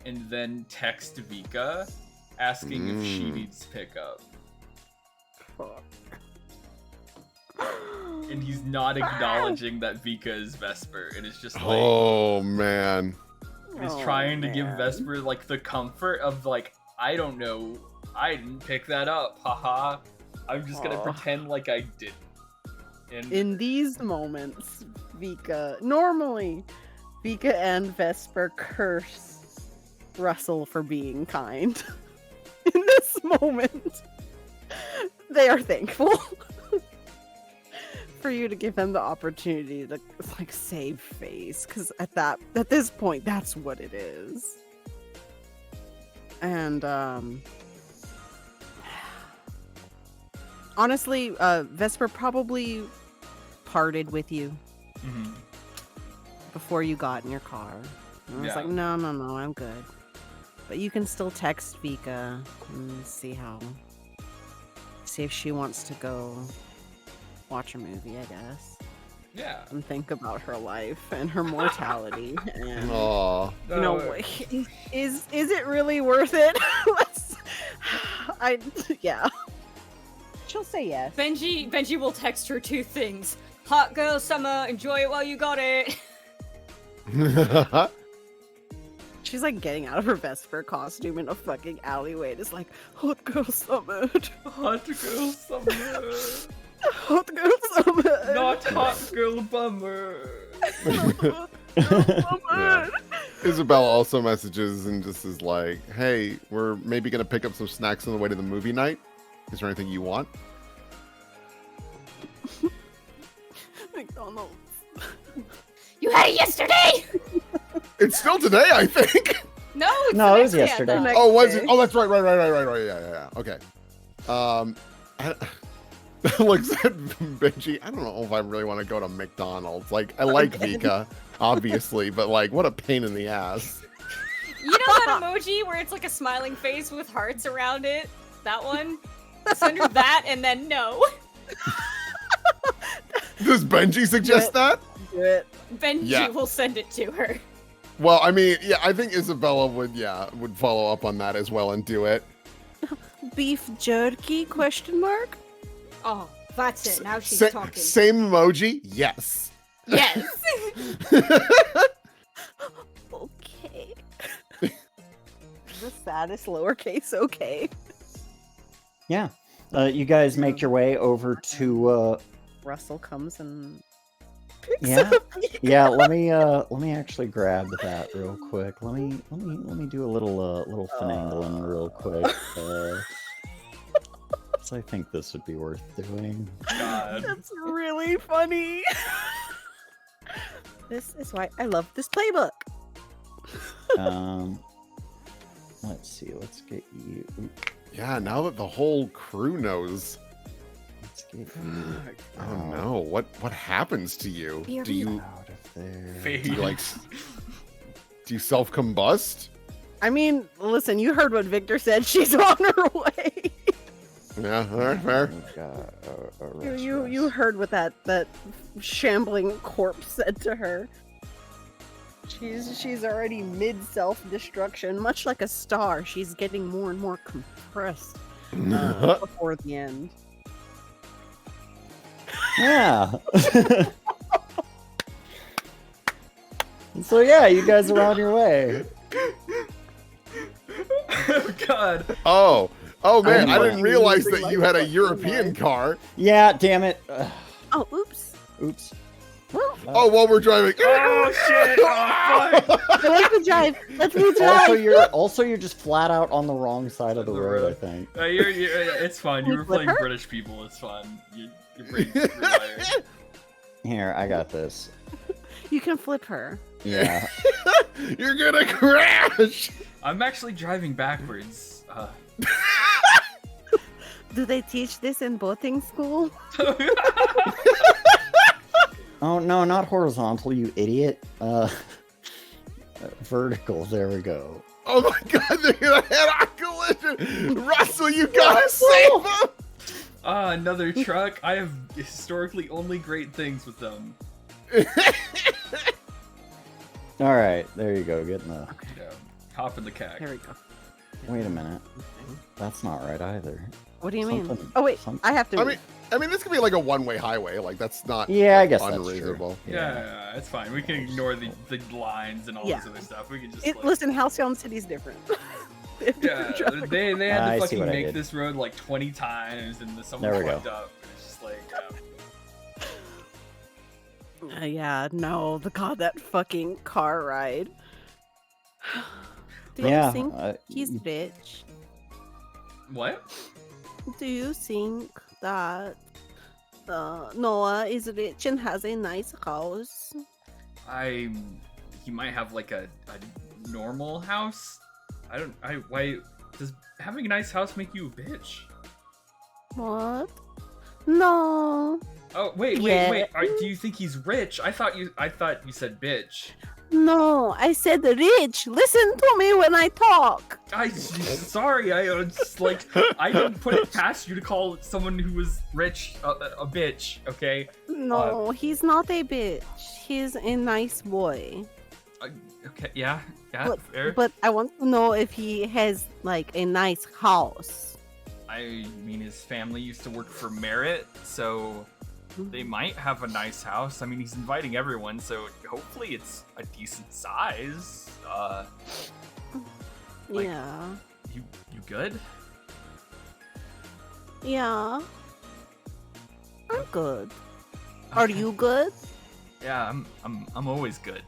and then text Vika asking if she needs pickup. Fuck. And he's not acknowledging that Vika is Vesper. It is just like Oh man. he's Oh, trying to give man. Vesper like the comfort of like, I don't know, I didn't pick that up, haha. I'm just gonna Aw. pretend like I didn't. And In these moments, normally, Vika and Vesper curse Russell for being kind. In this moment, they are thankful for you to give them the opportunity to like save face, because at this point, that's what it is. And honestly, Vesper probably parted with you Mhm. before you got in your car. And I was Yeah. like, no, I'm good. But you can still text Vika and see if she wants to go watch a movie, I guess. yeah. And think about her life and her mortality. And Aw. you know, is it really worth it? Yeah. She'll say yes. Benji will text her 2 things. Hot girl summer, enjoy it while you got it. She's like getting out of her Vesper costume in a fucking alleyway. It's like, hot girl summer. Hot girl summer. Hot girl summer. Not hot girl bummer. Yeah. Isabella also messages and just is like, hey, we're maybe gonna pick up some snacks on the way to the movie night. Is there anything you want? McDonald's. You had it yesterday! It's still today, I think. No, it's No, the it was next day, I yesterday. thought. Oh, was it? Oh, that's right. Yeah. Okay. Looks at Benji. I don't know if I really want to go to McDonald's. Like, I like Vika, obviously, but like, what a pain in the ass. You know that emoji where it's like a smiling face with hearts around it? That one? Send her that and then no. Does Benji suggest that? Do it. Benji Yeah. will send it to her. Well, I mean, yeah, I think Isabella would follow up on that as well and do it. Beef jerky? Question mark. Oh, that's it. Now she's Sa- talking. Same emoji? Yes. Yes. Okay. The saddest lowercase. Okay. Yeah. You guys make your way over to Russell comes and picks yeah. up. Yeah, let me actually grab that real quick. Let me do a little finagling real quick. So I think this would be worth doing. God. That's really funny. This is why I love this playbook. Let's see. Let's get you. Yeah, now that the whole crew knows. Let's get you. Oh no, what happens to you? Do you Out of there. Fade. do you like do you self-combust? I mean, listen, you heard what Victor said. She's on her way. Yeah, all right, fair. We've got a You heard what that shambling corpse said to her. She's already mid self-destruction, much like a star. She's getting more and more compressed before the end. Yeah. So yeah, you guys are on your way. Oh, God. Oh man, I didn't fucking realize losing that you my had a fucking European mind. car. Yeah, damn it. Oh, oops. Oops. Well, Oh, while we're driving. Oh, shit. Oh, fuck. let me drive. Let me drive. Also you're just flat out on the wrong side of the road, I think. You're, it's fine. You You were flip playing her? British people. It's fine. You're pretty wired. Here, I got this. You can flip her. Yeah. You're gonna crash. I'm actually driving backwards. Do they teach this in boating school? Oh no, not horizontal, you idiot. Vertical. There we go. Oh my god, they're gonna head on collision! Russell, you gotta save them! Another truck. I have historically only great things with them. All right, there you go. Getting the. Yeah, hop in the cack. There we go. Wait a minute. That's not right either. What do you mean? Something- Oh wait, some- I have to. I mean, this could be like a one-way highway. Like that's not. Yeah, I guess that's true. unreasonable. Yeah, it's fine. We can ignore the lines and all this other stuff. We can just like, Listen, Halcyon City's different. yeah, they had I to see fucking what I make did. this road like 20 times, and someone There we fucked go. up. And it's just like, Yeah, no, God, that fucking car ride. Do you Yeah, think he's rich? what? Do you think that Noah is rich and has a nice house? He might have like a normal house. Why does having a nice house make you a bitch? What? No. Oh wait. Yeah. Do you think he's rich? I thought you said bitch. No, I said rich. Listen to me when I talk. Sorry, I just like I didn't put it past you to call someone who was rich a bitch. Okay. No, he's not a bitch. He's a nice boy. Okay. Yeah. Fair. But I want to know if he has like a nice house. I mean, his family used to work for Merit, so they might have a nice house. I mean, he's inviting everyone, so hopefully it's a decent size. Like, Yeah. You good? Yeah. I'm good. Are you good? Yeah, I'm always good.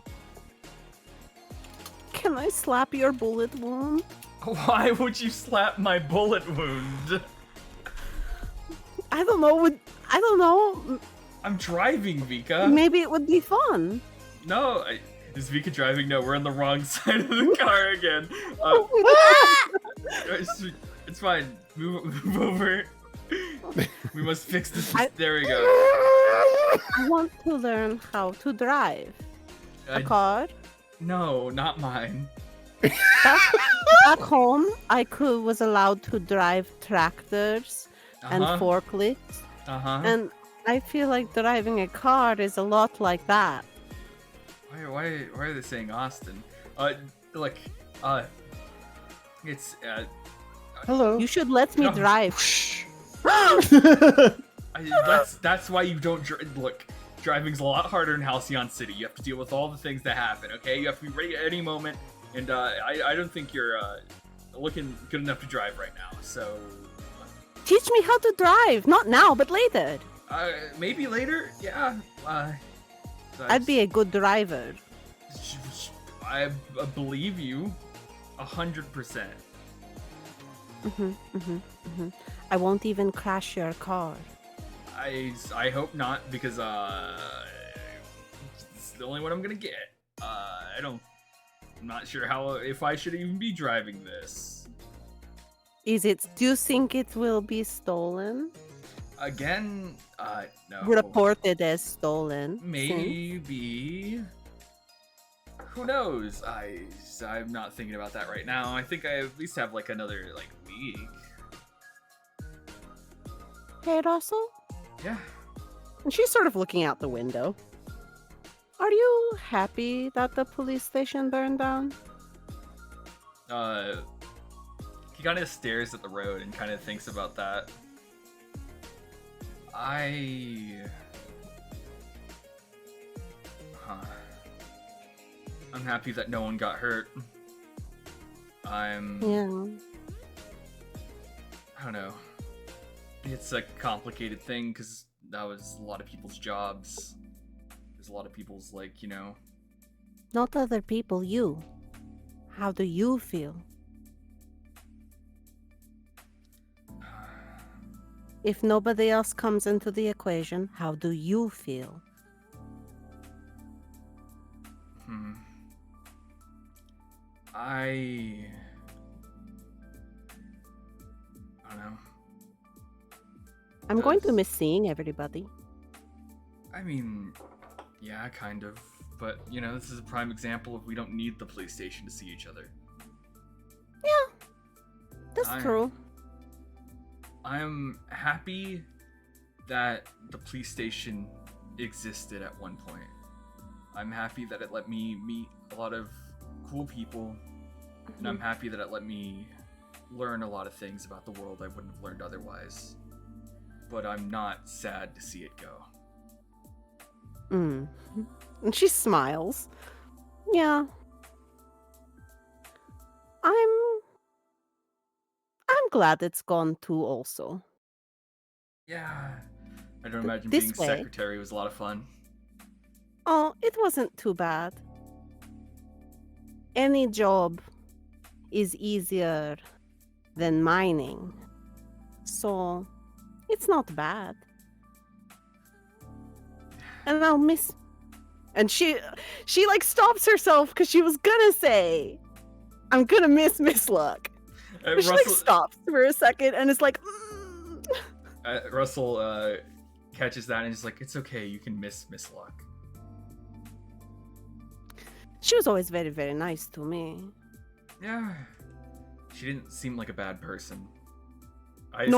Can I slap your bullet wound? Why would you slap my bullet wound? I don't know. I don't know. I'm driving, Vika. Maybe it would be fun. No, is Vika driving? No, we're on the wrong side of the car again. It's fine. Move over. We must fix this. There we go. I want to learn how to drive a car. No, not mine. Back home, I was allowed to drive tractors and forklifts, and I feel like driving a car is a lot like that. Why are they saying Austin? Look, it's Hello. You should let me drive. That's why you don't look. Driving's a lot harder in Halcyon City. You have to deal with all the things that happen. Okay, you have to be ready at any moment, and I don't think you're looking good enough to drive right now. So teach me how to drive. Not now, but later. Maybe later. Yeah. I'd be a good driver. I believe you, 100%. I won't even crash your car. I hope not, because it's the only one I'm gonna get. I'm not sure if I should even be driving this. Do you think it will be stolen? Again, no. Reported as stolen. Maybe. Who knows? I'm not thinking about that right now. I think I at least have like another week. Hey, Russell? Yeah. And she's sort of looking out the window. Are you happy that the police station burned down? He kind of stares at the road and kind of thinks about that. I'm happy that no one got hurt. Yeah. I don't know. It's a complicated thing because that was a lot of people's jobs. There's a lot of people's Not other people, you. How do you feel? If nobody else comes into the equation, how do you feel? I don't know. I'm going to miss seeing everybody. I mean, Yeah, kind of. But, you know, this is a prime example of we don't need the police station to see each other. Yeah, that's true. I'm happy that the police station existed at one point. I'm happy that it let me meet a lot of cool people, and I'm happy that it let me learn a lot of things about the world I wouldn't have learned otherwise. But I'm not sad to see it go. And she smiles. Yeah. I'm glad it's gone too also. Yeah. I don't imagine This being way. secretary was a lot of fun. Oh, it wasn't too bad. Any job is easier than mining. So, it's not bad. And I'll miss... And she like stops herself because she was gonna say, I'm gonna miss Miss Luck. But she like stops for a second and is like, Russell catches that and is like, it's okay, you can miss Miss Luck. She was always very, very nice to me. Yeah. She didn't seem like a bad person.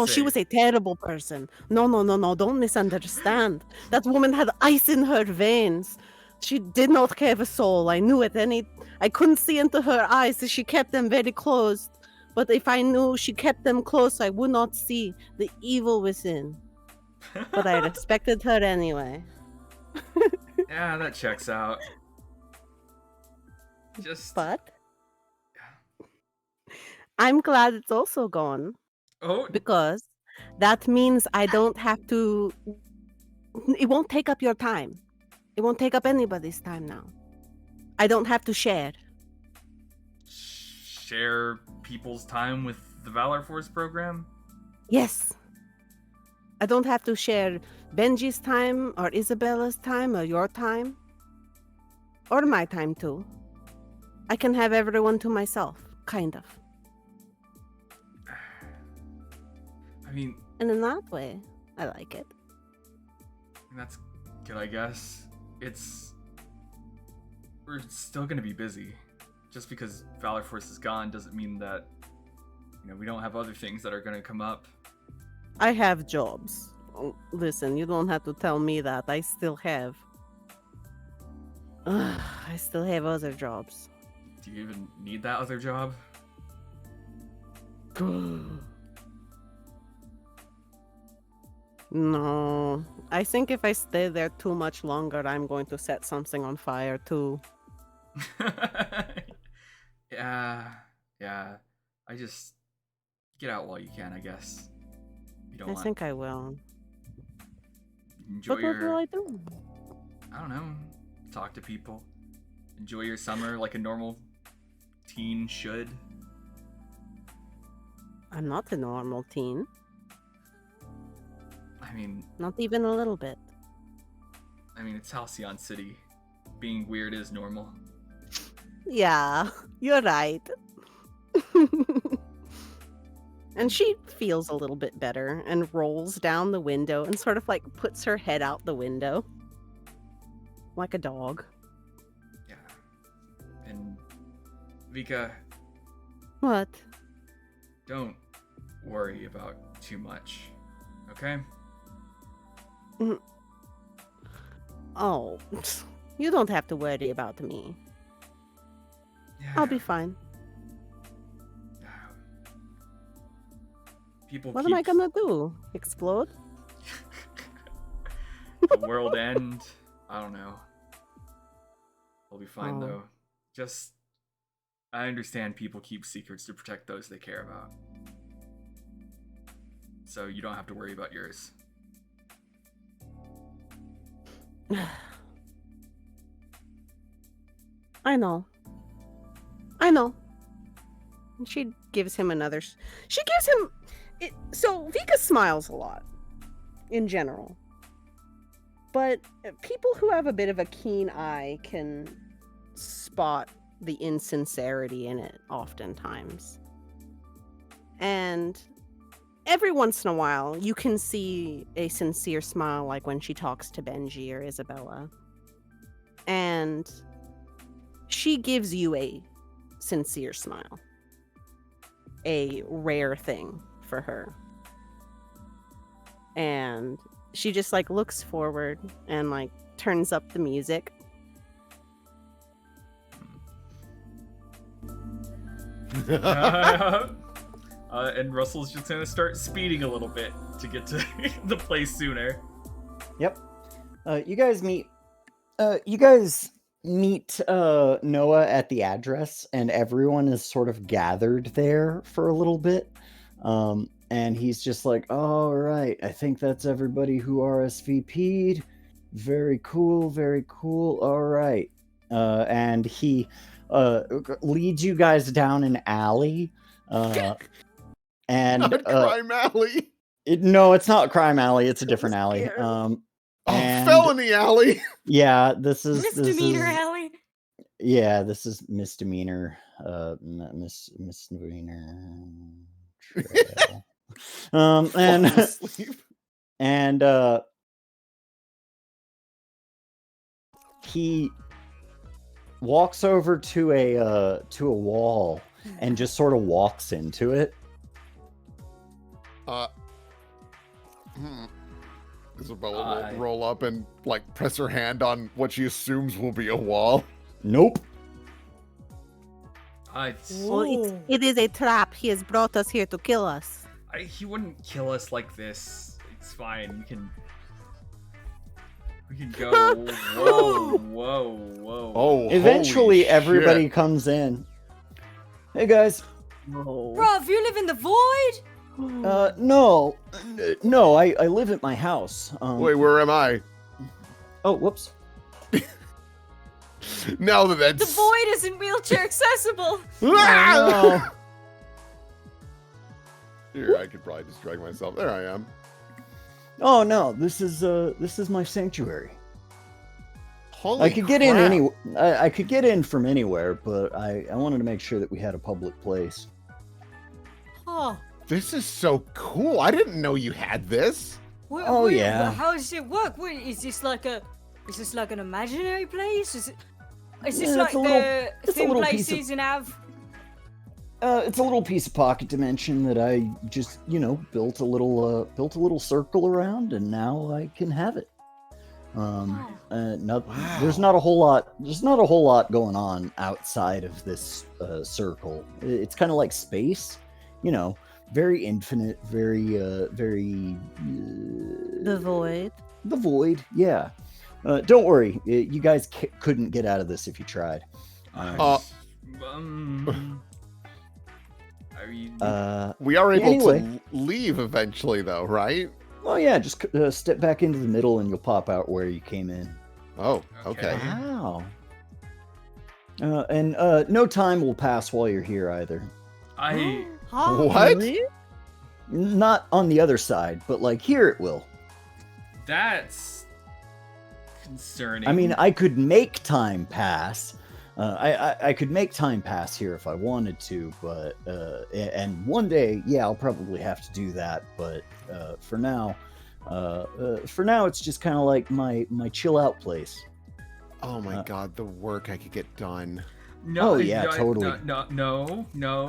She was a terrible person. No, don't misunderstand. That woman had ice in her veins. She did not have a soul. I knew it. I couldn't see into her eyes, so she kept them very closed. But if I knew she kept them close, I would not see the evil within. But I respected her anyway. Yeah, that checks out. But I'm glad it's also gone. Oh. Because that means I don't have to... It won't take up your time. It won't take up anybody's time now. I don't have to share. Share people's time with the Valor Force program? Yes. I don't have to share Benji's time or Isabella's time or your time. Or my time too. I can have everyone to myself, kind of. I mean... And in that way, I like it. That's good, I guess. We're still gonna be busy. Just because Valor Force is gone doesn't mean that, you know, we don't have other things that are gonna come up. I have jobs. Listen, you don't have to tell me that. I still have. I still have other jobs. Do you even need that other job? No. I think if I stay there too much longer, I'm going to set something on fire too. Yeah. I just get out while you can, I guess. I think I will. Enjoy but what will I do? I don't know. Talk to people. Enjoy your summer like a normal teen should. I'm not a normal teen. I mean... Not even a little bit. I mean, it's Halcyon City. Being weird is normal. Yeah, you're right. And she feels a little bit better and rolls down the window and sort of like puts her head out the window. Like a dog. Yeah. And Vika... What? Don't worry about too much, okay? Oh, you don't have to worry about me. Yeah. I'll be fine. What am I gonna do? Explode? The world end? I don't know. I'll be fine though. Just, I understand people keep secrets to protect those they care about. So you don't have to worry about yours. I know. And she gives him another... She gives him... So Vika smiles a lot. In general. But people who have a bit of a keen eye can spot the insincerity in it oftentimes. And every once in a while, you can see a sincere smile, like when she talks to Benji or Isabella. and she gives you a sincere smile. A rare thing for her. And she just like looks forward and like turns up the music. And Russell's just gonna start speeding a little bit to get to the place sooner. Yep. You guys meet Noah at the address, and everyone is sort of gathered there for a little bit. And he's just like, all right, I think that's everybody who RSVP'd. Very cool, very cool. All right. And he leads you guys down an alley. And Not Crime Alley. No, it's not Crime Alley. It's a different alley. Felony Alley. Yeah, this is Misdemeanor alley. Yeah, this is misdemeanor. Misdemeanor trail. And he walks over to a wall and just sort of walks into it. Isabella will roll up and like press her hand on what she assumes will be a wall. Nope. Well, it is a trap. He has brought us here to kill us. He wouldn't kill us like this. It's fine. We can go. Whoa. Oh, eventually everybody comes in. Hey guys. Bruv, you live in the void? No, I live at my house. Wait, where am I? Oh, whoops. Now that's... The void isn't wheelchair accessible. No. Here, I could probably just drag myself. There I am. Oh no, this is my sanctuary. Holy I could get in I could get in from anywhere, but I wanted to make sure that we had a public place. Oh. This is so cool. I didn't know you had this. Yeah. How does it work? Wait, is this like an imaginary place? Is this like the thin places in Av? It's a little piece of pocket dimension that I just, built a little circle around, and now I can have it. There's not a whole lot going on outside of this circle. It's kind of like space, very infinite, very the void. The void, yeah. Don't worry, you guys couldn't get out of this if you tried. We are able to leave eventually, though, right? Well, yeah, just step back into the middle and you'll pop out where you came in. Oh, okay. Wow. And no time will pass while you're here either. What? Really? Not on the other side, but like here it will. That's concerning. I mean, I could make time pass. I could make time pass here if I wanted to, but and one day, yeah, I'll probably have to do that. But for now, it's just kind of like my chill out place. Oh my god, the work I could get done. No, totally. No.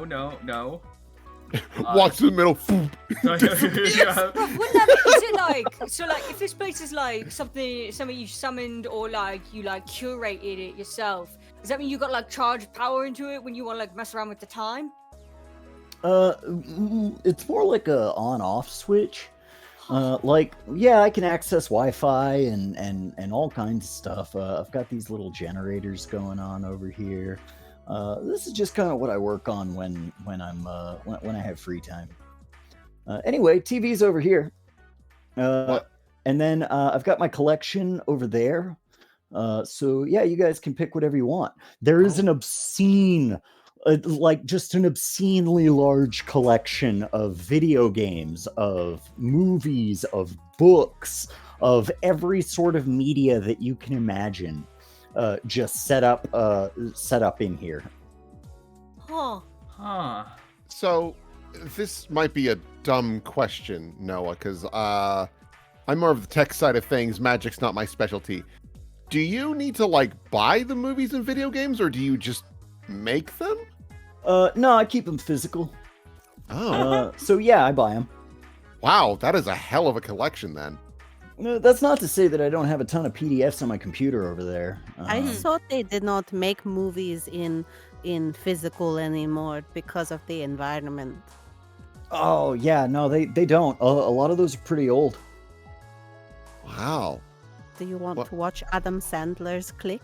Walks in the middle. Wouldn't that is it like so? Like, if this place is like something you summoned or like you curated it yourself, does that mean you got like charged power into it when you want to like mess around with the time? It's more like a on-off switch. I can access Wi-Fi and all kinds of stuff. I've got these little generators going on over here. This is just kind of what I work on when I have free time. Anyway, TV's over here. And then I've got my collection over there. So yeah, you guys can pick whatever you want. There is an obscenely large collection of video games, of movies, of books, of every sort of media that you can imagine. Just set up in here. So this might be a dumb question, Noah, because I'm more of the tech side of things. Magic's not my specialty. do you need to like buy the movies and video games, or do you just make them? No, I keep them physical. Oh. So yeah, I buy them. Wow, that is a hell of a collection then. That's not to say that I don't have a ton of PDFs on my computer over there. I thought they did not make movies in physical anymore because of the environment. Oh yeah, no, they don't. A lot of those are pretty old. Wow. Do you want to watch Adam Sandler's Click?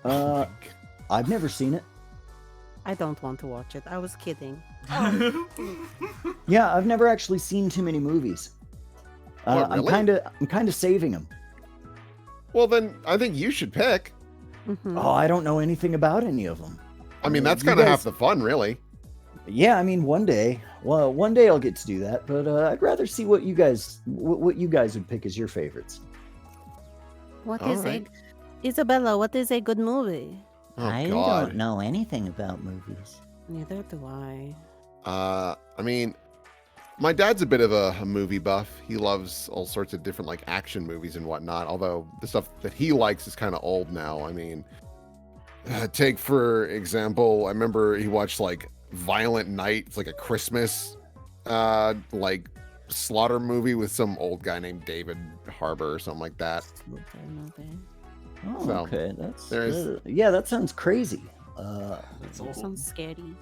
I've never seen it. I don't want to watch it. I was kidding. Yeah, I've never actually seen too many movies. What, really? I'm kind of saving them. Well, then I think you should pick. Mm-hmm. Oh, I don't know anything about any of them. I mean, that's kind of half the fun, really. Yeah, I mean, one day I'll get to do that, but I'd rather see what you guys would pick as your favorites. Isabella, what is a good movie? Oh, I God. don't know anything about movies. Neither do I. I mean, my dad's a bit of a movie buff. He loves all sorts of different like action movies and whatnot, although the stuff that he likes is kind of old now. I mean, take for example, I remember he watched like Violent Night. It's like a Christmas like slaughter movie with some old guy named David Harbour or something like that. Oh, So, okay, that's there's- yeah, that sounds crazy. That sounds scary.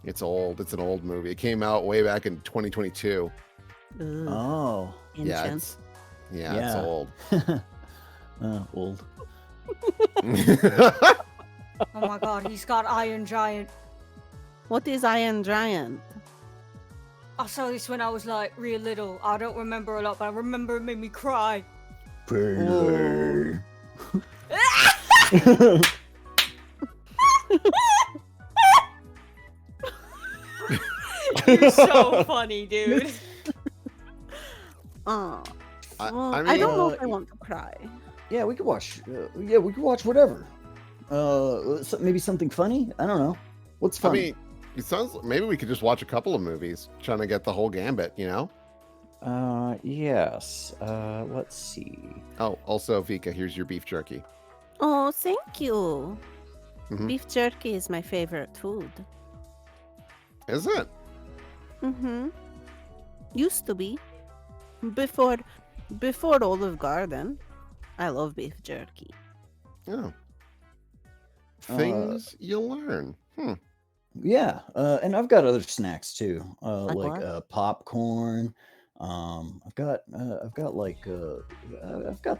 It's old. It's an old movie. It came out way back in 2022. Ugh. Oh, Yeah, Ancient. it's old. Old. Oh my god, he's got Iron Giant. What is Iron Giant? I saw this when I was like real little. I don't remember a lot, but I remember it made me cry. Pele. You're so funny, dude. Oh. Well, I I mean, don't know if I want to cry. Yeah, we could watch. We could watch whatever. Maybe something funny. I don't know. What's I funny? mean, it sounds maybe we could just watch a couple of movies, trying to get the whole gambit, you know? Yes. Let's see. Oh, also, Vika, here's your beef jerky. Oh, thank you. Mhm. Beef jerky is my favorite food. Is it? Mm-hmm. Used to be. Before Olive Garden. I love beef jerky. Oh. Things you learn. Yeah, and I've got other snacks too, Like like what? popcorn. I've got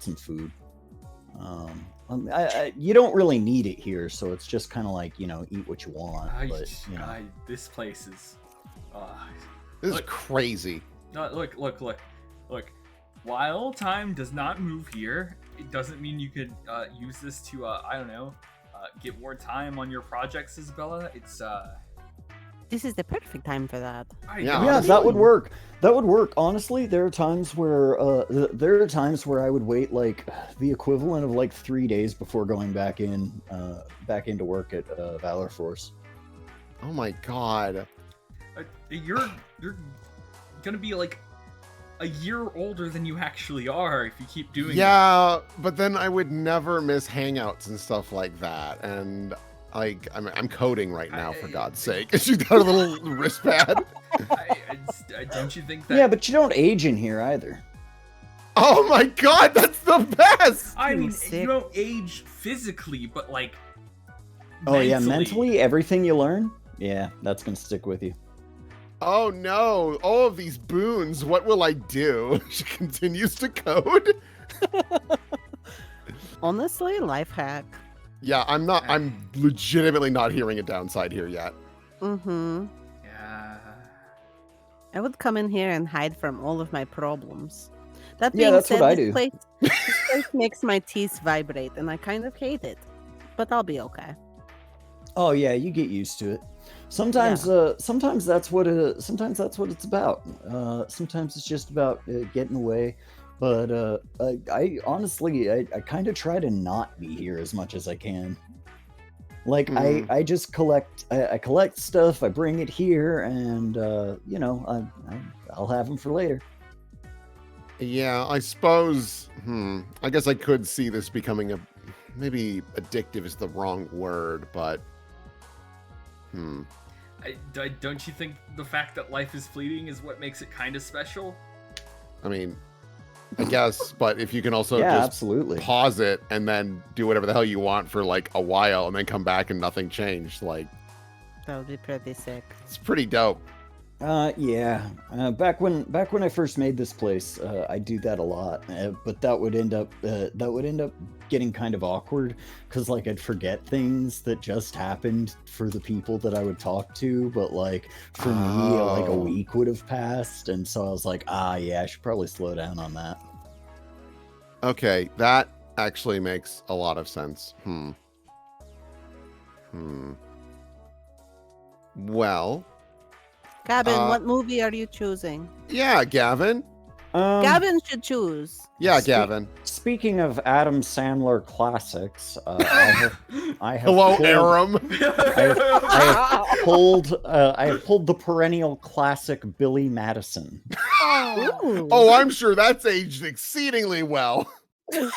some food. You don't really need it here, so it's just kind of like eat what you want. But This place is. This is Look. crazy. No, look. While time does not move here, it doesn't mean you could use this to, I don't know, get more time on your projects, Isabella. It's, This is the perfect time for that. Yeah, that would work. That would work. Honestly, there are times where I would wait like the equivalent of like 3 days before going back into work at Valor Force. Oh my god. You're gonna be like a year older than you actually are if you keep doing Yeah, but then I would never miss hangouts and stuff like that. And like, I'm coding right now, for God's sake. She's got a little wristpad. Don't you think that? Yeah, but you don't age in here either. Oh my god, that's the best! I mean, you don't age physically, but like. Oh yeah, mentally, everything you learn, yeah, that's gonna stick with you. Oh no, all of these boons, what will I do? She continues to code. Honestly, life hack. Yeah, I'm legitimately not hearing a downside here yet. Mm-hmm. Yeah. I would come in here and hide from all of my problems. That Yeah, being that's said, what I this do. place makes my teeth vibrate, and I kind of hate it. But I'll be okay. Oh yeah, you get used to it. Sometimes that's what it's about. Sometimes it's just about getting away. But I honestly, I kind of try to not be here as much as I can. Like I just collect, I collect stuff. I bring it here, and I'll have them for later. Yeah, I suppose. I guess I could see this becoming maybe addictive is the wrong word, but Don't you think the fact that life is fleeting is what makes it kind of special? I mean, I guess, but if you can also Yeah, just absolutely. pause it and then do whatever the hell you want for like a while and then come back and nothing changed, like That would be pretty sick. it's pretty dope. Yeah. Back when I first made this place, I do that a lot, but that would end up getting kind of awkward because like I'd forget things that just happened for the people that I would talk to, but like for me, like a week would have passed, and so I was like, yeah, I should probably slow down on that. Okay, that actually makes a lot of sense. Well, Gavin, what movie are you choosing? Yeah, Gavin. Gavin should choose. Yeah, Gavin. Speaking of Adam Sandler classics, I have Hello, pulled, Aram. I have pulled the perennial classic Billy Madison. Oh, I'm sure that's aged exceedingly well.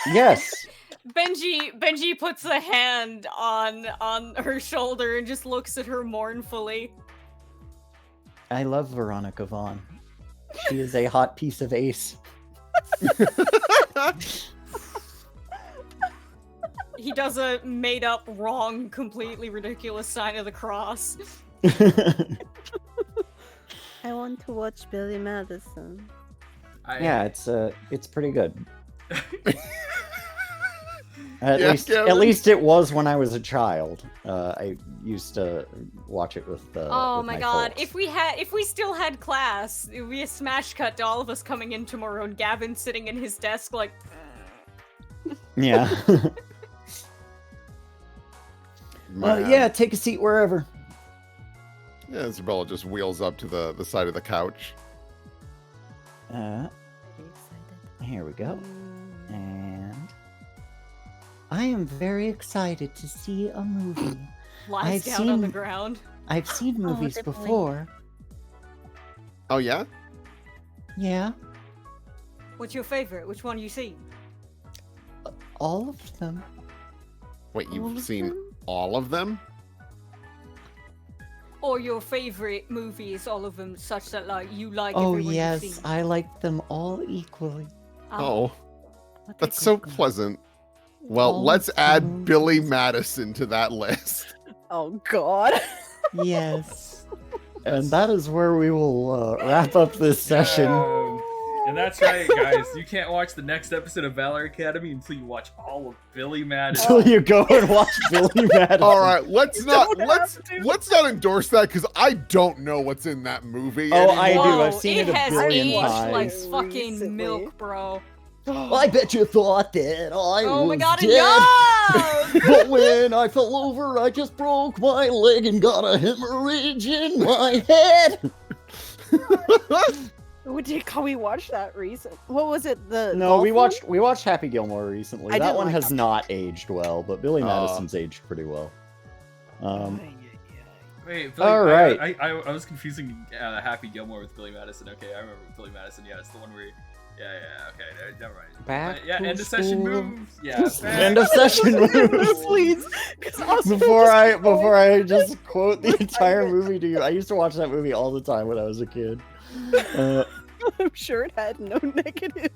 Yes. Benji puts a hand on her shoulder and just looks at her mournfully. I love Veronica Vaughn. She is a hot piece of ace. He does a made-up, wrong, completely ridiculous sign of the cross. I want to watch Billy Madison. Yeah, it's pretty good. At Gavin? least it was when I was a child. I used to watch it with Oh with my god! folks. If we still had class, it would be a smash cut to all of us coming in tomorrow and Gavin sitting in his desk like. Yeah. Yeah, take a seat wherever. Yeah, Isabella just wheels up to the side of the couch. Here we go. And I am very excited to see a movie. Lies down on the ground. I've seen movies before. Oh yeah? Yeah, What's your favorite? Which one you seen? all of them. Wait, All you've of seen them? all of them? Or your favorite movies, all of them, such that like you like Oh everyone yes, you've seen. I like them all equally. Oh, that's so pleasant. Well, All let's of add them. Billy Madison to that list. Oh God. Yes. And that is where we will wrap up this session. And that's right, guys. You can't watch the next episode of Valor Academy until you watch all of Billy Madison. Until you go and watch Billy Madison. All right, let's not endorse that because I don't know what's in that movie. Oh, anymore. I do. I've Whoa, seen it a has billion aged times. like fucking Recently. milk, bro. I bet you thought that I Oh my was god, dead. yeah! But when I fell over, I just broke my leg and got a hemorrhage in my head. Can we watch that recent? What was it? The No, golf we one? watched Happy Gilmore recently. I That didn't one like has Happy not aged well, but Billy Madison's aged pretty well. Wait, All right. I was confusing Happy Gilmore with Billy Madison. Okay, I remember Billy Madison. Yeah, it's the one where. Okay, never mind. Back yeah, to end of session school. moves. Yeah, End of session moves. Please. Before I just quote the entire movie to you, I used to watch that movie all the time when I was a kid. I'm sure it had no negative.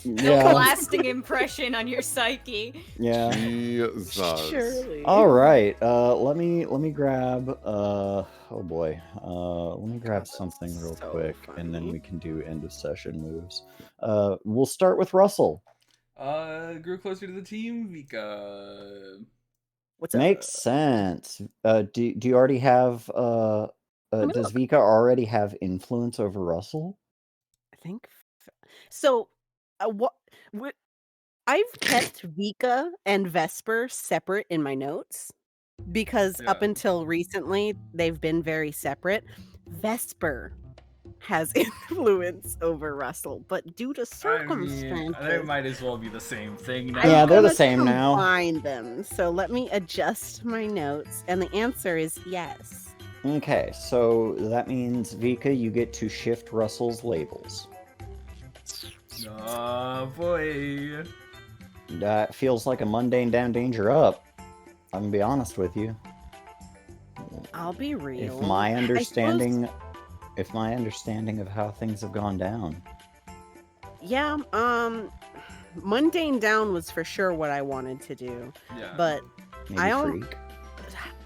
Yeah. Lasting impression on your psyche. Yeah. Jesus. Surely. All right. Let me grab. Oh boy. Let me grab something real quick, and then we can do end of session moves. We'll start with Russell. Grew closer to the team. Vika. What's Makes sense. Do you already have? Does Vika already have influence over Russell? I think so. I've kept Vika and Vesper separate in my notes because up until recently they've been very separate. Vesper has influence over Russell, but due to circumstances, They might as well be the same thing now. Yeah, they're the gonna same now. combine them. So let me adjust my notes, and the answer is yes. Okay, so that means Vika, you get to shift Russell's labels. Oh boy. That feels like a mundane down, danger up. I'm gonna be honest with you. I'll be real. If my understanding of how things have gone down. Yeah, mundane down was for sure what I wanted to do. Yeah. But Maybe freak.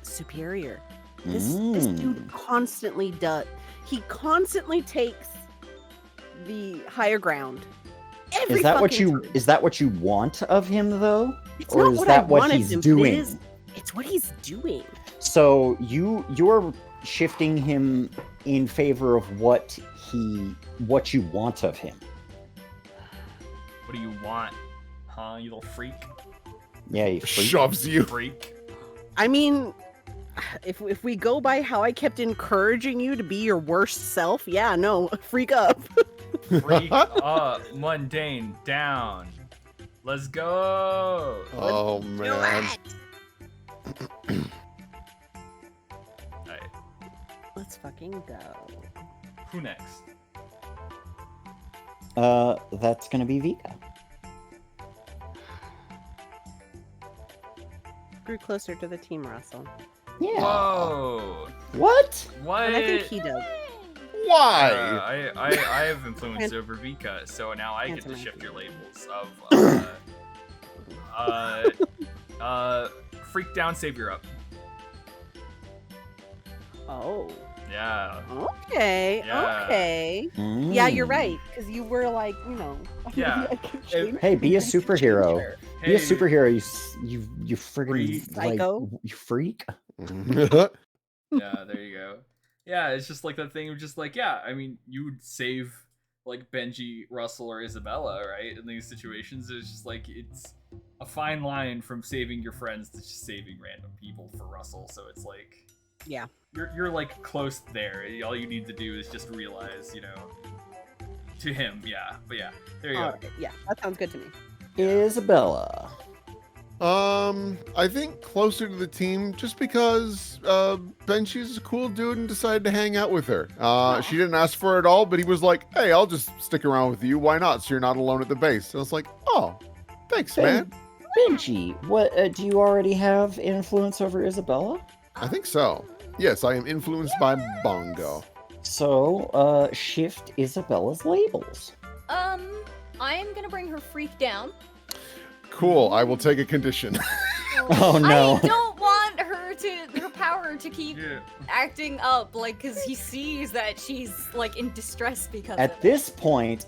Superior. This dude constantly does. He constantly takes the higher ground. Is that what you want of him though? It's or not is what that I what wanted he's him, doing? It's what he's doing. So you're shifting him in favor of what you want of him. What do you want? Huh, you little freak? Yeah, you freak. Shoves you. Freak. I mean, if we go by how I kept encouraging you to be your worst self, yeah, no, freak up. Freak up, mundane down. Let's go. Oh man. Alright. Let's fucking go. Who next? That's gonna be Vika. Grew closer to the team, Russell. Yeah. Whoa. What? What? And I think he does. Why? I have influence over Vika, so now I get to shift your labels of freak down, savior up. Oh. Yeah. Okay. Yeah. Okay. Yeah, you're right. Because you were like, Yeah. Hey, be a superhero. Be a superhero. You friggin' psycho. Like, you freak. Yeah, there you go. Yeah, it's just like that thing of just like, yeah, I mean, you would save like Benji, Russell, or Isabella, right? In these situations, it's just like it's a fine line from saving your friends to just saving random people for Russell. So it's like, yeah, you're like close there. All you need to do is just realize, to him, yeah. But yeah, there you go. Right. Yeah, that sounds good to me. Isabella. I think closer to the team just because Benji's a cool dude and decided to hang out with her. She didn't ask for it all, but he was like, hey, I'll just stick around with you. Why not? So you're not alone at the base. And I was like, oh, thanks, man. Benji, what do you already have influence over Isabella? I think so. Yes, I am influenced by Bongo. So, shift Isabella's labels. I am gonna bring her freak down. Cool, I will take a condition. Oh no. I don't want her power to keep acting up, like, because he sees that she's, like, in distress because At this point,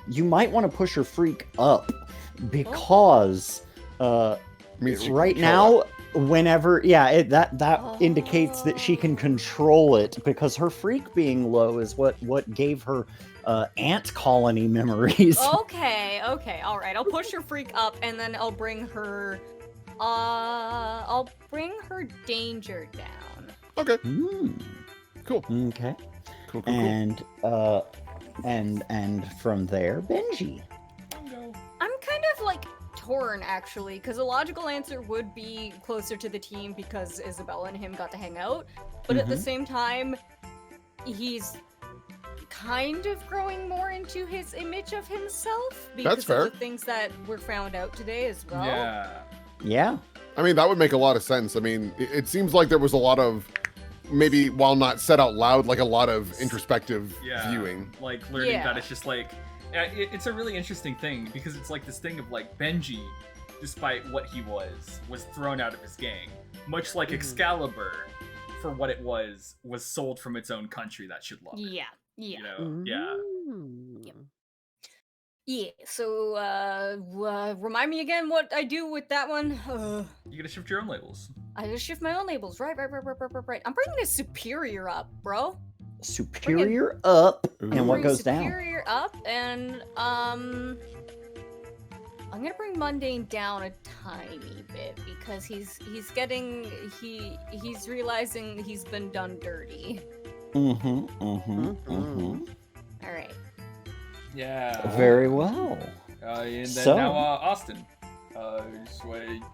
you might want to push her freak up because right now, whenever that indicates that she can control it because her freak being low is what gave her ant colony memories. Okay, all right. I'll push her freak up, and then I'll bring her danger down. Okay. Cool. Okay. Cool. And from there, Benji. I'm kind of like torn actually, because a logical answer would be closer to the team because Isabella and him got to hang out, but at the same time, he's kind of growing more into his image of himself because That's fair. of the things that were found out today as well. Yeah. I mean, that would make a lot of sense. I mean, it seems like there was a lot of, maybe while not said out loud, like a lot of introspective viewing. Like learning that it's just like, it's a really interesting thing because it's like this thing of like Benji, despite what he was thrown out of his gang. Much like Excalibur, for what it was sold from its own country that should love it. Yeah. Yeah, so, remind me again what I do with that one. You gotta shift your own labels. I gotta shift my own labels. Right. I'm bringing a superior up, bro. Superior up, and what goes down? Superior up, and, I'm gonna bring mundane down a tiny bit because he's realizing he's been done dirty. Alright. Yeah. Very well. And then now Austin.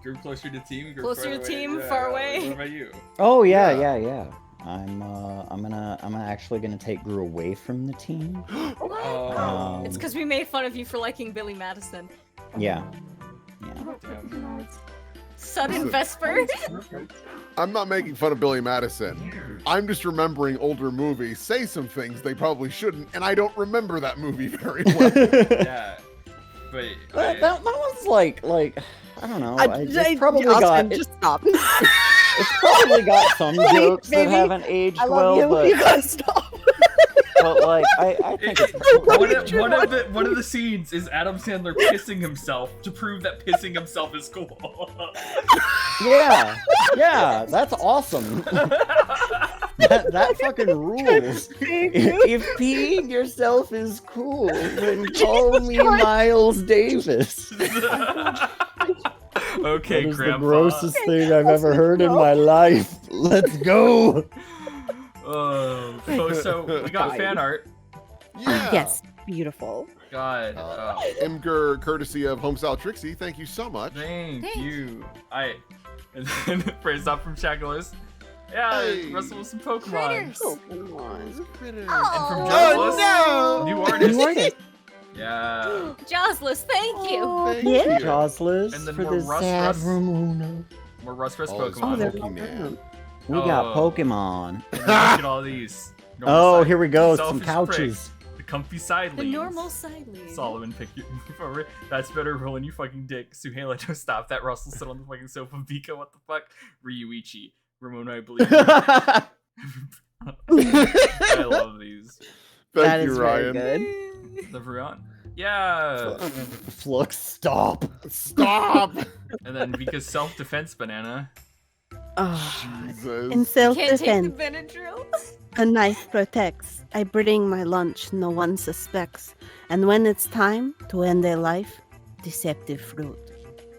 Grew closer to team. Closer to team, far away. What about you? Oh yeah. I'm actually gonna take Gru away from the team. It's because we made fun of you for liking Billy Madison. Yeah. Sudden Vesper. I'm not making fun of Billy Madison. I'm just remembering older movies say some things they probably shouldn't, and I don't remember that movie very well. Yeah. But that was like I don't know. It's probably Austin, got just stop. It's probably got some jokes that haven't aged I love well, you. but You gotta stop. but like I think it's one of the scenes is Adam Sandler pissing himself to prove that pissing himself is cool. yeah, that's awesome. that fucking rules. If peeing yourself is cool, then call me Miles Davis. Okay, that is Grandpa. the grossest thing I've ever heard in my life. Let's go. So we got fan art. Yeah. Yes, beautiful. God. Imgur, courtesy of Homestyle Trixie, thank you so much. Thank you. And then praise up from Shackles. Yeah, Russell with some Pokemon. Critters. And from Oh, Josless, no! new artist. Yeah. Josless, thank you. Yeah, Josless And then for more the sad Rust. Ramona. More Rust Pokemon. Pokemon. We got Pokemon. And then look at all these. Oh, here we go. Selfish Some couches. prick. The comfy side The leans. normal side lean. Solomon pick you forward. That's better rolling you fucking dick. Suhaila, don't stop that. Russell sit on the fucking sofa. Vika, what the fuck? Ryuichi. Ramona, I believe. I love these. Thank you, Ryan. Good. The Vrion. Yeah. Flux, stop. Stop. And then Vika's self-defense banana. Jesus. In Can't take self-defense, the Benadryl. a knife protects. I bring my lunch, no one suspects. And when it's time to end their life, deceptive fruit,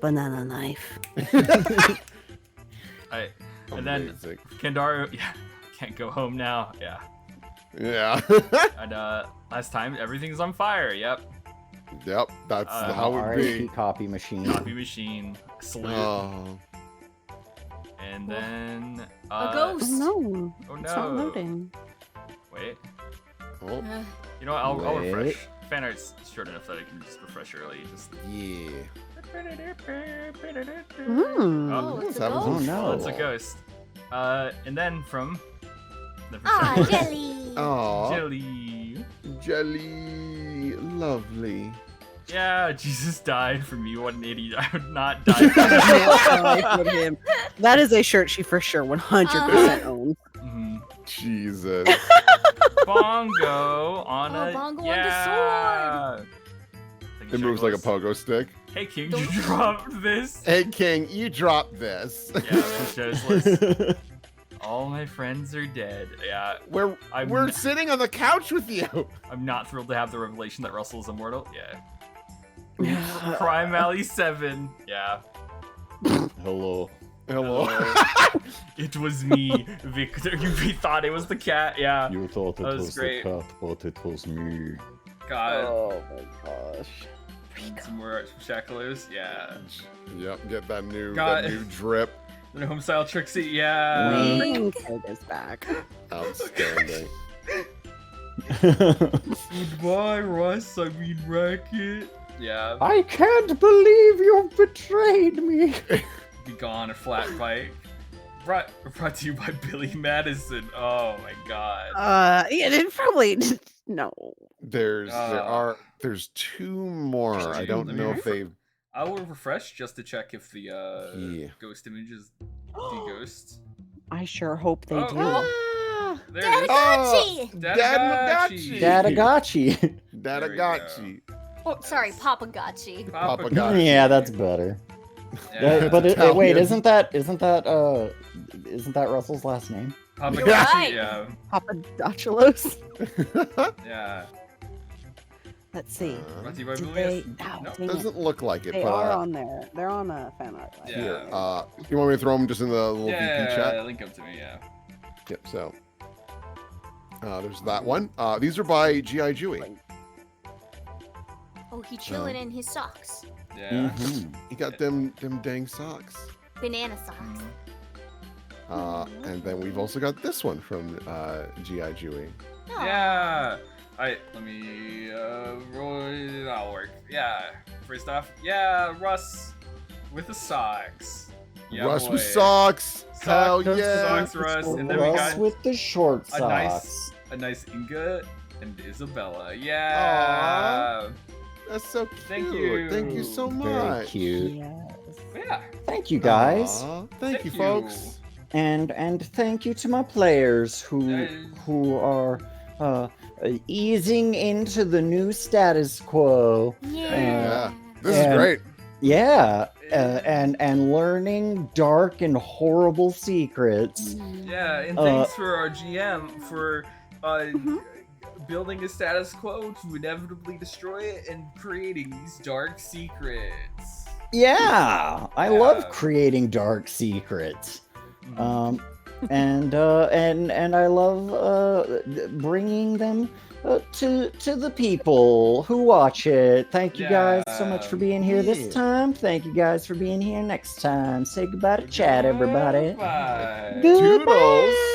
banana knife. And then Amazing. Kendaru, yeah, can't go home now. Yeah. Yeah. And last time everything's on fire. Yep. Yep, that's how it RIP be. copy machine. Copy machine. Salute. Oh. And then A ghost. Oh no. Oh It's not no. loading. Wait. Oh. You know what? I'll Wait. refresh. Fan art's short enough that I can just refresh early. Just. Yeah. Oh, What's it's a happening? Oh ghost. no. That's a ghost. And then from. Ah, jelly. Aw. Jelly. Jelly. Lovely. Yeah, Jesus died for me. What an idiot. I would not die for him. That is a shirt she for sure 100% owns. Mhm. Jesus. Bongo on Oh, a. Bongo on the yeah. It moves like a pogo stick. Hey, King, you dropped this. Hey, King, you dropped this. Yeah, Joseless. All my friends are dead. Yeah. We're sitting on the couch with you. I'm not thrilled to have the revelation that Russell's immortal. Yeah. Crime Alley 7. Yeah. Hello. Hello. It was me, Victor. You thought it was the cat. Yeah. You thought it That was was great. the cat, but it was me. God. Oh my gosh. Some more arts from Shacklews. Yeah. Yep, get that new God. drip. The home style Trixie. Yeah. Bring this back. Outstanding. Goodbye, Russ. I mean, Racket. Yeah. I can't believe you've betrayed me. Be gone, a flat bike. Brought to you by Billy Madison. Oh my god. Yeah, it probably no. There's two more. I don't know if they've. I will refresh just to check if the Yeah. ghost image is de-ghost. I sure hope they do. Oh, there it is. Dadagachi. Dadagachi. Dadagachi. Dadagachi. Oh, sorry, Papagachi. Papagachi. Yeah, that's better. Yeah. But Italian. wait, isn't that Russell's last name? Papagachi, right. yeah. Papadopoulos. Yeah. Let's see. Brought to you by Did Billy they? Madison. No, No. dang it. Doesn't look like it, They but are on there. They're on a fan art. Yeah. here. You want me to throw them just in the little VP Yeah, chat? link up to me, yeah. Yep. So there's that one. These are by G.I. Jewy. Oh, he chilling in his socks. Yeah. He got them dang socks. Banana socks. And then we've also got this one from G.I. Jewy. Yeah. Let me roll. That'll work. Yeah. First off, yeah, Russ with the socks. Yeah, Russ boy. with socks. Hell Socks, yeah. Socks, Russ. And then we Russ got with the short socks. a nice Inga and Isabella. Yeah. Aww. That's so cute. Thank you. Thank you so much. Very cute. Yeah. Thank you, guys. Aww. Thank you, folks. And thank you to my players who are easing into the new status quo. Yeah. This is great. Yeah, and learning dark and horrible secrets. Yeah, and thanks for our GM for building a status quo to inevitably destroy it and creating these dark secrets. Yeah, I love creating dark secrets. And I love bringing them to the people who watch it. Thank you guys so much for being here this time. Thank you guys for being here next time. Say goodbye to chat, everybody. Bye. Goodbye.